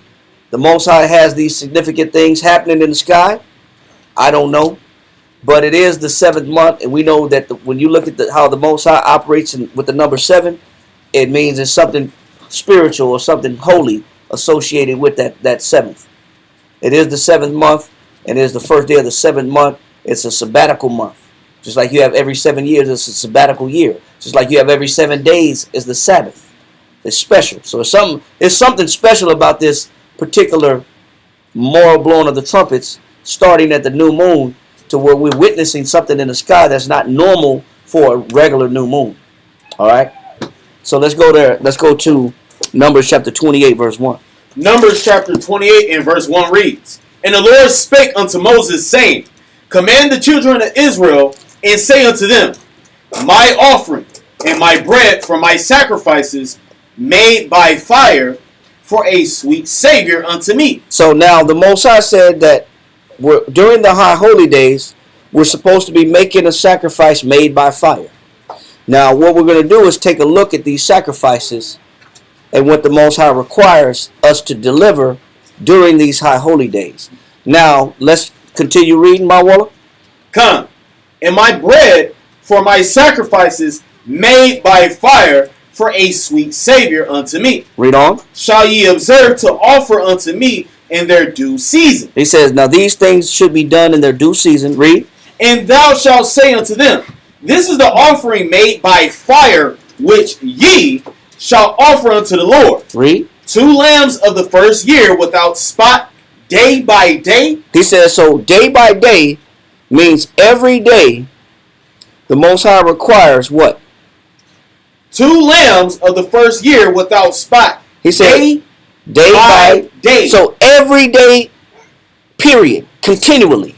the Most High has these significant things happening in the sky. I don't know. But it is the 7th month, and we know that when you look at how the Most High operates with the number 7, it means it's something spiritual or something holy associated with that 7th. It is the 7th month, and it is the first day of the 7th month. It's a sabbatical month. Just like you have every 7 years, it's a sabbatical year. Just like you have every 7 days is the Sabbath. It's special. So it's something special about this particular moral blowing of the trumpets starting at the new moon to where we're witnessing something in the sky that's not normal for a regular new moon. All right? So let's go there. Let's go to Numbers chapter 28, verse 1. Numbers chapter 28 and verse 1 reads, And the Lord spake unto Moses, saying, Command the children of Israel, and say unto them, My offering and my bread for my sacrifices made by fire for a sweet Savior unto me. So now the Most High said that during the high holy days, we're supposed to be making a sacrifice made by fire. Now what we're going to do is take a look at these sacrifices and what the Most High requires us to deliver during these high holy days. Now let's continue reading, my Waller. Come, and my bread for my sacrifices made by fire for a sweet Savior unto me. Read on. Shall ye observe to offer unto me in their due season. He says, now these things should be done in their due season. Read. And thou shalt say unto them, This is the offering made by fire, which ye shall offer unto the Lord. Read. 2 lambs of the first year without spot, day by day. He says, so day by day means every day the Most High requires what? 2 lambs of the first year without spot. He said, day by day. So every day, period, continually.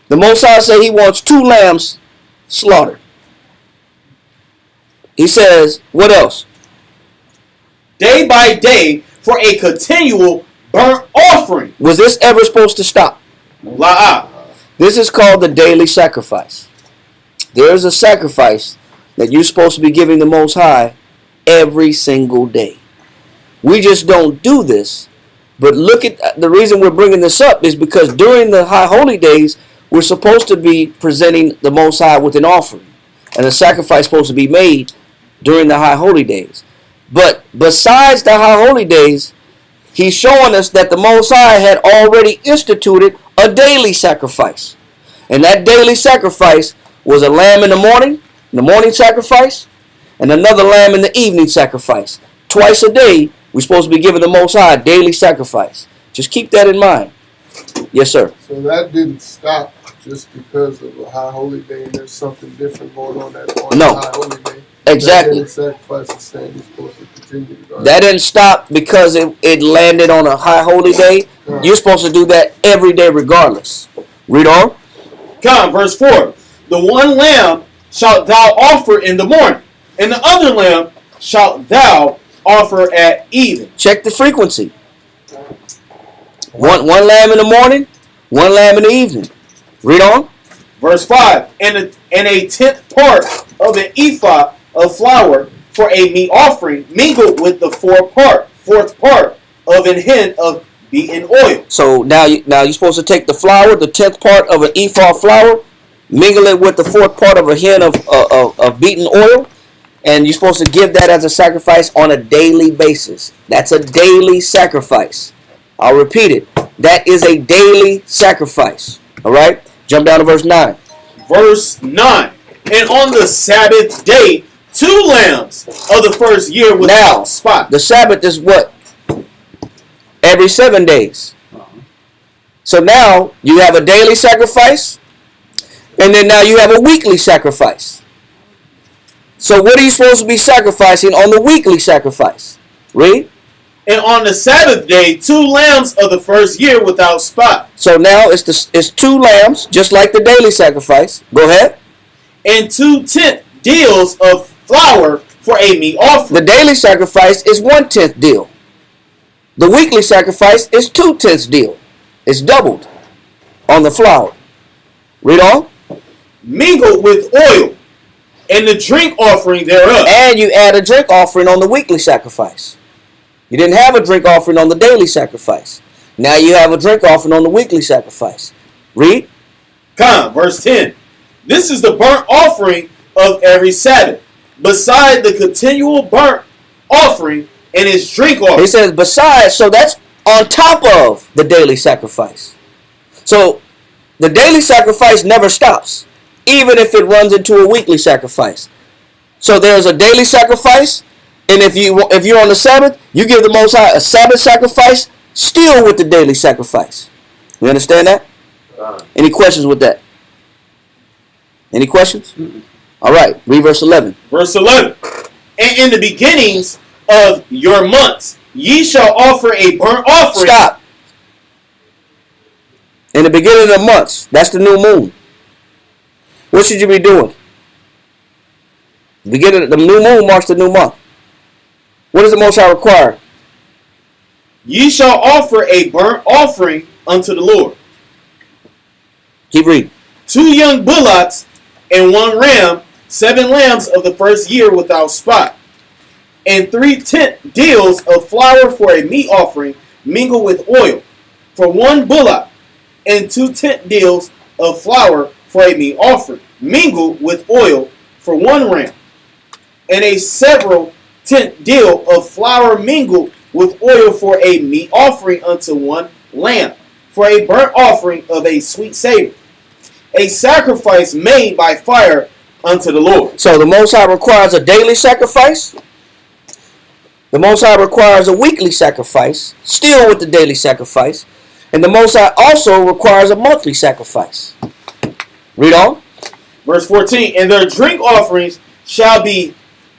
The Most High said he wants 2 lambs slaughtered. He says, what else? Day by day for a continual burnt offering. Was this ever supposed to stop? La. This is called the daily sacrifice. There is a sacrifice that you're supposed to be giving the Most High every single day. We just don't do this. But look at the reason we're bringing this up is because during the high holy days, we're supposed to be presenting the Most High with an offering. And a sacrifice supposed to be made during the high holy days. But besides the high holy days, he's showing us that the Most High had already instituted a daily sacrifice. And that daily sacrifice was a lamb in the morning sacrifice, and another lamb in the evening sacrifice. Twice a day, we're supposed to be giving the Most High a daily sacrifice. Just keep that in mind. Yes, sir. So that didn't stop just because of a high holy day and there's something different going on that on No. the high holy day. Exactly. That sacrifice is saying you're supposed to continue to go. That didn't stop because it landed on a high holy day. You're supposed to do that every day regardless. Read on. Come, verse 4. The one lamb shalt thou offer in the morning, and the other lamb shalt thou offer at even. Check the frequency. One lamb in the morning, one lamb in the evening. Read on. Verse 5. And a 10th part of an ephah of flour for a meat offering, mingled with the fourth part of an hin of beaten oil. So now you're supposed to take the flour, the 10th part of an ephah of flour, mingle it with the fourth part of a hin of beaten oil, and you're supposed to give that as a sacrifice on a daily basis. That's a daily sacrifice. I'll repeat it. That is a daily sacrifice. All right? Jump down to verse 9. Verse 9. And on the Sabbath day, 2 lambs of the first year without spot. The Sabbath is what? Every 7 days. So now you have a daily sacrifice, and then now you have a weekly sacrifice. So what are you supposed to be sacrificing on the weekly sacrifice? Read. And on the Sabbath day, 2 lambs of the first year without spot. So now it's 2 lambs, just like the daily sacrifice. Go ahead. And 2 tenth deals of flour for a meat offering. The daily sacrifice is 1/10 deal. The weekly sacrifice is 2/10 deal. It's doubled on the flour. Read on. Mingled with oil, and the drink offering thereof. And you add a drink offering on the weekly sacrifice. You didn't have a drink offering on the daily sacrifice. Now you have a drink offering on the weekly sacrifice. Read. Verse 10. This is the burnt offering of every Sabbath, beside the continual burnt offering and its drink offering. He says besides, so that's on top of the daily sacrifice. So the daily sacrifice never stops, even if it runs into a weekly sacrifice. So there's a daily sacrifice, and if you're on the Sabbath, you give the Most High a Sabbath sacrifice, still with the daily sacrifice. You understand that? Any questions with that? Any questions? All right, read verse 11. Verse 11. And in the beginnings of your months, ye shall offer a burnt offering. Stop. In the beginning of the months, that's the new moon. What should you be doing? The new moon marks the new month. What does the Most High require? Ye shall offer a burnt offering unto the Lord. Keep reading. 2 young bullocks and 1 ram, 7 lambs of the first year without spot, and 3 tenth deals of flour for a meat offering mingled with oil, for 1 bullock, and 2 tenth deals of flour for a meat offering mingled with oil for 1 ram, and a several tenth deal of flour mingled with oil for a meat offering unto 1 lamb, for a burnt offering of a sweet savor, a sacrifice made by fire unto the Lord. So the Most High requires a daily sacrifice. The Most High requires a weekly sacrifice, still with the daily sacrifice. And the Most High also requires a monthly sacrifice. Read on. Verse 14. And their drink offerings shall be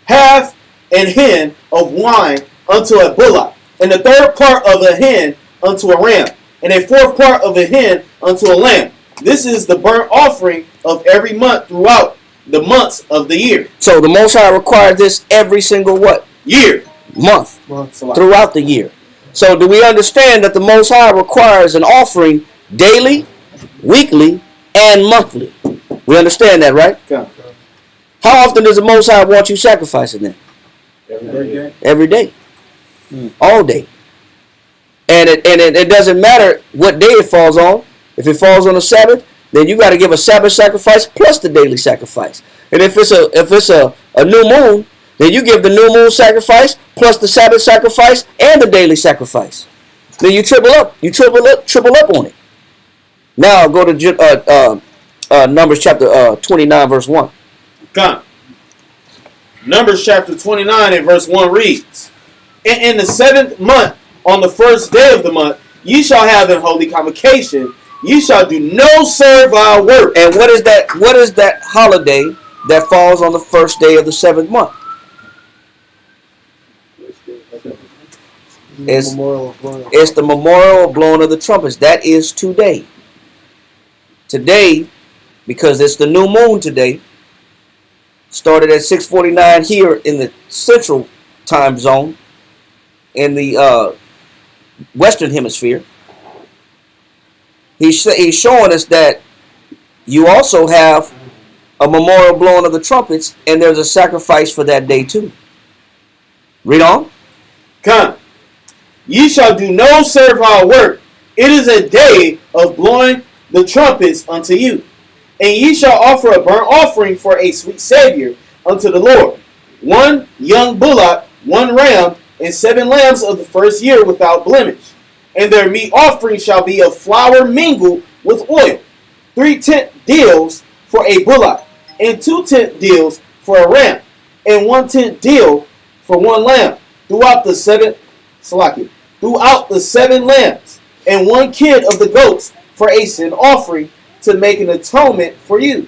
half an hin of wine unto a bullock, and the 3rd part of a hin unto a ram, and a 4th part of a hin unto a lamb. This is the burnt offering of every month throughout the months of the year. So the Most High requires this every single what? Year. Month. Throughout the year. So do we understand that the Most High requires an offering daily, weekly, and monthly? We understand that, right? Yeah. How often does the Most High want you sacrificing them? Every day. Every day. All day. And it doesn't matter what day it falls on. If it falls on a Sabbath, then you got to give a Sabbath sacrifice plus the daily sacrifice. And if it's a new moon, then you give the new moon sacrifice plus the Sabbath sacrifice and the daily sacrifice. Then you triple up. You triple up on it. Now go to Numbers chapter 29, verse 1. Come. Numbers chapter 29 and verse 1 reads, And in the 7th month, on the 1st day of the month, ye shall have an holy convocation. Ye shall do no servile work. And what is that? What is that holiday that falls on the 1st day of the 7th month? It's the memorial of blowing of the trumpets. That is today. Today, because it's the new moon today, started at 6:49 here in the central time zone in the western hemisphere. He's showing us that you also have a memorial blowing of the trumpets, and there's a sacrifice for that day too. Read on. Come. Ye shall do no servile work. It is a day of blowing the trumpets unto you. And ye shall offer a burnt offering for a sweet Savior unto the Lord. 1 young bullock, 1 ram, and 7 lambs of the first year without blemish. And their meat offering shall be of flour mingled with oil. 3 tenth deals for a bullock, and 2 tenth deals for a ram, and 1 tenth deal for 1 lamb. Throughout the 7 lambs, and 1 kid of the goats for a sin offering, to make an atonement for you.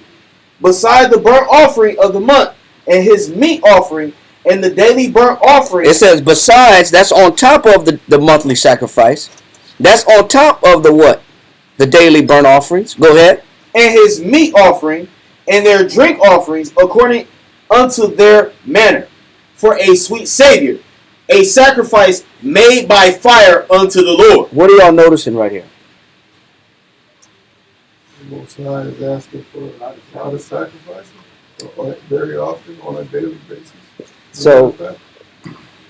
Beside the burnt offering of the month, and his meat offering, and the daily burnt offering. It says besides, that's on top of the monthly sacrifice. That's on top of the what? The daily burnt offerings. Go ahead. And his meat offering, and their drink offerings, according unto their manner, for a sweet Savior, a sacrifice made by fire unto the Lord. What are y'all noticing right here? The Most High is asking for a lot of sacrifices very often on a daily basis. So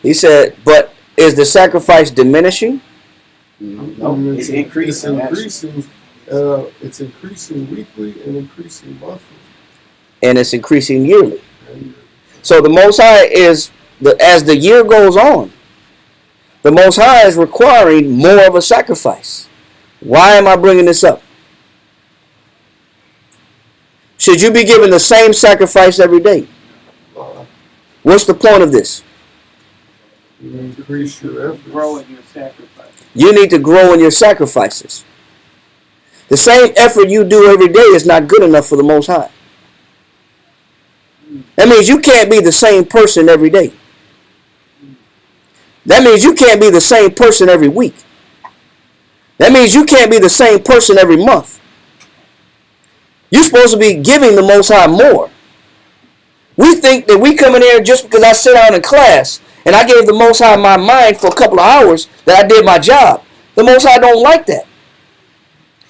he said, but is the sacrifice diminishing? No, it's increasing. It's increasing weekly and increasing monthly. And it's increasing yearly. So the Most High is, as the year goes on, the Most High is requiring more of a sacrifice. Why am I bringing this up? Should you be giving the same sacrifice every day? What's the point of this? You increase your efforts. Grow in your sacrifice. You need to grow in your sacrifices. The same effort you do every day is not good enough for the Most High. That means you can't be the same person every day. That means you can't be the same person every week. That means you can't be the same person every month. You're supposed to be giving the Most High more. We think that we come in here just because I sit down in class and I gave the Most High my mind for a couple of hours that I did my job. The Most High don't like that.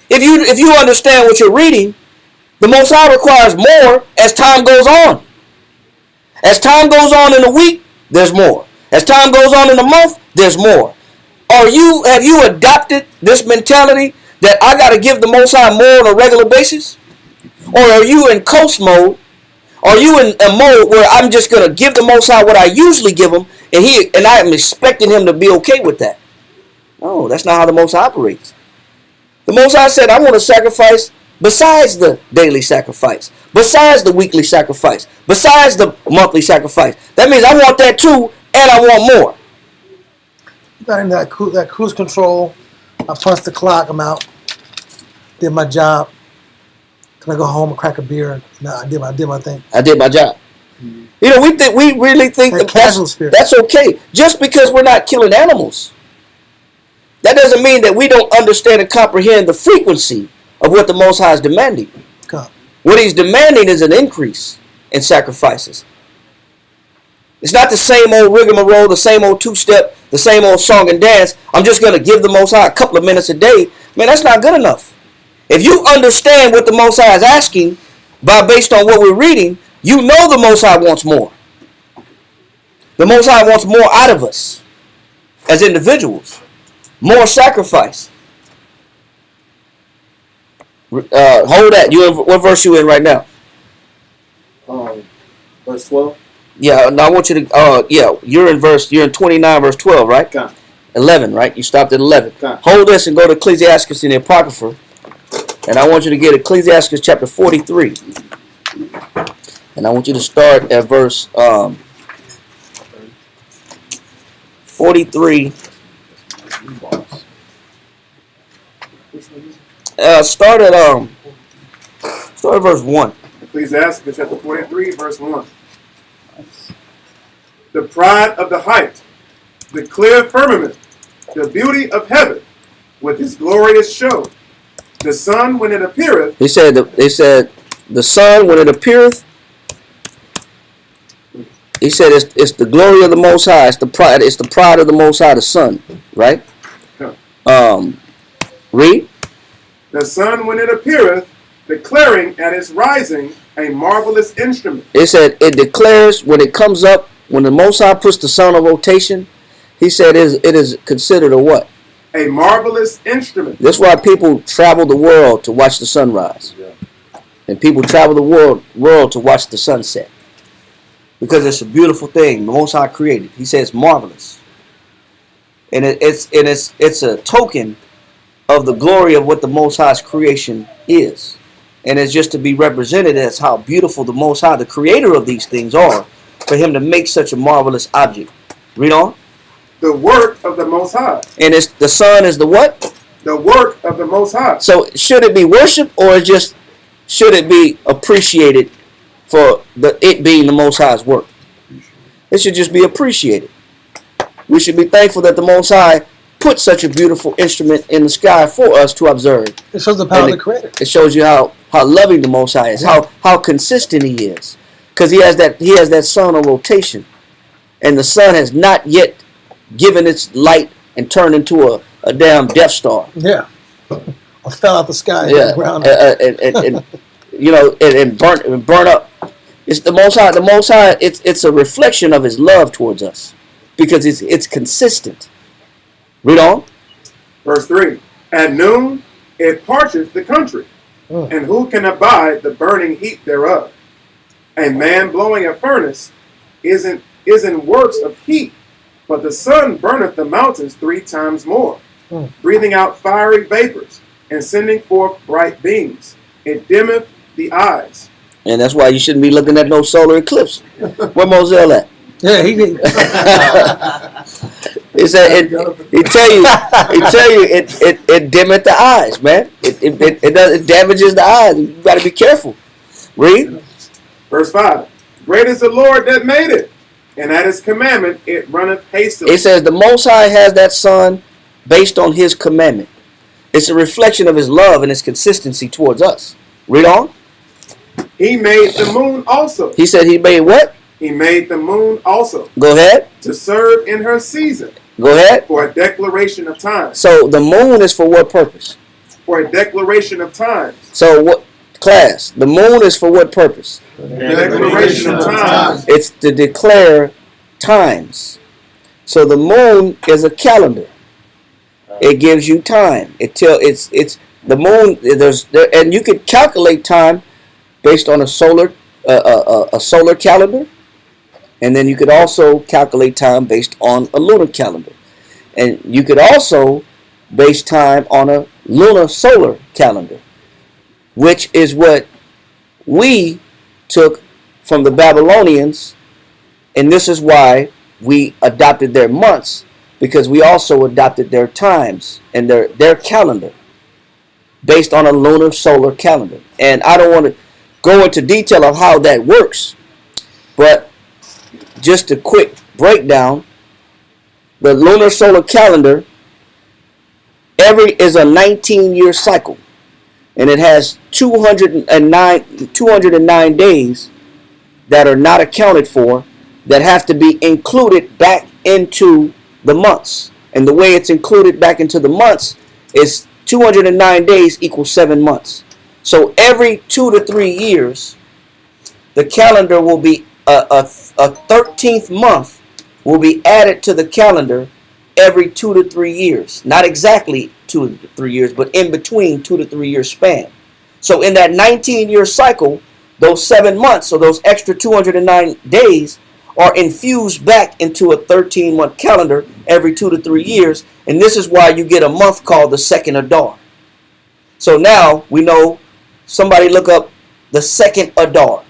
If you understand what you're reading, the Most High requires more as time goes on. As time goes on in the week, there's more. As time goes on in the month, there's more. Have you adopted this mentality that I got to give the Most High more on a regular basis? Or are you in coast mode? Are you in a mode where I'm just going to give the Most High what I usually give him, and I am expecting him to be okay with that? No, that's not how the Most High operates. The Most High said, I want to sacrifice besides the daily sacrifice, besides the weekly sacrifice, besides the monthly sacrifice. That means I want that too, and I want more. Got in that cruise control. I punched the clock. I'm out. Did my job. Can I go home and crack a beer? No, I did my thing. I did my job. Mm-hmm. You know, we really think that's okay. Just because we're not killing animals, that doesn't mean that we don't understand and comprehend the frequency of what the Most High is demanding. Come. What he's demanding is an increase in sacrifices. It's not the same old rigmarole, the same old two-step, the same old song and dance. I'm just going to give the Most High a couple of minutes a day. Man, that's not good enough. If you understand what the Most High is asking based on what we're reading, you know the Most High wants more. The Most High wants more out of us as individuals. More sacrifice. Hold that. What verse you in right now? Verse 12. Yeah, now I want you to, you're in 29 verse 12, right? God. 11, right? You stopped at 11. God. Hold this and go to Ecclesiastes in the Apocrypha. And I want you to get Ecclesiastes chapter 43. And I want you to start at verse 43. Start at verse 1. Ecclesiastes chapter 43, verse 1. The pride of the height, the clear firmament, the beauty of heaven, with his glorious show. The sun when it appeareth. They said the sun when it appeareth. He said it's the glory of the Most High. It's the pride of the Most High, the sun. Right? Read. The sun when it appeareth, declaring at its rising a marvelous instrument. It said it declares when it comes up, when the Most High puts the sun on rotation. He said it is considered a what? A marvelous instrument. That's why people travel the world to watch the sunrise. And people travel the world to watch the sunset. Because it's a beautiful thing the Most High created. He says marvelous. And it's a token of the glory of what the Most High's creation is. And it's just to be represented as how beautiful the Most High, the creator of these things, are, for him to make such a marvelous object. Read on. The work of the Most High. And it's the sun is the what? The work of the Most High. So should it be worshiped, or just should it be appreciated for it being the Most High's work? It should just be appreciated. We should be thankful that the Most High put such a beautiful instrument in the sky for us to observe. It shows the power of the Creator. It shows you how loving the Most High is, how consistent He is, because He has that sun on rotation, and the sun has not yet given its light and turned into a damn Death Star. Yeah, or fell out the sky. Yeah, The ground. and you know, and burn up. It's the Most High. The Most High. It's a reflection of His love towards us, because it's consistent. Read on. Verse 3. At noon it parcheth the country, and who can abide the burning heat thereof? A man blowing a furnace is in works of heat, but the sun burneth the mountains 3 times more, breathing out fiery vapors, and sending forth bright beams. It dimmeth the eyes. And that's why you shouldn't be looking at no solar eclipse. Where Moselle at? Yeah, he did. He said he tell you it dimmeth the eyes, man. It damages the eyes. You got to be careful. Read. Verse 5. Great is the Lord that made it, and at His commandment it runneth hastily. It says the Most High has that sun based on His commandment. It's a reflection of His love and His consistency towards us. Read on. He made the moon also. He said He made what? He made the moon also. Go ahead. To serve in her season. Go ahead. For a declaration of time. So the moon is for what purpose? For a declaration of times. So what, class? The moon is for what purpose? Declaration of times. It's to declare times. So the moon is a calendar. It gives you time. It's the moon. And you can calculate time based on a solar calendar, and then you could also calculate time based on a lunar calendar, and you could also base time on a lunar solar calendar, which is what we took from the Babylonians, and this is why we adopted their months, because we also adopted their times and their calendar based on a lunar solar calendar. And I don't want to go into detail of how that works, but just a quick breakdown. The lunar solar calendar is a 19-year cycle, and it has 209 days that are not accounted for, that have to be included back into the months. And the way it's included back into the months is 209 days equals 7 months. So every 2 to 3 years, the calendar will be a 13th month will be added to the calendar every 2 to 3 years. Not exactly 2 to 3 years, but in between 2 to 3 year span. So in that 19-year cycle, those 7 months, so those extra 209 days, are infused back into a 13-month calendar every 2 to 3 years. And this is why you get a month called the second Adar. So now we know. Somebody look up the second Adar.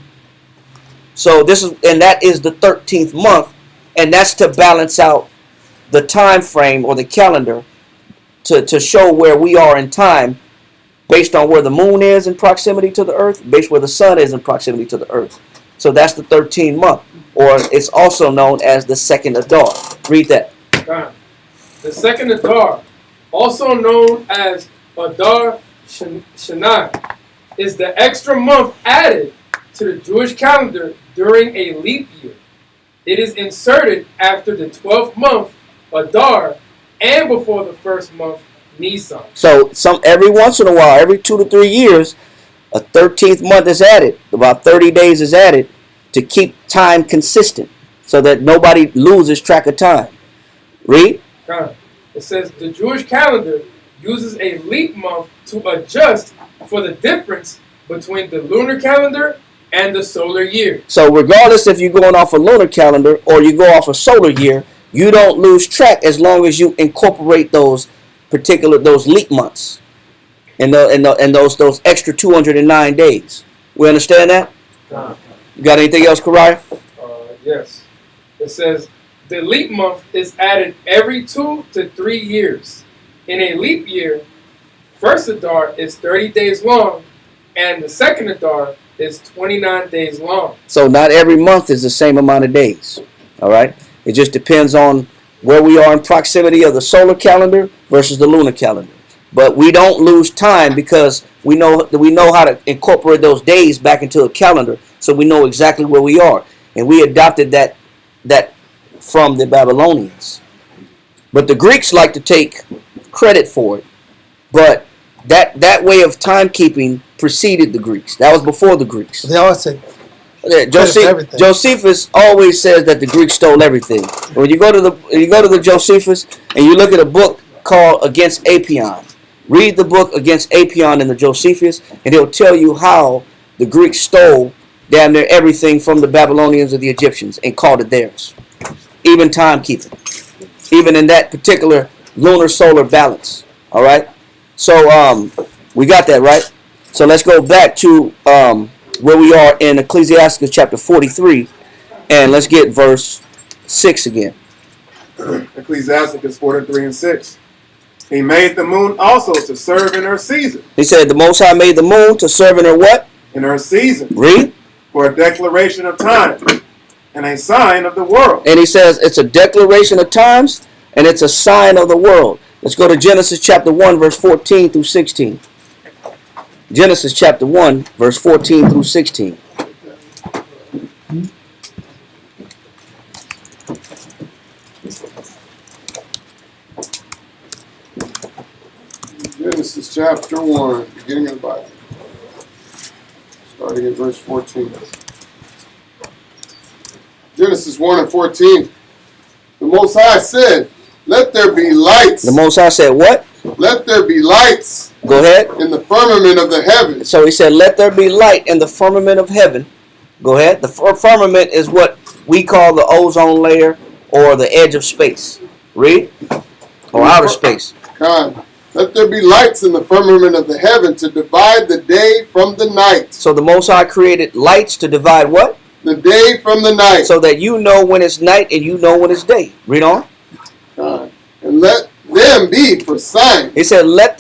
So that is the 13th month, and that's to balance out the time frame or the calendar to show where we are in time, based on where the moon is in proximity to the earth, based where the sun is in proximity to the earth. So that's the 13th month, or it's also known as the second Adar. Read that. The second Adar, also known as Adar Shana, is the extra month added to the Jewish calendar during a leap year. It is inserted after the 12th month, Adar, and before the first month, Nisan. So every once in a while, every 2 to 3 years, a 13th month is added. About 30 days is added to keep time consistent, so that nobody loses track of time. Read. It says the Jewish calendar uses a leap month to adjust for the difference between the lunar calendar and the solar year. So regardless if you're going off a lunar calendar or you go off a solar year, you don't lose track as long as you incorporate those leap months and those extra 209 days. We understand that? You got anything else, Kariah? Yes. It says the leap month is added every 2 to 3 years. In a leap year, first Adar is 30 days long, and the second Adar is 29 days long. So not every month is the same amount of days. All right? It just depends on where we are in proximity of the solar calendar versus the lunar calendar. But we don't lose time because we know how to incorporate those days back into a calendar, so we know exactly where we are. And we adopted that from the Babylonians. But the Greeks like to take credit for it. But that way of timekeeping preceded the Greeks. That was before the Greeks. They always say Josephus always says that the Greeks stole everything. When you go to the Josephus and you look at a book called Against Apion, read the book Against Apion in the Josephus, and it'll tell you how the Greeks stole damn near everything from the Babylonians or the Egyptians and called it theirs. Even timekeeping. Even in that particular lunar-solar balance. All right? So we got that, right? So let's go back to where we are in Ecclesiastes chapter 43, and let's get verse 6 again. Ecclesiastes 43 and 6. He made the moon also to serve in her season. He said the Most High made the moon to serve in her what? In her season. Read. For a declaration of time and a sign of the world. And he says it's a declaration of times and it's a sign of the world. Let's go to Genesis chapter 1, verse 14 through 16. Genesis chapter 1, verse 14 through 16. Genesis chapter 1, beginning of the Bible. Starting at verse 14. Genesis 1 and 14. The Most High said, "Let there be lights." The Most High said what? Let there be lights. Go ahead. In the firmament of the heavens. So he said, let there be light in the firmament of heaven. Go ahead. The firmament is what we call the ozone layer or the edge of space. Read. Or outer space. God. Let there be lights in the firmament of the heaven to divide the day from the night. So the Most High created lights to divide what? The day from the night. So that you know when it's night and you know when it's day. Read on. God. And let them be for signs. He said, let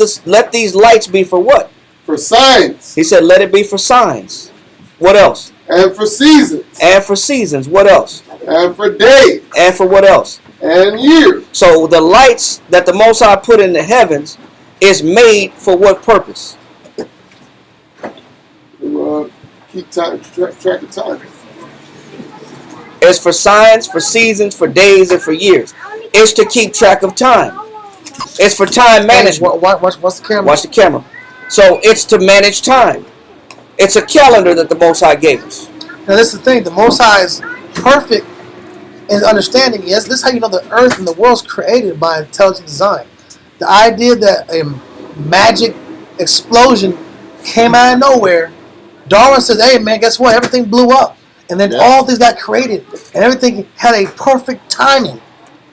these lights be for what? For signs. He said, let it be for signs. What else? And for seasons. And for seasons. What else? And for days. And for what else? And years. So the lights that the Most High put in the heavens is made for what purpose? To keep time, track of time. It's for signs, for seasons, for days, and for years. It's to keep track of time. It's for time management. Watch the camera. Watch the camera. So it's to manage time. It's a calendar that the Most High gave us. Now this is the thing. The Most High is perfect in his understanding. Yes, this is how you know the earth and the world's created by intelligent design. The idea that a magic explosion came out of nowhere. Darwin says, hey man, guess what? Everything blew up. And then all things got created. And everything had a perfect timing.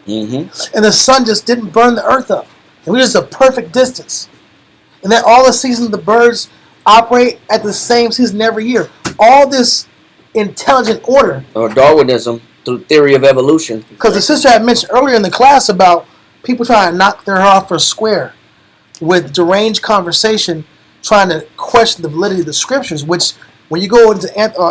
Mm-hmm. And the sun just didn't burn the earth up. It was just a perfect distance. And then all the seasons the birds operate at the same season every year. All this intelligent order. Or Darwinism through theory of evolution. Because the sister had mentioned earlier in the class about people trying to knock their head off for a square with deranged conversation, trying to question the validity of the scriptures, which when you go into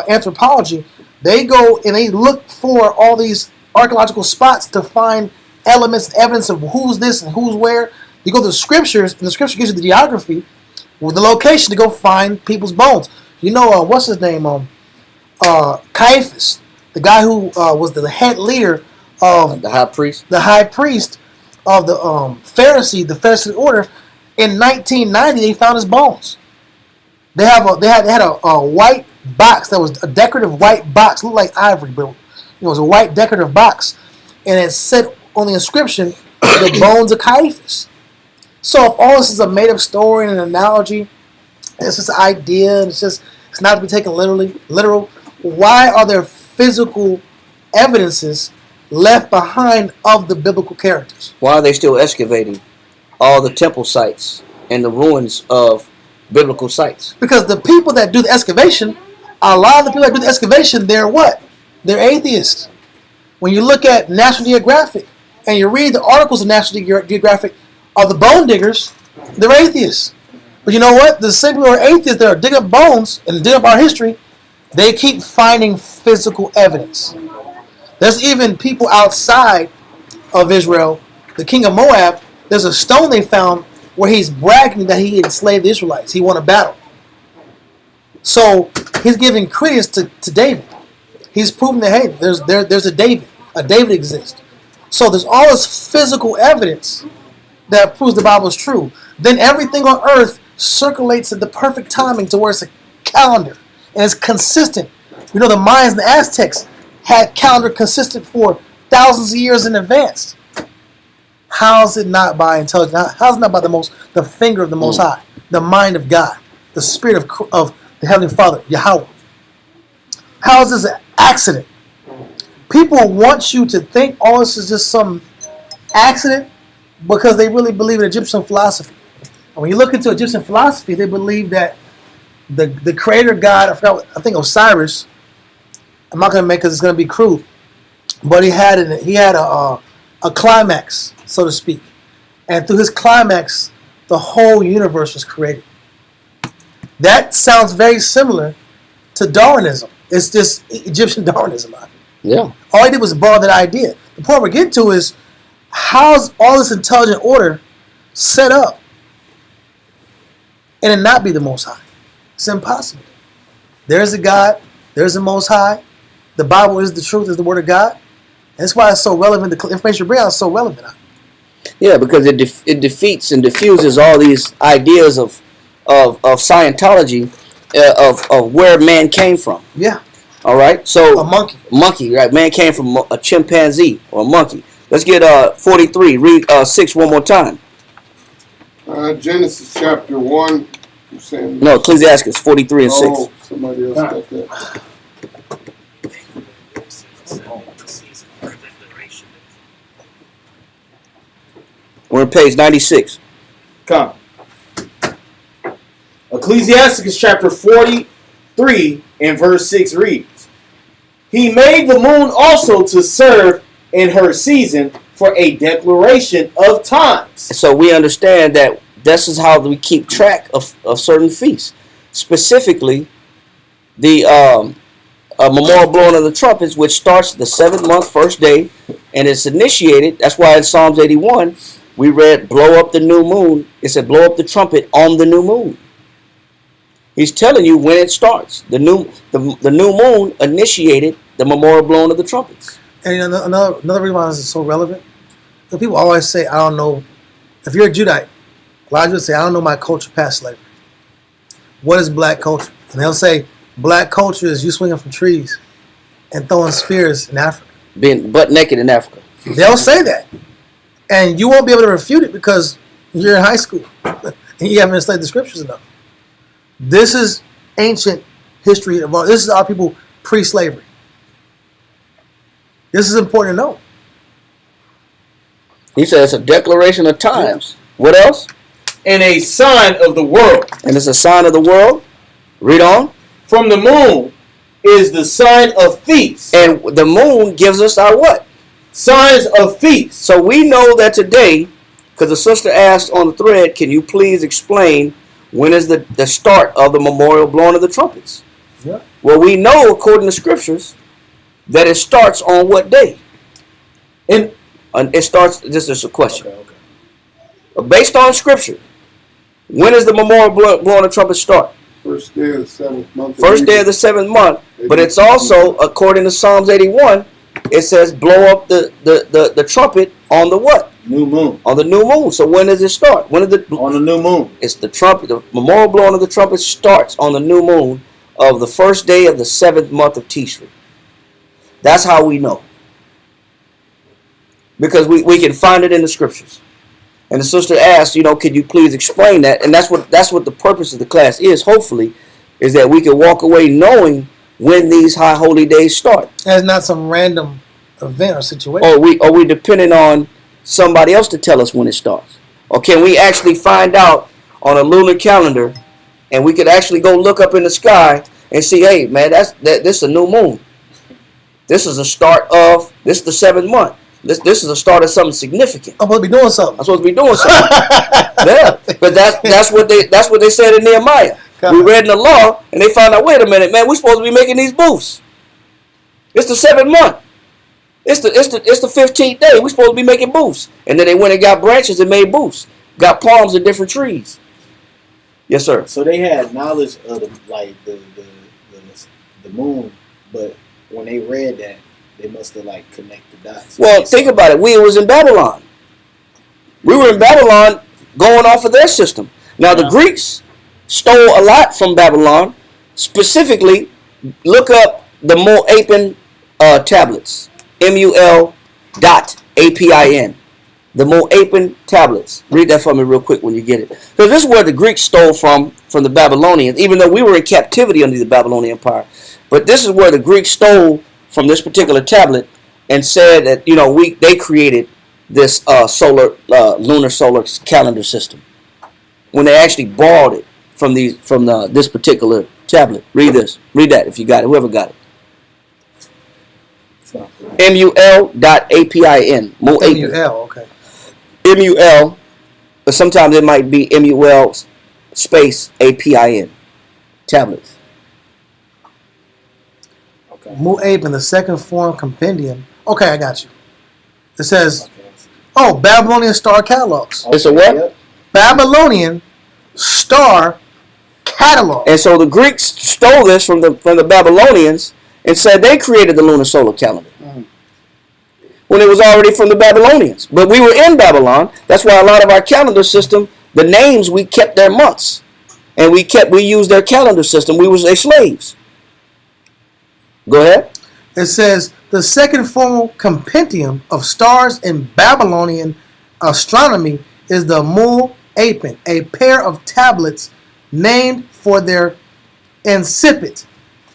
anthropology, they go and they look for all these archaeological spots to find elements, evidence of who's this and who's where. You go to the scriptures, and the scripture gives you the geography with the location to go find people's bones. You know, what's his name? Caiaphas, the guy who was the head leader of the high priest of the Pharisee order. In 1990, they found his bones. They had a white box that was a decorative white box, looked like ivory, but it was a white decorative box, and it said on the inscription, "The bones of Caiaphas." So if all this is a made-up story and an analogy, It's just an idea. It's not to be taken literal. Why are there physical evidences left behind of the biblical characters? Why are they still excavating all the temple sites and the ruins of biblical sites? Because the people that do the excavation, a lot of the people that do the excavation, they're what? They're atheists. When you look at National Geographic and you read the articles of National Geographic of the bone diggers, they're atheists. But you know what? The same people who are atheists that are digging up bones and digging up our history, they keep finding physical evidence. There's even people outside of Israel, the king of Moab, there's a stone they found where he's bragging that he enslaved the Israelites. He won a battle. So he's giving credence to David. He's proving that, hey, there's a David. A David exists. So there's all this physical evidence that proves the Bible is true. Then everything on earth circulates at the perfect timing to where it's a calendar. And it's consistent. You know, the Mayans and the Aztecs had calendar consistent for thousands of years in advance. How is it not by intelligence? How is it not by the finger of the Most High, the mind of God, the spirit of the Heavenly Father, Yahweh? How is this an accident? People want you to think all this is just some accident because they really believe in Egyptian philosophy. And when you look into Egyptian philosophy, they believe that the creator God, I think Osiris, I'm not going to make it because it's going to be crude, but he had a climax, so to speak. And through his climax, the whole universe was created. That sounds very similar to Darwinism. It's just Egyptian Darwinism. Yeah. All he did was borrow that idea. The point we're getting to is, how's all this intelligent order set up and it not be the Most High? It's impossible. There's a God. There's a Most High. The Bible is the truth, is the Word of God. And that's why it's so relevant. The information you bring out is so relevant. Yeah, because it defeats and diffuses all these ideas of Scientology, of where man came from. Yeah. All right. So a monkey. Monkey, right? Man came from a chimpanzee or a monkey. Let's get 43. Read 6 one more time. Genesis chapter 1. You're saying No, Ecclesiastes 43 and 6. Oh, somebody else got that. We're on page 96. Come. Ecclesiastes chapter 43 and verse 6 reads, He made the moon also to serve in her season for a declaration of times. So we understand that this is how we keep track of certain feasts. Specifically, the memorial blowing of the trumpets, which starts the 7th month, first day, and it's initiated. That's why in Psalms 81, we read, blow up the new moon. It said, blow up the trumpet on the new moon. He's telling you when it starts. The new moon initiated the memorial blowing of the trumpets. And another reason why this is so relevant, the people always say, I don't know. If you're a Judite, a lot of you say, I don't know my culture past slavery. What is black culture? And they'll say, black culture is you swinging from trees and throwing spears in Africa. Being butt naked in Africa. They'll say that. And you won't be able to refute it because you're in high school and you haven't studied the scriptures enough. This is ancient history. This is our people pre-slavery. This is important to know. He says it's a declaration of times. Yeah. What else? And a sign of the world. And it's a sign of the world. Read on. From the moon is the sign of feasts. And the moon gives us our what? Signs of feasts. So we know that today, because the sister asked on the thread, can you please explain when is the start of the memorial blowing of the trumpets? Yeah. Well, we know according to scriptures that it starts on what day? And it starts, this is a question. Okay. Based on scripture, when does the memorial blowing of trumpets start? First day of the 7th month. First day of the 7th month. But it's also, according to Psalms 81, it says blow up the trumpet on the what? New moon. On the new moon. So when does it start? When is the on the new moon? It's the trumpet. The memorial blowing of the trumpet starts on the new moon of the first day of the 7th month of Tishri. That's how we know. Because we can find it in the scriptures. And the sister asked, could you please explain that? And that's what the purpose of the class is, hopefully, is that we can walk away knowing when these high holy days start. And it's not some random event or situation. Or we depending on somebody else to tell us when it starts? Or can we actually find out on a lunar calendar, and we could actually go look up in the sky and see, hey, man, this is a new moon. This is the this is the 7th month. This is the start of something significant. I'm supposed to be doing something. I'm supposed to be doing something. Yeah, but that's what they said in Nehemiah. We read in the law, and they found out, wait a minute, man, we're supposed to be making these booths. It's the 7th month. It's the 15th day. We're supposed to be making booths. And then they went and got branches and made booths. Got palms and different trees. Yes, sir. So they had knowledge of the moon, but when they read that, they must have connected dots. Well, think about it. We was in Babylon. We were in Babylon going off of their system. Now the Greeks stole a lot from Babylon. Specifically, look up the Moapin tablets. MUL.APIN. The Moapin tablets. Read that for me real quick when you get it. Because this is where the Greeks stole from the Babylonians, even though we were in captivity under the Babylonian Empire. But this is where the Greeks stole from this particular tablet and said that, they created this lunar solar calendar system. When they actually borrowed it from this particular tablet. Read this. Read that if you got it. Whoever got it. MUL.APIN. MUL, okay. MUL, but sometimes it might be MUL space APIN. Tablets. Okay. Mu'abe in the second form compendium. Okay, I got you. It says, Babylonian star catalogs. It's a what? Yep. Babylonian star catalog. And so the Greeks stole this from the Babylonians and said they created the lunar solar calendar. When it was already from the Babylonians. But we were in Babylon. That's why a lot of our calendar system, the names, we kept their months. And we used their calendar system. We was their slaves. Go ahead. It says, the second formal compendium of stars in Babylonian astronomy is the Mu'apin, a pair of tablets named for their incipit,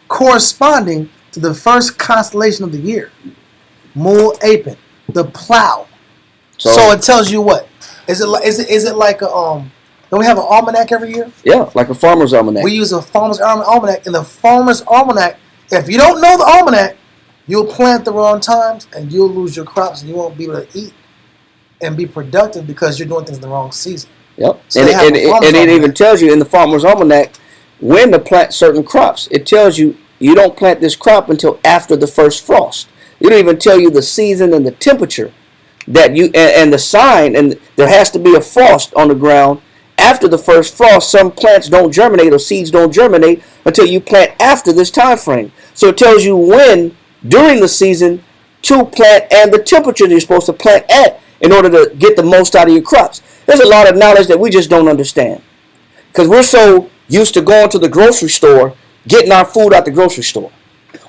corresponding to the first constellation of the year. Mu'apin, the plow. So it tells you what? Is it like a don't we have an almanac every year? Yeah, like a farmer's almanac. We use a farmer's almanac. In the farmer's almanac, if you don't know the almanac, you'll plant the wrong times and you'll lose your crops and you won't be able to eat and be productive because you're doing things in the wrong season. Yep. So and it even tells you in the farmer's almanac when to plant certain crops. It tells you don't plant this crop until after the first frost. It don't even tell you the season and the temperature that you and the sign, and there has to be a frost on the ground after the first frost. Some plants don't germinate or seeds don't germinate until you plant after this time frame. So it tells you when during the season to plant and the temperature that you're supposed to plant at in order to get the most out of your crops. There's a lot of knowledge that we just don't understand because we're so used to going to the grocery store, getting our food out the grocery store.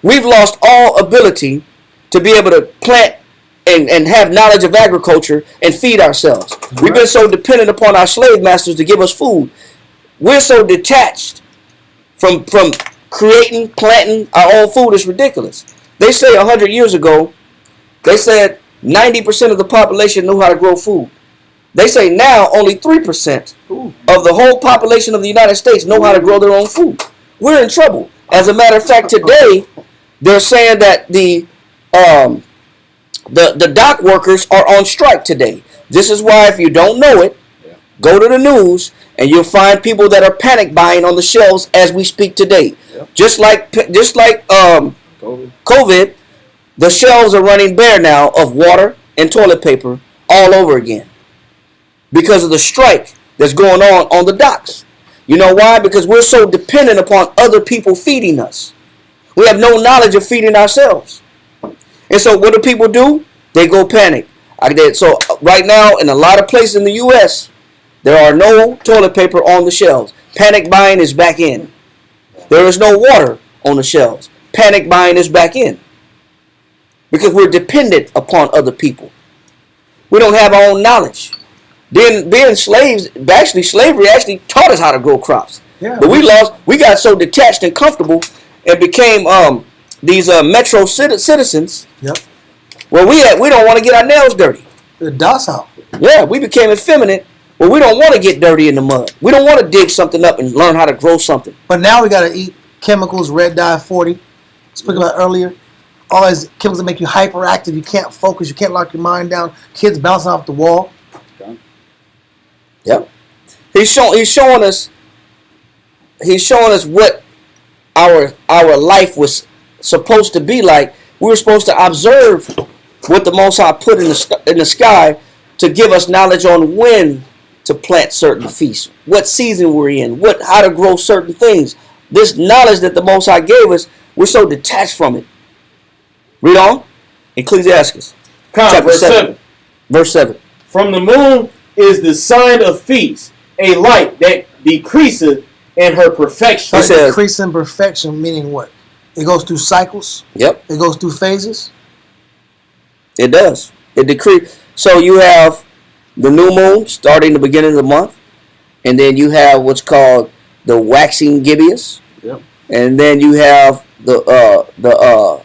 We've lost all ability to be able to plant and have knowledge of agriculture and feed ourselves. Right. We've been so dependent upon our slave masters to give us food. We're so detached from creating, planting our own food. It's ridiculous. They say 100 years ago, they said 90% of the population knew how to grow food. They say now only 3% of the whole population of the United States know how to grow their own food. We're in trouble. As a matter of fact, today, they're saying that the dock workers are on strike today. This is why, if you don't know it, go to the news and you'll find people that are panic buying on the shelves as we speak today. Yep. Just like COVID, the shelves are running bare now of water and toilet paper all over again because of the strike that's going on the docks. You know why? Because we're so dependent upon other people feeding us. We have no knowledge of feeding ourselves. And so what do people do? They go panic. So right now, in a lot of places in the U.S., there are no toilet paper on the shelves. Panic buying is back in. There is no water on the shelves. Panic buying is back in. Because we're dependent upon other people. We don't have our own knowledge. Then being slaves, actually slavery actually taught us how to grow crops. Yeah. But we got so detached and comfortable and became these metro citizens. Yep. Where we don't want to get our nails dirty. They're docile. Yeah, we became effeminate. Well, we don't want to get dirty in the mud. We don't want to dig something up and learn how to grow something. But now we got to eat chemicals, red dye 40. Spoke about earlier. All these chemicals that make you hyperactive. You can't focus. You can't lock your mind down. Kids bouncing off the wall. Yep. He's showing us what our life was supposed to be like. We were supposed to observe what the Most High put in the sky to give us knowledge on when to plant certain feasts, what season we're in, how to grow certain things. This knowledge that the Most High gave us, we're so detached from it. Read on. Ecclesiastes. Chapter 7. Verse 7. From the moon is the sign of feast, a light that decreaseth in her perfection. So decrease in perfection, meaning what? It goes through cycles. Yep. It goes through phases. It does. It decreases. So you have the new moon starting the beginning of the month, and then you have what's called the waxing gibbous. Yep. And then you have the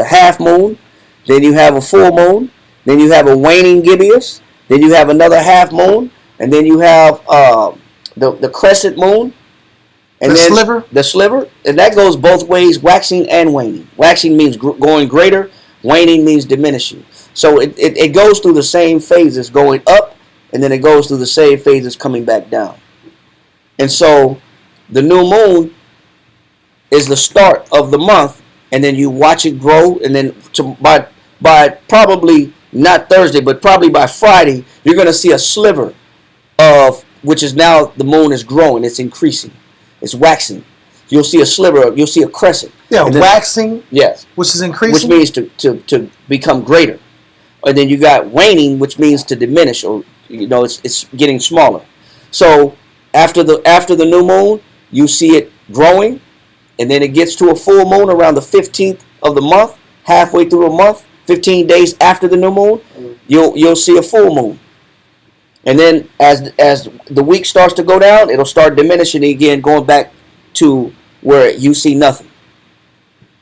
half moon. Then you have a full moon. Then you have a waning gibbous. Then you have another half moon, and then you have the crescent moon, and then the sliver, and that goes both ways, waxing and waning. Waxing means going greater. Waning means diminishing. So it goes through the same phases, going up, and then it goes through the same phases, coming back down. And so the new moon is the start of the month, and then you watch it grow, and then by probably not Thursday, but probably by Friday, you're going to see a sliver of, which is now the moon is growing, it's increasing, it's waxing. You'll see a sliver, you'll see a crescent. Yeah, then, waxing. Yes. Which is increasing. Which means to become greater. And then you got waning, which means to diminish, or it's getting smaller. So after the new moon, you see it growing, and then it gets to a full moon around the 15th of the month, halfway through a month, 15 days after the new moon, you'll see a full moon. And then as the week starts to go down, it'll start diminishing again, going back to where you see nothing.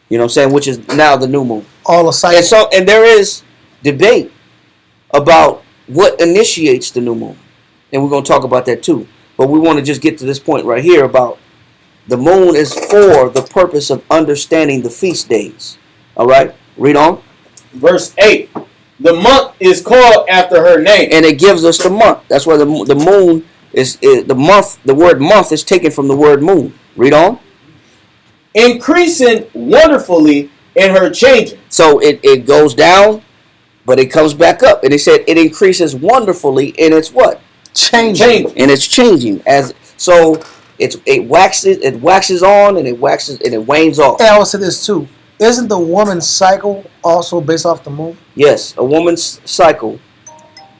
You know what I'm saying? Which is now the new moon. All a cycle. And there is debate about what initiates the new moon. And we're going to talk about that too. But we want to just get to this point right here about the moon is for the purpose of understanding the feast days. All right? Read on. Verse 8. The month is called after her name. And it gives us the month. That's why the moon is the month. The word month is taken from the word moon. Read on. Increasing wonderfully in her changing. So it goes down, but it comes back up. And it said it increases wonderfully in its what? Changing. And it's changing. So it waxes on and it waxes and it wanes off. And I will say this too. Isn't the woman's cycle also based off the moon? Yes, a woman's cycle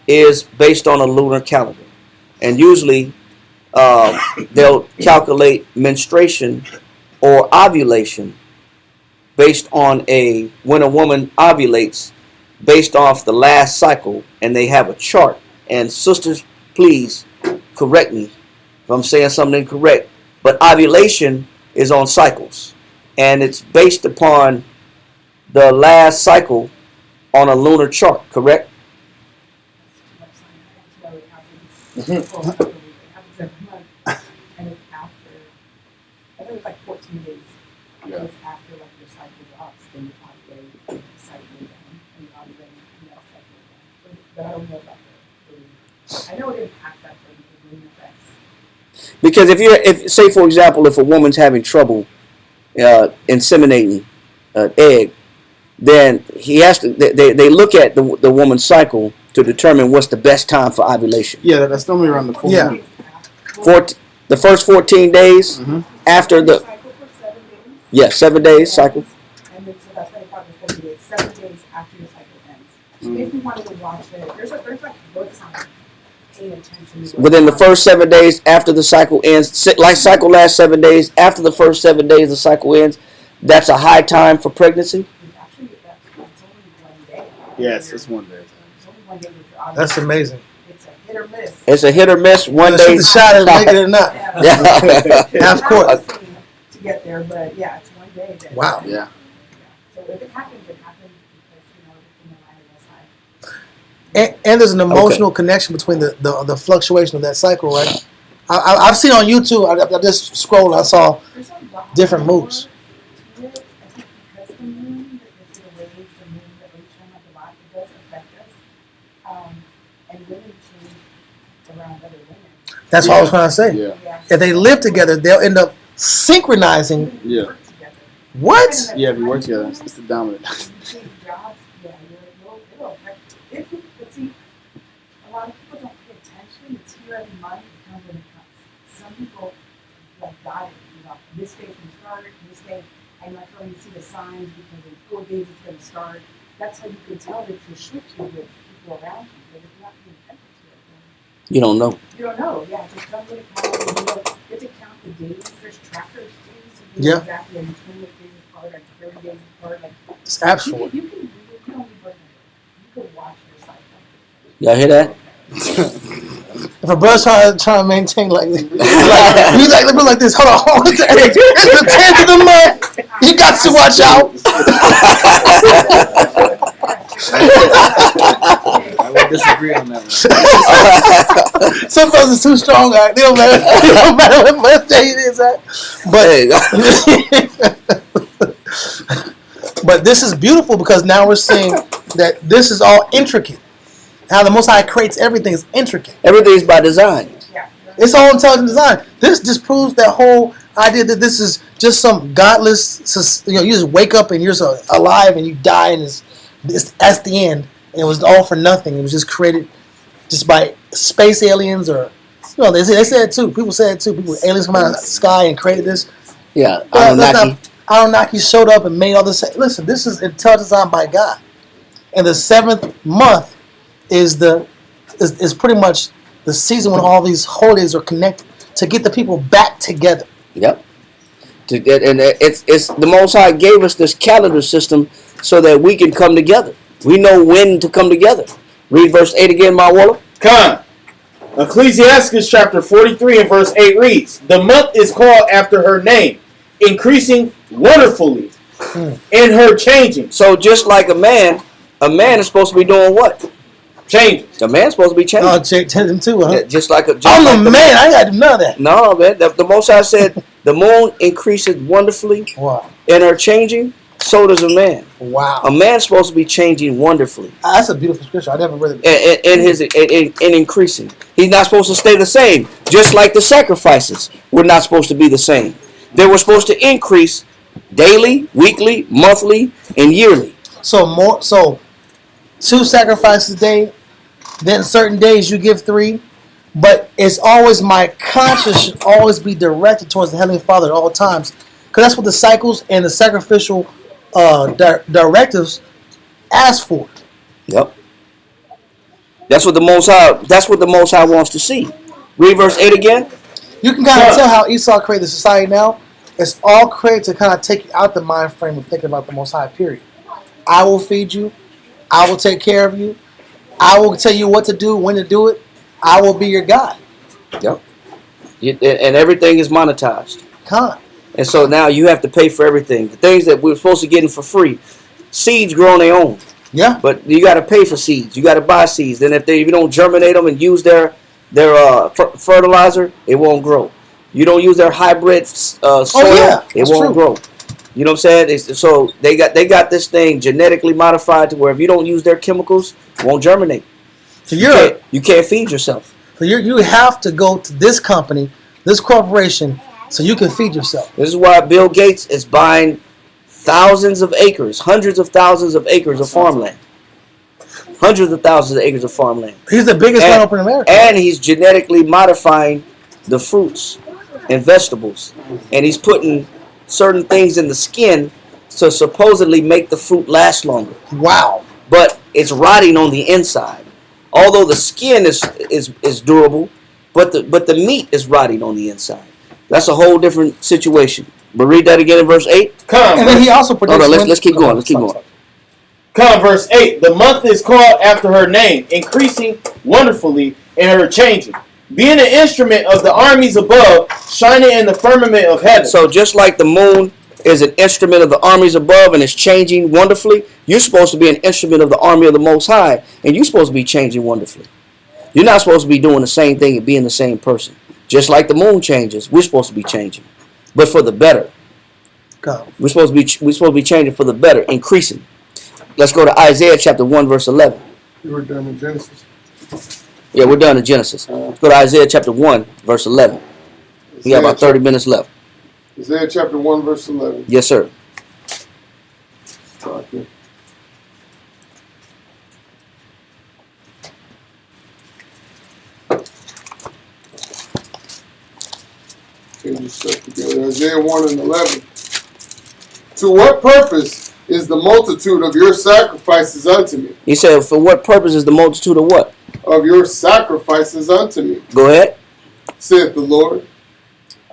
is based on a lunar calendar. And usually they'll calculate menstruation or ovulation based on when a woman ovulates based off the last cycle, and they have a chart. And sisters, please correct me if I'm saying something incorrect, but ovulation is on cycles, and it's based upon the last cycle on a lunar chart, correct? And it's like 14 days. Yeah. It's after like your cycle ups, then you ovulate, then you cycle down, and you ovulate, and you cycle down. But I don't know about the I know it impacts that for the lunar effects. Because if say for example, if a woman's having trouble inseminating an egg, then he has to. They look at the woman's cycle to determine what's the best time for ovulation. Yeah, that's normally around the full moon. The first 14 days after the 7 days cycle. And then so that's why they probably 40 days, 7 days after your cycle ends. So if you wanted to watch it, there's like books on paying attention to Within the first 7 days after the cycle ends, like cycle lasts 7 days, after the first 7 days the cycle ends, that's a high time for pregnancy. Actually, that's only 1 day. Yes, it's 1 day. It's only 1 day with your That's amazing. It's a hit or miss. It's a hit or miss. One Shoot day. the shot and make it or not. Yeah. Half court. To get there, but yeah, it's one day. That, Wow. Yeah. So if it happens, it happens because everything in life is high. And there's an emotional connection between the fluctuation of that cycle, right? I've seen on YouTube. I just scrolled. I saw There's a lot different moves. to it. I think because the moon, the waves, the moon, the ocean, like a lot, it does affect us. And women change around other women. That's what I was trying to say. Yeah. Yeah. If they live together, they'll end up synchronizing. Yeah. Work together. What? Yeah, if you work together, it's the dominant. If you change jobs, yeah, it'll affect you. If you, but see, a lot of people don't pay attention. It's here every month. It comes when it comes. Some people like die, this day can start, this day, and that's when you see the signs because in 4 days it's going to start. That's how you can tell that you're switching with people around you. But if you're not paying attention to it, then You don't know. you don't know. Yeah, just come when it comes. You have to count the days. There's trackers too. So you know Yeah. exactly like 28 days apart, like 30 days apart. Like, It's absolute. you can do it. You don't need work. You could watch your cycle. Y'all hear that? If a brother's trying to maintain like he's like this. Hold on, it's the 10th of the month. You got to watch out. I would disagree on that one. Some brothers too strong. They don't matter. It don't matter what birthday it is at. But this is beautiful because now we're seeing that this is all intricate. How the Most High creates everything is intricate. Everything's by design. It's all intelligent design. This disproves that whole idea that this is just some godless. You just wake up and you're so alive and you die and that's the end. And it was all for nothing. It was just created just by space aliens or they said it too. People said it too. Aliens come out of the sky and created this. Yeah, Anunnaki. Anunnaki showed up and made all this. Listen, this is intelligent design by God. And the 7th month is pretty much the season when all these holidays are connected to get the people back together. Yep. And it's the Most High gave us this calendar system so that we can come together. We know when to come together. Read verse 8 again, my Waller. Con. Ecclesiastes chapter 43 and verse 8 reads, "The month is called after her name, increasing wonderfully, in her changing." So just like a man is supposed to be doing what? Changing. A man's supposed to be changing. Oh, change them too, huh? Yeah, just like a. Just I'm like a man. I ain't got to do none of that. No, man. The Most High said the moon increases wonderfully Wow. in her changing. So does a man. Wow. A man's supposed to be changing wonderfully. That's a beautiful scripture. I never read it. In increasing. He's not supposed to stay the same. Just like the sacrifices were not supposed to be the same. They were supposed to increase daily, weekly, monthly, and yearly. So 2 sacrifices a day. Then certain days you give 3. But it's always my conscience should always be directed towards the Heavenly Father at all times. Because that's what the cycles and the sacrificial directives ask for. Yep. That's what the Most High wants to see. Read verse 8 again. You can kind of tell how Esau created the society now. It's all created to kind of take you out the mind frame of thinking about the Most High, period. I will feed you. I will take care of you. I will tell you what to do, when to do it. I will be your God. Yep. And everything is monetized. Con. And so now you have to pay for everything. The things that we're supposed to get for free. Seeds grow on their own. Yeah. But you got to pay for seeds. You got to buy seeds. Then if you don't germinate them and use their fertilizer, it won't grow. You don't use their hybrid soil, it won't grow. You know what I'm saying? So they got this thing genetically modified to where if you don't use their chemicals, it won't germinate. So you can't feed yourself. So you have to go to this company, this corporation, so you can feed yourself. This is why Bill Gates is buying thousands of acres, hundreds of thousands of acres of farmland. Hundreds of thousands of acres of farmland. He's the biggest landowner in America. And he's genetically modifying the fruits and vegetables. And he's putting certain things in the skin to supposedly make the fruit last longer. Wow. But it's rotting on the inside. Although the skin is durable, but the meat is rotting on the inside. That's a whole different situation. But read that again in verse 8. And then he also predicts. Hold on, let's keep going. Let's keep going. Verse 8. The month is called after her name, increasing wonderfully in her changing, being an instrument of the armies above, shining in the firmament of heaven. So just like the moon is an instrument of the armies above and is changing wonderfully, you're supposed to be an instrument of the army of the Most High, and you're supposed to be changing wonderfully. You're not supposed to be doing the same thing and being the same person. Just like the moon changes, we're supposed to be changing, but for the better. God. We're supposed to be changing for the better, increasing. Let's go to Isaiah chapter 1, verse 11. You were done in Genesis. Yeah, we're done in Genesis. Let's go to Isaiah chapter 1, verse 11. We got about 30 minutes left. Isaiah chapter 1, verse 11. Yes, sir. Start there. Okay, just stuck together. Isaiah 1 and 11. To what purpose is the multitude of your sacrifices unto me? He said, for what purpose is the multitude of what? Of your sacrifices unto me, Go ahead. saith the Lord.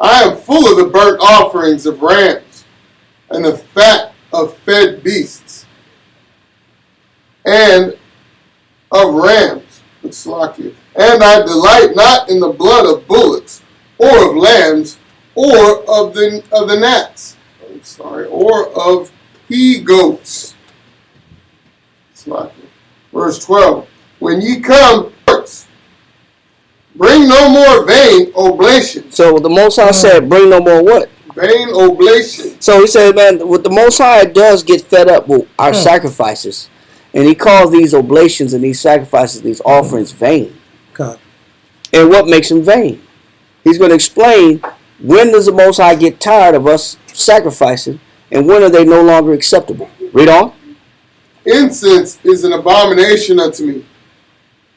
I am full of the burnt offerings of rams, and the fat of fed beasts, and of rams, and I delight not in the blood of bullocks, or of lambs, or of the gnats. Or of he goats. Verse 12. When ye come, bring no more vain oblations. So the Most High said, bring no more what? Vain oblation. So he said, man, what the Most High does get fed up with our sacrifices. And he calls these oblations and these sacrifices, these offerings vain. God. And what makes them vain? He's going to explain when does the Most High get tired of us sacrificing and when are they no longer acceptable. Read on. Incense is an abomination unto me.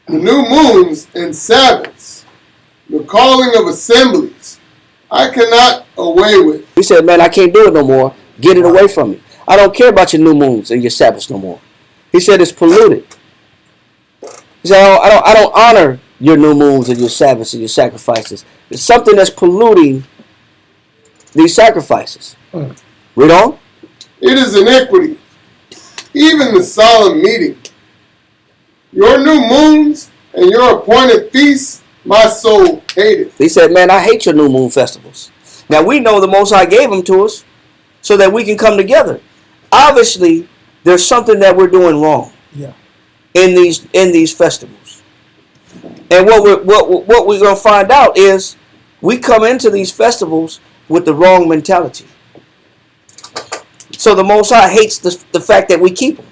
The new moons and Sabbaths, the calling of assemblies, I cannot away with. He said, man, I can't do it no more. Get it away from me. I don't care about your new moons and your Sabbaths no more. He said it's polluted. He said, I don't honor your new moons and your Sabbaths and your sacrifices. It's something that's polluting these sacrifices. Read on. It is iniquity, even the solemn meeting. Your new moons and your appointed feasts, my soul hateth. He said, man, I hate your new moon festivals. Now we know the Most High gave them to us so that we can come together. Obviously, there's something that we're doing wrong in these festivals. And what we're going to find out is we come into these festivals with the wrong mentality. So the Most High hates the fact that we keep them.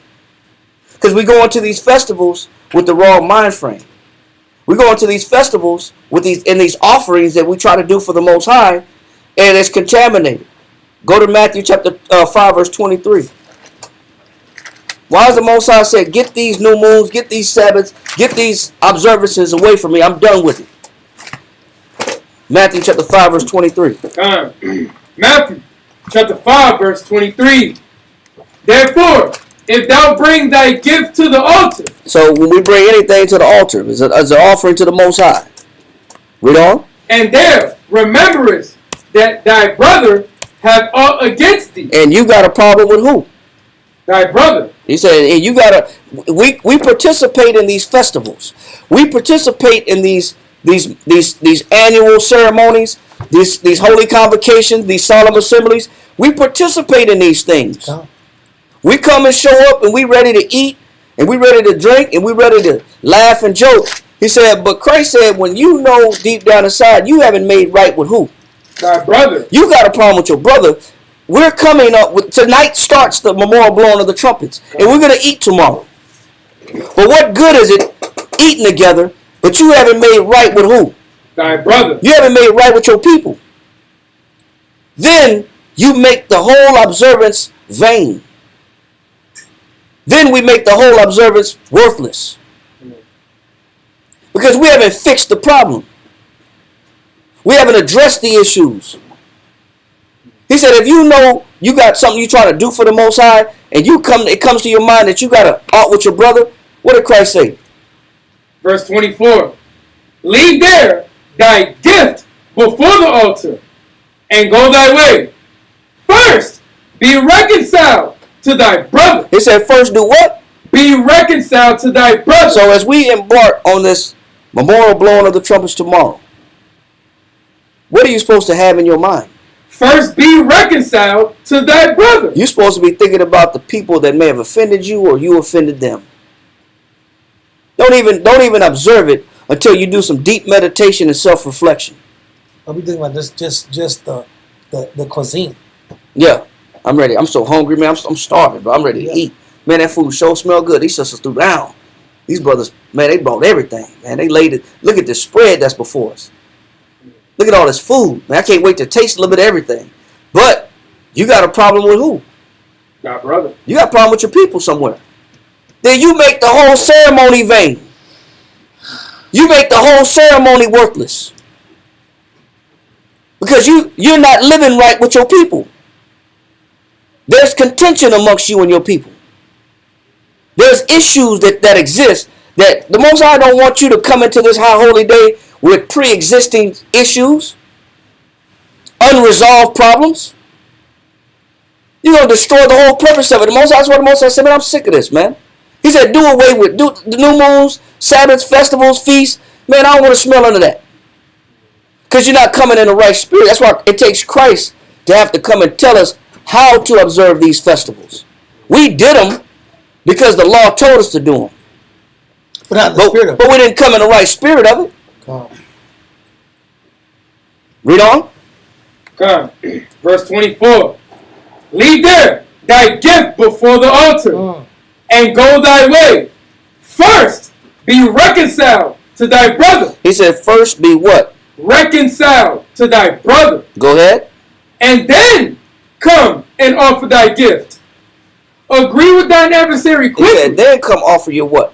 Because we go into these festivals with the wrong mind frame. We go into these festivals with these offerings that we try to do for the Most High, and it's contaminated. Go to Matthew chapter 5, verse 23. Why does the Most High say, get these new moons, get these Sabbaths, get these observances away from me. I'm done with it. Matthew chapter 5, verse 23. Matthew chapter 5, verse 23. Therefore, if thou bring thy gift to the altar. So when we bring anything to the altar, it's an offering to the Most High. Read on. And there rememberest that thy brother hath aught against thee. And you got a problem with who? Thy brother. He said, and you gotta. We participate in these festivals. We participate in these annual ceremonies, these holy convocations, these solemn assemblies. We participate in these things. We come and show up, and we ready to eat, and we ready to drink, and we ready to laugh and joke. He said, but Christ said, when you know deep down inside, you haven't made right with who? Thy brother. You got a problem with your brother. We're coming up with, tonight starts the memorial blowing of the trumpets, and we're going to eat tomorrow. But what good is it eating together, but you haven't made right with who? Thy brother. You haven't made right with your people. Then you make the whole observance vain. Then we make the whole observance worthless. Because we haven't fixed the problem. We haven't addressed the issues. He said, if you know you got something you try to do for the Most High, and it comes to your mind that you got to art with your brother, what did Christ say? Verse 24. Leave there thy gift before the altar, and go thy way. First, be reconciled to thy brother. He said, first do what? Be reconciled to thy brother. So as we embark on this memorial blowing of the trumpets tomorrow, what are you supposed to have in your mind? First be reconciled to thy brother. You're supposed to be thinking about the people that may have offended you or you offended them. Don't even observe it until you do some deep meditation and self-reflection. I'll be thinking about this, just the cuisine. Yeah, I'm ready. I'm so hungry, man. I'm starving, but I'm ready to eat. Man, that food sure smell good. These sisters threw down. These brothers, man, they brought everything. Man, they laid it. Look at this spread that's before us. Look at all this food. Man, I can't wait to taste a little bit of everything. But you got a problem with who? God, brother. You got a problem with your people somewhere. Then you make the whole ceremony vain. You make the whole ceremony worthless. Because you're not living right with your people. There's contention amongst you and your people. There's issues that exist that the Most High don't want you to come into this high holy day with pre-existing issues, unresolved problems. You're going to destroy the whole purpose of it. That's why the Most High said, man, I'm sick of this, man. He said, do away with the new moons, Sabbaths, festivals, feasts. Man, I don't want to smell none of that. Because you're not coming in the right spirit. That's why it takes Christ to have to come and tell us how to observe these festivals. We did them because the law told us to do them. But not in the spirit of it. But we didn't come in the right spirit of it. Oh. Read on. Come. Verse 24. Leave there thy gift before the altar, and go thy way. First be reconciled to thy brother. He said, first be what? Reconciled to thy brother. Go ahead. And then come and offer thy gift. Agree with thine adversary quickly. He said, then come offer your what?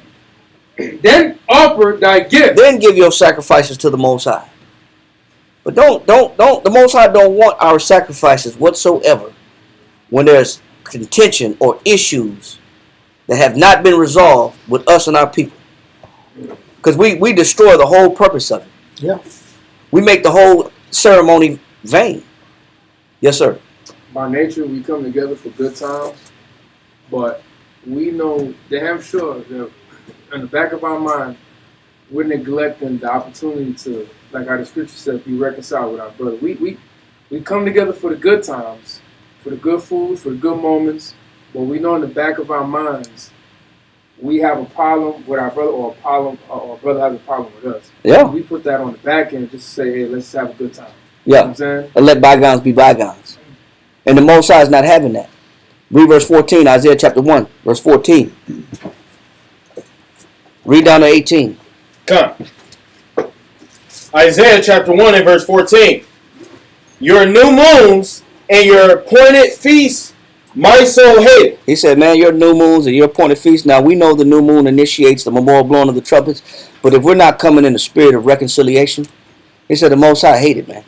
Then offer thy gift. Then give your sacrifices to the Most High. But the Most High don't want our sacrifices whatsoever when there's contention or issues that have not been resolved with us and our people. Because we destroy the whole purpose of it. Yeah. We make the whole ceremony vain. Yes, sir. By nature, we come together for good times, but we know damn sure that in the back of our mind, we're neglecting the opportunity to, like our scripture said, be reconciled with our brother. We come together for the good times, for the good food, for the good moments, but we know in the back of our minds, we have a problem with our brother, or our brother has a problem with us. Yeah. We put that on the back end just to say, hey, let's have a good time. Yeah. You know what I'm saying? And let bygones be bygones. And the Most High is not having that. Read verse 14, Isaiah chapter 1, verse 14. Read down to 18. Come. Isaiah chapter 1 and verse 14. Your new moons and your appointed feasts, my soul hate. He said, man, your new moons and your appointed feasts. Now, we know the new moon initiates the memorial blowing of the trumpets. But if we're not coming in the spirit of reconciliation, he said the Most High hated, man.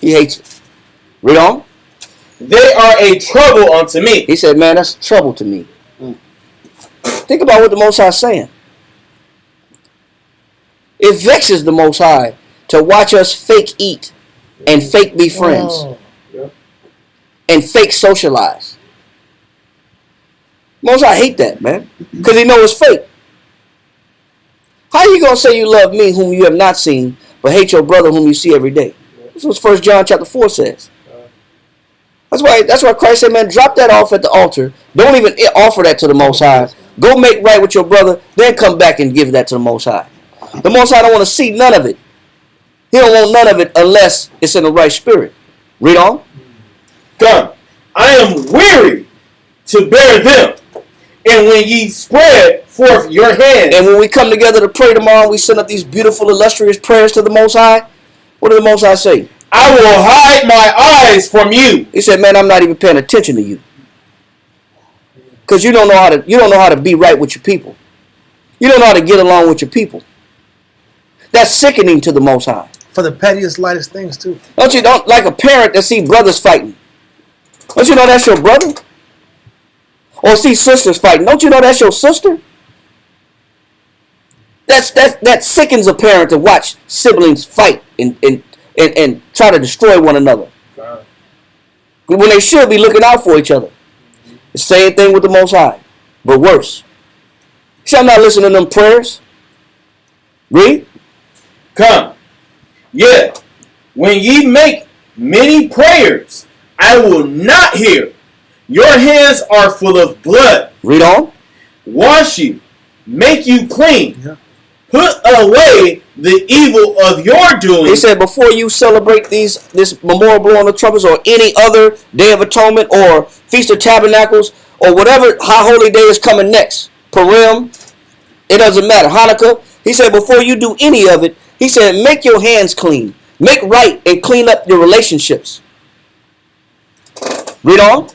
He hates it. Read on. They are a trouble unto me. He said, man, that's trouble to me. Think about what the Most High is saying. It vexes the Most High to watch us fake eat and fake be friends and fake socialize. Most High hate that, man, because he knows it's fake. How you going to say you love me whom you have not seen, but hate your brother whom you see every day? That's what 1 John chapter 4 says. That's why Christ said, man, drop that off at the altar. Don't even offer that to the Most High. Go make right with your brother, then come back and give that to the Most High. The Most High don't want to see none of it. He don't want none of it unless it's in the right spirit. Read on. Come. I am weary to bear them. And when ye spread forth your hand. And when we come together to pray tomorrow, we send up these beautiful, illustrious prayers to the Most High. What did the Most High say? I will hide my eyes from you. He said, man, I'm not even paying attention to you. Because you don't know how to be right with your people. You don't know how to get along with your people. That's sickening to the Most High. For the pettiest, lightest things too. Don't like a parent that see brothers fighting. Don't you know that's your brother? Or see sisters fighting. Don't you know that's your sister? That sickens a parent to watch siblings fight and try to destroy one another. when they should be looking out for each other. The same thing with the Most High, but worse. Shall not listen to them prayers. Read. Come, yeah, when ye make many prayers, I will not hear. Your hands are full of blood. Read on. Wash you, make you clean. Yeah. Put away the evil of your doing. He said, before you celebrate this memorial blowing of trumpets or any other Day of Atonement or Feast of Tabernacles or whatever high holy day is coming next, Purim, it doesn't matter, Hanukkah. He said, before you do any of it, he said, make your hands clean. Make right and clean up your relationships. Read on.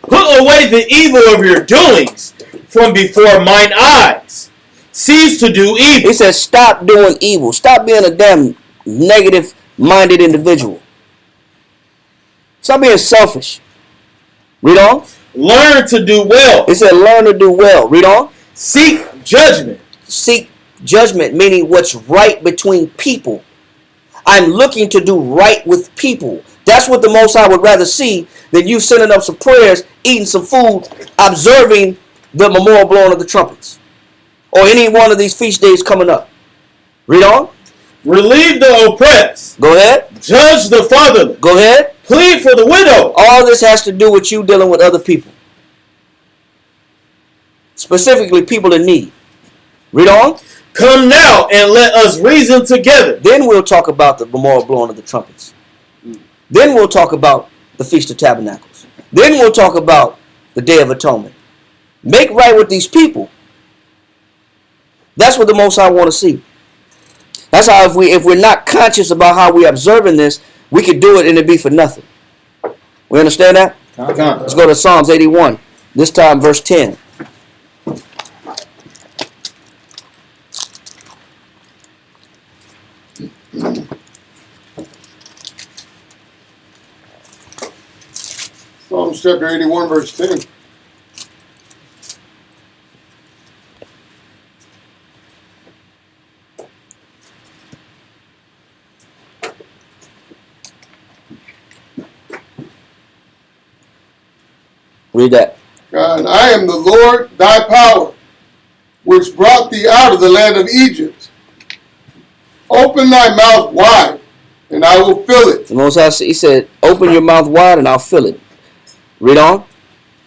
Put away the evil of your doings from before mine eyes. Cease to do evil. He says, stop doing evil. Stop being a damn negative-minded individual. Stop being selfish. Read on. Learn to do well. He said, learn to do well. Read on. Seek judgment. Seek judgment, meaning what's right between people. I'm looking to do right with people. That's what the Most High would rather see than you sending up some prayers, eating some food, observing the memorial blowing of the trumpets. Or any one of these feast days coming up. Read on. Relieve the oppressed. Go ahead. Judge the fatherless. Go ahead. Plead for the widow. All this has to do with you dealing with other people. Specifically people in need. Read on. Come now and let us reason together. Then we'll talk about the memorial blowing of the trumpets. Then we'll talk about the Feast of Tabernacles. Then we'll talk about the Day of Atonement. Make right with these people. That's what the Most High want to see. That's how if we're not conscious about how we're observing this, we could do it and it'd be for nothing. We understand that? Let's go to Psalms 81. This time verse 10. Psalms chapter 81, verse 10. Read that. God, I am the Lord thy power, which brought thee out of the land of Egypt. Open thy mouth wide, and I will fill it. The Most High, he said, open your mouth wide and I'll fill it. Read on.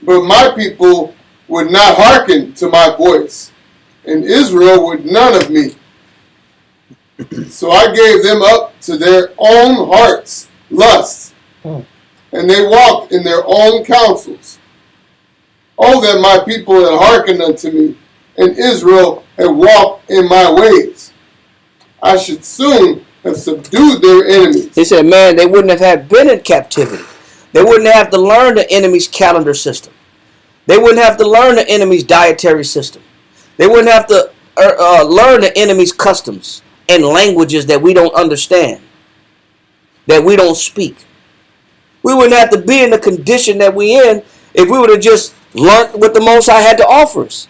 But my people would not hearken to my voice, and Israel would none of me. So I gave them up to their own hearts' lusts, and they walked in their own counsels. Oh, that my people had hearkened unto me, and Israel had walked in my ways. I should soon have subdued their enemies. He said, man, they wouldn't have been in captivity. They wouldn't have to learn the enemy's calendar system. They wouldn't have to learn the enemy's dietary system. They wouldn't have to learn the enemy's customs and languages that we don't understand, that we don't speak. We wouldn't have to be in the condition that we in if we would have just learned what the Most High had to offer us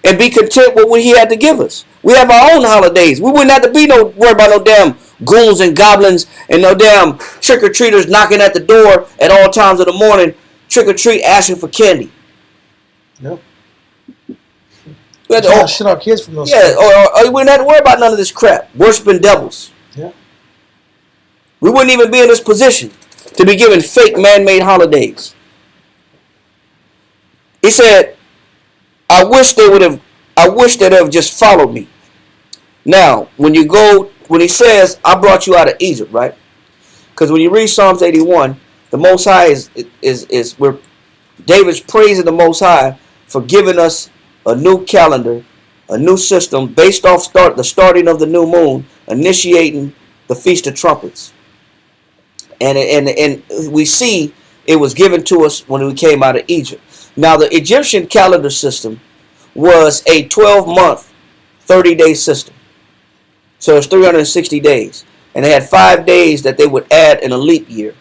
and be content with what he had to give us. We have our own holidays. We wouldn't have to be worried about no damn ghouls and goblins and no damn trick-or-treaters knocking at the door at all times of the morning, trick-or-treat asking for candy. Yep. We had to, shit our kids from those. yeah, or we wouldn't have to worry about none of this crap. Worshiping devils. Yeah. We wouldn't even be in this position to be given fake man-made holidays. He said, I wish they would have just followed me. Now, when he says, I brought you out of Egypt, right? Because when you read Psalms 81, the Most High is where David's praising the Most High for giving us a new calendar, a new system based off the starting of the new moon, initiating the Feast of Trumpets. And we see it was given to us when we came out of Egypt. Now, the Egyptian calendar system was a 12-month, 30-day system. So it's 360 days. And they had 5 days that they would add in a leap year.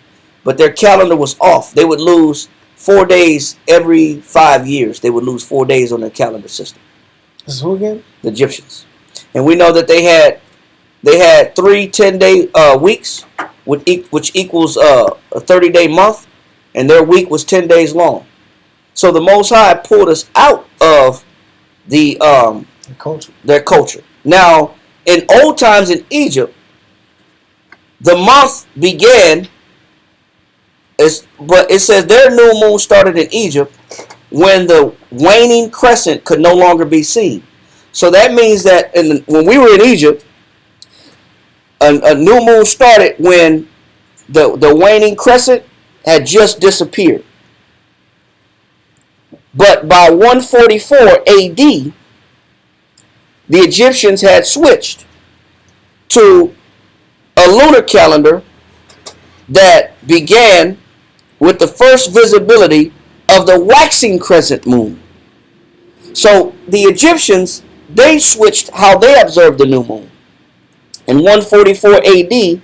But their calendar was off. They would lose 4 days every 5 years. They would lose 4 days on their calendar system. This is who again? The Egyptians. And we know that they had 3 10-day weeks, which equals a 30-day month. and their week was 10 days long. So the Most High pulled us out of their culture. Now, in old times in Egypt, the month began, but it says their new moon started in Egypt when the waning crescent could no longer be seen. So that means that when we were in Egypt, a new moon started when the waning crescent had just disappeared. But by 144 AD, the Egyptians had switched to a lunar calendar that began with the first visibility of the waxing crescent moon. So the Egyptians, they switched how they observed the new moon. In 144 AD,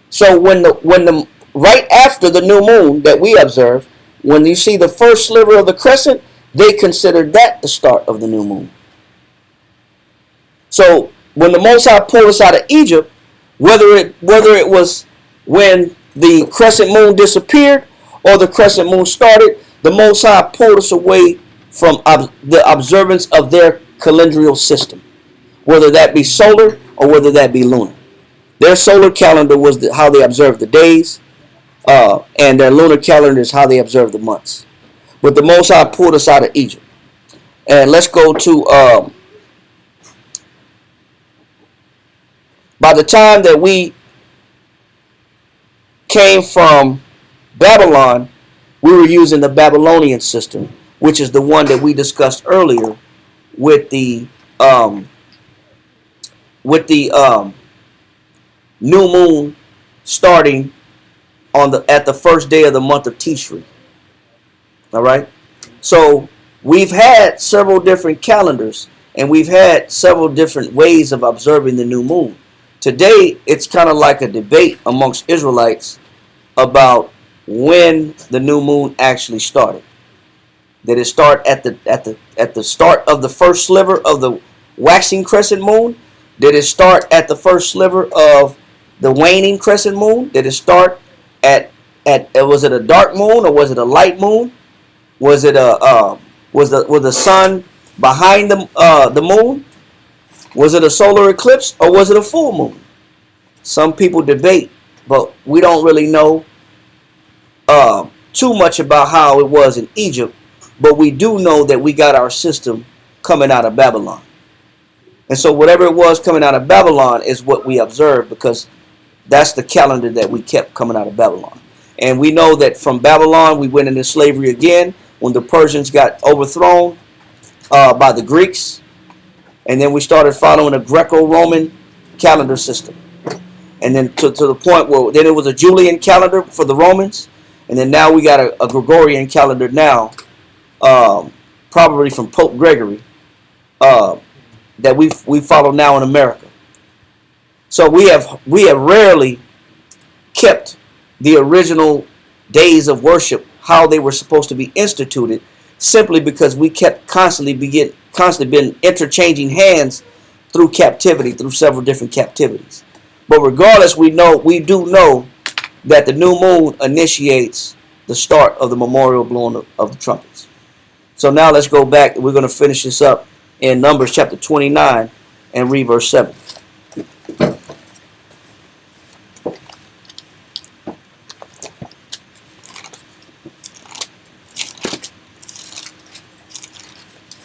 so when the right after the new moon that we observe, when you see the first sliver of the crescent, they considered that the start of the new moon. So when the Most High pulled us out of Egypt, whether it was when the crescent moon disappeared or the crescent moon started, the Most High pulled us away from the observance of their calendrial system, whether that be solar or whether that be lunar. Their solar calendar was how they observed the days, and their lunar calendar is how they observed the months. But the Most High pulled us out of Egypt. And let's go to, by the time that we came from Babylon, we were using the Babylonian system, which is the one that we discussed earlier with the new moon starting at the first day of the month of Tishri. All right. So we've had several different calendars, and we've had several different ways of observing the new moon. Today, it's kind of like a debate amongst Israelites about when the new moon actually started. Did it start at the start of the first sliver of the waxing crescent moon? Did it start at the first sliver of the waning crescent moon? Did it start was it a dark moon or was it a light moon? Was it was the sun behind the moon? Was it a solar eclipse or was it a full moon? Some people debate, but we don't really know too much about how it was in Egypt. But we do know that we got our system coming out of Babylon. And so whatever it was coming out of Babylon is what we observed, because that's the calendar that we kept coming out of Babylon. And we know that from Babylon we went into slavery again when the Persians got overthrown by the Greeks. And then we started following a Greco-Roman calendar system. And then to the point where then it was a Julian calendar for the Romans. And then now we got a Gregorian calendar now, probably from Pope Gregory, that we follow now in America. So we have rarely kept the original days of worship, how they were supposed to be instituted, simply because we kept constantly been interchanging hands through captivity, through several different captivities. But regardless, we do know that the new moon initiates the start of the memorial blowing of the trumpets. So now let's go back. We're going to finish this up in Numbers chapter 29 and read verse 7.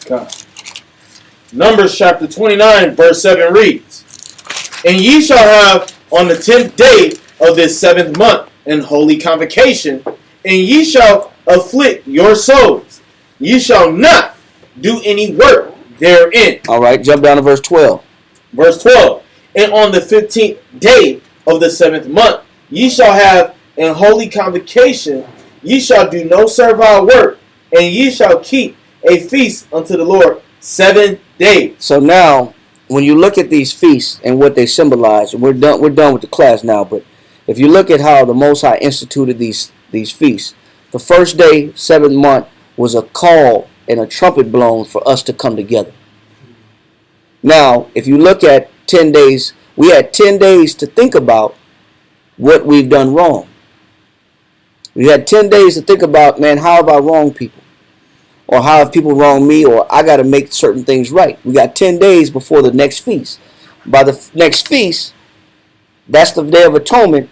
God. Numbers chapter 29 verse 7 reads, "And ye shall have on the 10th day of this 7th month an holy convocation, and ye shall afflict your souls. Ye shall not do any work therein." All right, jump down to verse 12. Verse 12, "And on the 15th day of the 7th month ye shall have an holy convocation. Ye shall do no servile work, and ye shall keep a feast unto the Lord 7 days." So now, when you look at these feasts and what they symbolize, and we're done with the class now, but if you look at how the Most High instituted these feasts, the first day, 7th month, was a call and a trumpet blown for us to come together. Now, if you look at 10 days, we had 10 days to think about what we've done wrong. We had 10 days to think about, man, how have I wronged people? Or how have people wronged me? Or I got to make certain things right. We got 10 days before the next feast. By the next feast, that's the Day of Atonement.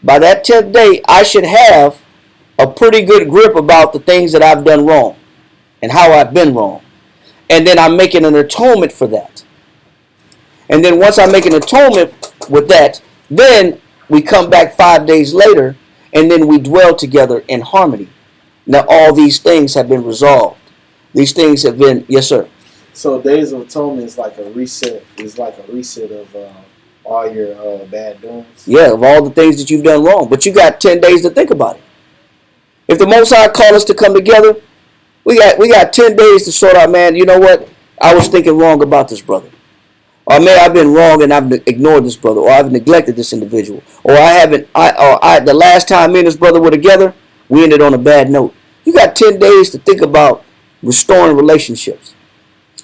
By that 10th day, I should have a pretty good grip about the things that I've done wrong and how I've been wrong. And then I'm making an atonement for that. And then once I make an atonement with that, then we come back 5 days later, and then we dwell together in harmony. Now all these things have been resolved. These things have been, yes, sir. So Days of Atonement is like a reset. Is like a reset of all your bad doings. Yeah, of all the things that you've done wrong. But you got 10 days to think about it. If the Most High call us to come together, we got 10 days to sort out, man, you know what? I was thinking wrong about this brother. Or man, I've been wrong and I've ignored this brother, or I've neglected this individual, or the last time me and this brother were together, we ended on a bad note. You got 10 days to think about restoring relationships.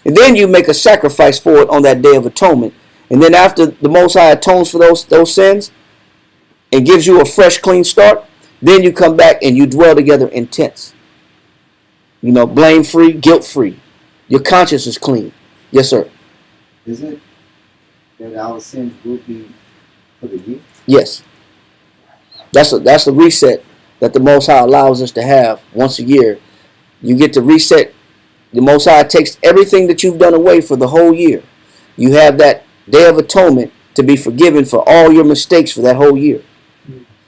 And then you make a sacrifice for it on that Day of Atonement. And then after the Most High atones for those sins and gives you a fresh, clean start, then you come back and you dwell together in tents. You know, blame-free, guilt-free. Your conscience is clean. Yes, sir. Is it that our sins will be for the year? Yes. That's a reset that the Most High allows us to have once a year. You get to reset. The Most High takes everything that you've done away for the whole year. You have that Day of Atonement to be forgiven for all your mistakes for that whole year.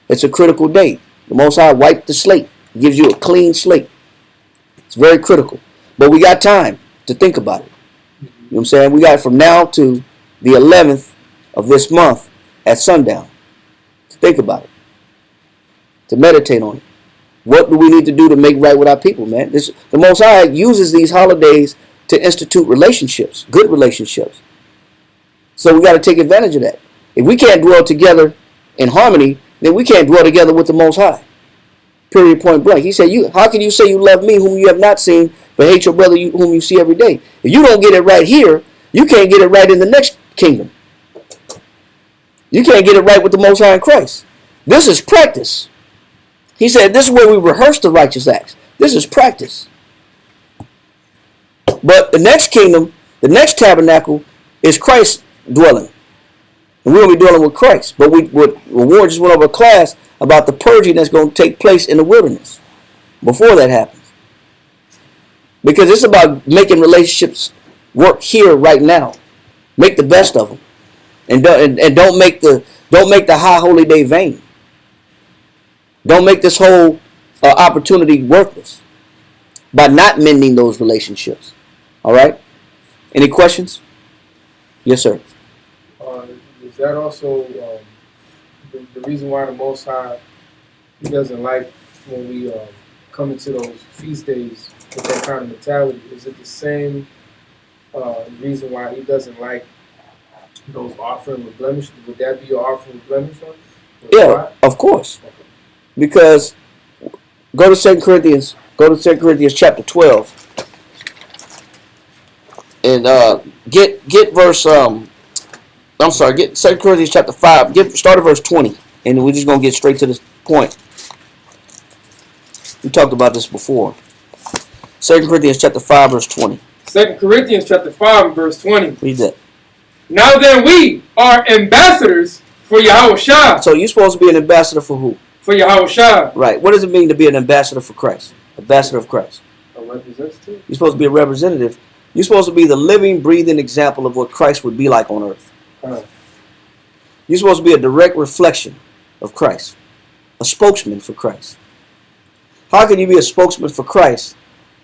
It's a critical day. The Most High wiped the slate. He gives you a clean slate. It's very critical. But we got time to think about it. You know what I'm saying? We got from now to the 11th of this month at sundown to think about it, to meditate on it. What do we need to do to make right with our people, man? The Most High uses these holidays to institute relationships, good relationships. So we got to take advantage of that. If we can't dwell together in harmony, then we can't dwell together with the Most High. Period, point blank. He said, how can you say you love me whom you have not seen, but hate your brother whom you see every day? If you don't get it right here, you can't get it right in the next kingdom. You can't get it right with the Most High in Christ. This is practice. He said, this is where we rehearse the righteous acts. This is practice. But the next kingdom, the next tabernacle, is Christ dwelling. And we'll be dwelling with Christ. But Warren just went over a class about the purging that's going to take place in the wilderness before that happens. Because it's about making relationships work here right now. Make the best of them. And don't make the high holy day vain. Don't make this whole opportunity worthless by not mending those relationships. All right? Any questions? Yes, sir. Is that also the reason why the Most High, He doesn't like when we come into those feast days with that kind of mentality? Is it the same reason why He doesn't like those offering with blemish? Would that be your offering with blemish on? Yeah, of course. Because go to 2 Corinthians. Go to 2 Corinthians chapter 12. And get verse get 2 Corinthians chapter 5. Start at verse 20. And we're just gonna get straight to the point. We talked about this before. 2 Corinthians chapter 5, verse 20. 2 Corinthians chapter 5, verse 20. Read that. Now then we are ambassadors for Yahushua. So you're supposed to be an ambassador for who? For Yahushua. Right. What does it mean to be an ambassador for Christ? Ambassador of Christ. A representative? You're supposed to be a representative. You're supposed to be the living, breathing example of what Christ would be like on earth. You're supposed to be a direct reflection of Christ. A spokesman for Christ. How can you be a spokesman for Christ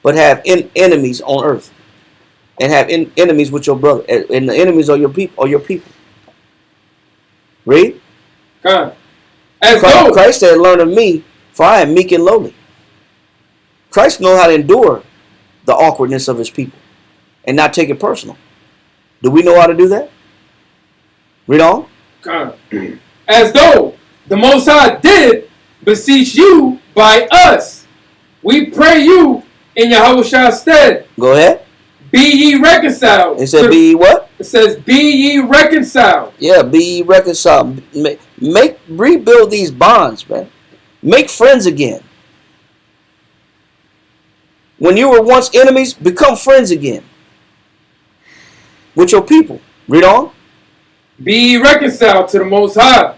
but have enemies on earth? And have enemies with your brother. And the enemies are your people. Read. Christ said, learn of me, for I am meek and lowly. Christ knows how to endure the awkwardness of his people and not take it personal. Do we know how to do that? Read on. As though the Most High did beseech you by us, we pray you in Yahushua's stead. Go ahead. Be ye reconciled. It said be ye what? It says be ye reconciled. Yeah, be ye reconciled. Rebuild these bonds, man. Make friends again. when you were once enemies, become friends again with your people. Read on. Be ye reconciled to the Most High,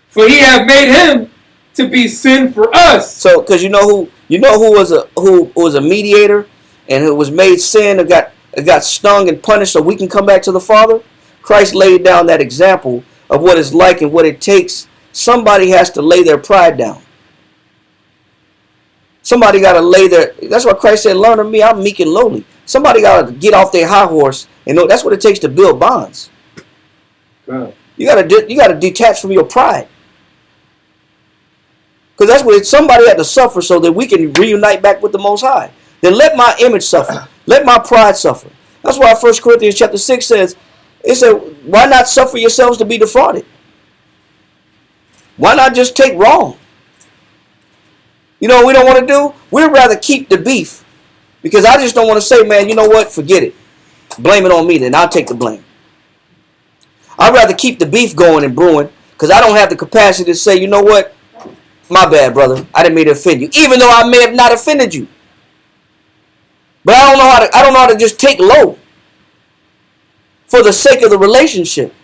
for he hath made him to be sin for us. So, because you know who was a mediator and who was made sin and got stung and punished so we can come back to the Father? Christ laid down that example of what it's like and what it takes. Somebody has to lay their pride down. Somebody got to lay their... That's why Christ said, learn of me, I'm meek and lowly. Somebody got to get off their high horse and know that's what it takes to build bonds. You got to detach from your pride. Because that's what somebody had to suffer so that we can reunite back with the Most High. Then let my image suffer. Let my pride suffer. That's why 1 Corinthians chapter 6 says, it said, why not suffer yourselves to be defrauded? Why not just take wrong? You know what we don't want to do? We'd rather keep the beef. Because I just don't want to say, man, you know what? Forget it. Blame it on me, then I'll take the blame. I'd rather keep the beef going and brewing because I don't have the capacity to say, you know what? My bad, brother. I didn't mean to offend you. Even though I may have not offended you. But I don't know how to just take low for the sake of the relationship.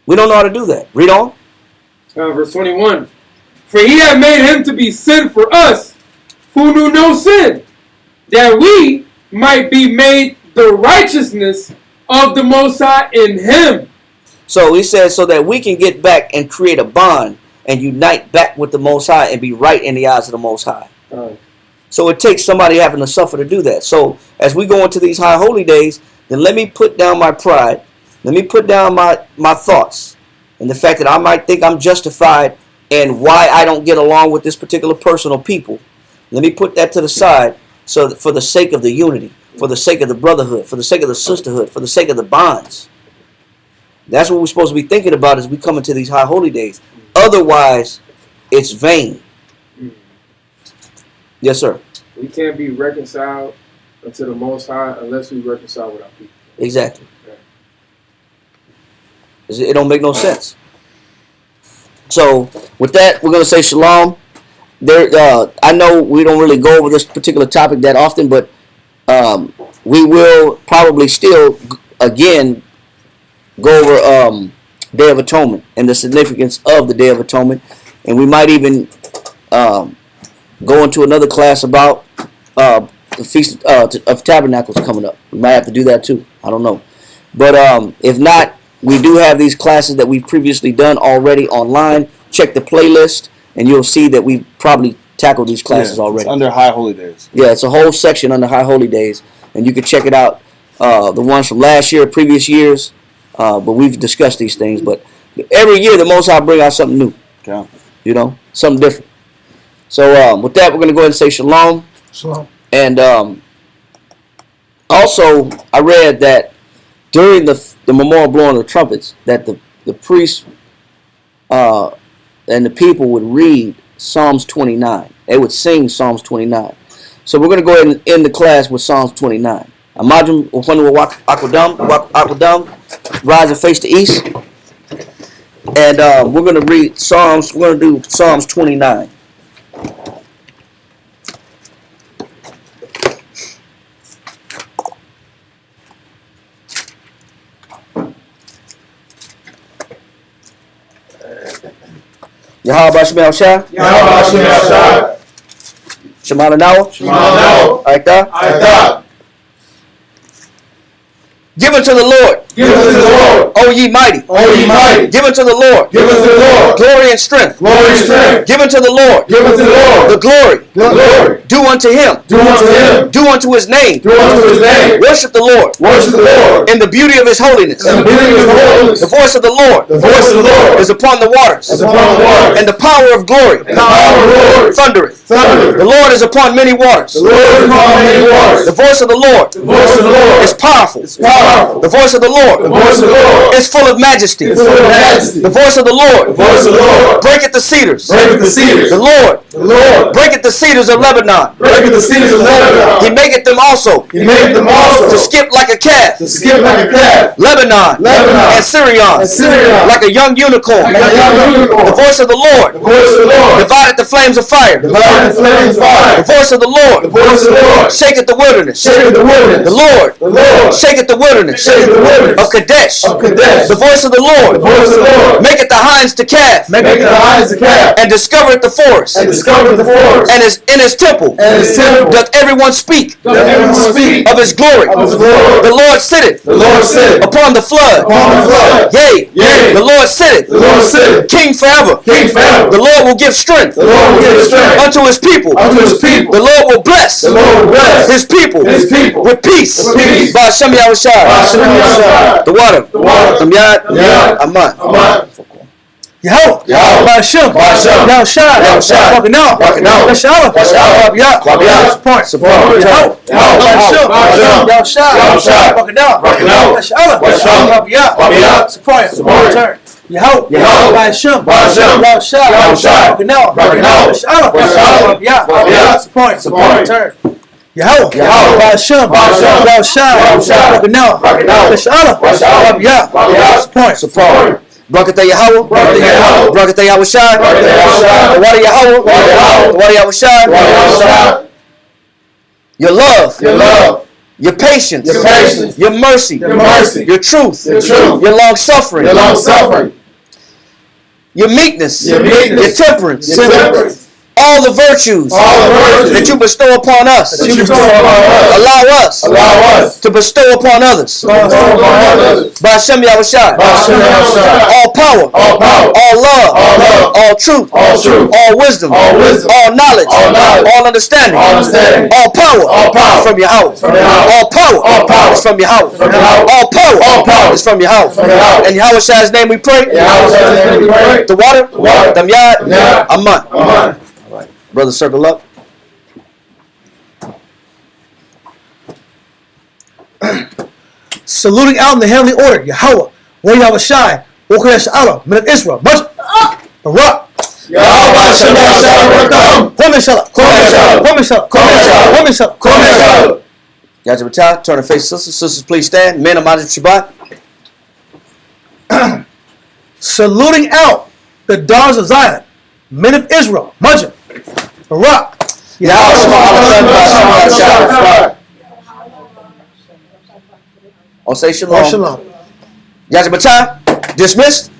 We don't know how to do that. Read on. Verse 21. For he hath made him to be sin for us, who knew no sin, that we might be made the righteousness of the Most High in him. So he says so that we can get back and create a bond and unite back with the Most High and be right in the eyes of the Most High. So it takes somebody having to suffer to do that. So as we go into these high holy days, then let me put down my pride. Let me put down my thoughts and the fact that I might think I'm justified and why I don't get along with this particular person or people. Let me put that to the side so that for the sake of the unity, for the sake of the brotherhood, for the sake of the sisterhood, for the sake of the bonds. That's what we're supposed to be thinking about as we come into these high holy days. Otherwise, it's vain. Yes, sir. We can't be reconciled unto the Most High unless we reconcile with our people. Exactly. It don't make no sense. So, with that, we're going to say shalom. I know we don't really go over this particular topic that often, but we will probably still, again, go over Day of Atonement and the significance of the Day of Atonement. And we might even go into another class about the Feast of Tabernacles coming up. We might have to do that too. I don't know. But if not, we do have these classes that we've previously done already online. Check the playlist, and you'll see that we've probably tackled these classes already. It's under High Holy Days. Yeah, it's a whole section under High Holy Days, and you can check it out. The ones from last year, previous years, but we've discussed these things. But every year, the Most High bring out something new. Okay. You know, something different. So with that, we're going to go ahead and say shalom. Shalom. And also, I read that during the memorial blowing of the trumpets, that the priests and the people would read Psalms 29. They would sing Psalms 29. So we're going to go ahead and end the class with Psalms 29. Imagine Aquadam, rise and face the east. And we're going to read Psalms. We're going to do Psalms 29. Yahweh Shemel Shah. Yahweh Shemel Shah. Shemala Nawa. Shemala Nawa. Aita. Give unto the Lord. Give unto the Lord. O ye mighty. O ye mighty. Give unto the Lord. Give unto the Lord. Glory and strength. Glory and strength. Give unto the Lord. Give unto the Lord. The glory. The glory. Do unto him. Do unto him. Do unto his name. Do unto his name. Worship the Lord. Worship the Lord. In the beauty of his holiness. In the beauty of his holiness. The voice of the Lord. The voice of the Lord is upon the waters. is upon the waters. And the power of glory. And the power of glory Thundereth. thundereth. The Lord is upon many waters. The Lord is upon many waters. The voice of the Lord. The voice of the Lord is powerful. is powerful. The voice of the Lord. The voice of the Lord is full of majesty. is full of majesty. The voice of the Lord. The voice of the Lord breaketh the cedars. breaketh the cedars. The Lord. The Lord breaketh the cedars of Lebanon. breaketh the cedars of Lebanon. He maketh them also. He maketh them also to skip like a calf. to skip like a calf. Lebanon. And Syrian. And Syrian. Like a young unicorn. Like a young unicorn. The voice of the Lord. The voice of the Lord divided the flames of fire. divided and flames of fire. The voice of the Lord. The voice of the Lord. Shaketh the wilderness. Shaketh the wilderness. The Lord. The Lord. Shaketh the wilderness. Shaketh the wilderness. Of Kadesh. Of Kadesh. The voice of the Lord. The voice of the Lord. Maketh the hinds to calf. Maketh the hinds to calf. And discovereth the forest. And discovereth the forest. And in his temple. And his temple. Doth everyone speak. Doth everyone speak. Of his glory. Of his glory. The Lord sitteth. The Lord sitteth. Upon the flood. Upon the flood. Yea. Yea. The Lord sitteth. The Lord sitteth. King forever. King forever. The Lord will give strength. The Lord will give strength. Unto his people. Unto his people. The Lord will bless. The Lord will bless. His people. His people. With peace. With peace. By Hashem Yahushua. By Hashem Yahushua. The water. The water. Tamyad. Tamyad. Aman. Aman. Yahweh, Yahweh, Hashem, Yahushua, Yahushua, walking out, Yahshua, Yahshua, support, Yahweh, Yahushua, Yahushua, walking out, Yahshua, Yahshua, support, turn. Yahweh, Hashem, Yahushua, walking out, Yahshua, support, turn. Yahweh, Hashem, Yahushua, walking out, Yahshua, support. Barakatah Yahweh, Barakatah Yahushua, the water Yahweh, the water Yahushua, your love, your patience, your mercy, your truth, your long suffering, your meekness, your temperance. All the virtues that you bestow upon us, allow us to bestow upon others. By Hashem Yahushua, all power, all love, all truth, all wisdom, all knowledge, all understanding, all power from Yahweh. All power is from Yahweh. All power is from Yahweh. In Yahushua's name we pray. The water, Tamyad, Aman. Brother, circle up. Saluting out in the heavenly order, Yahweh, Yahweh Shai, Wokadesh Allah, Men of Israel, Barak, Yahweh Shalom, Yajabata, turn to face sisters. Sisters, please stand. Men of Shabbat. saluting out the daughters of Zion, Men of Israel, Barak, Oh, say shalom. Yajabata, dismissed.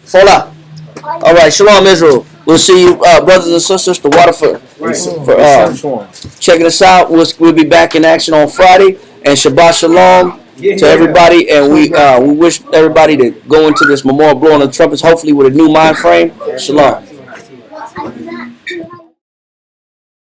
Fall out. All right, shalom, Israel. We'll see you, brothers and sisters. The water for checking us out. We'll be back in action on Friday. And Shabbat shalom to everybody. And we wish everybody to go into this memorial blowing of trumpets, hopefully with a new mind frame. Shalom.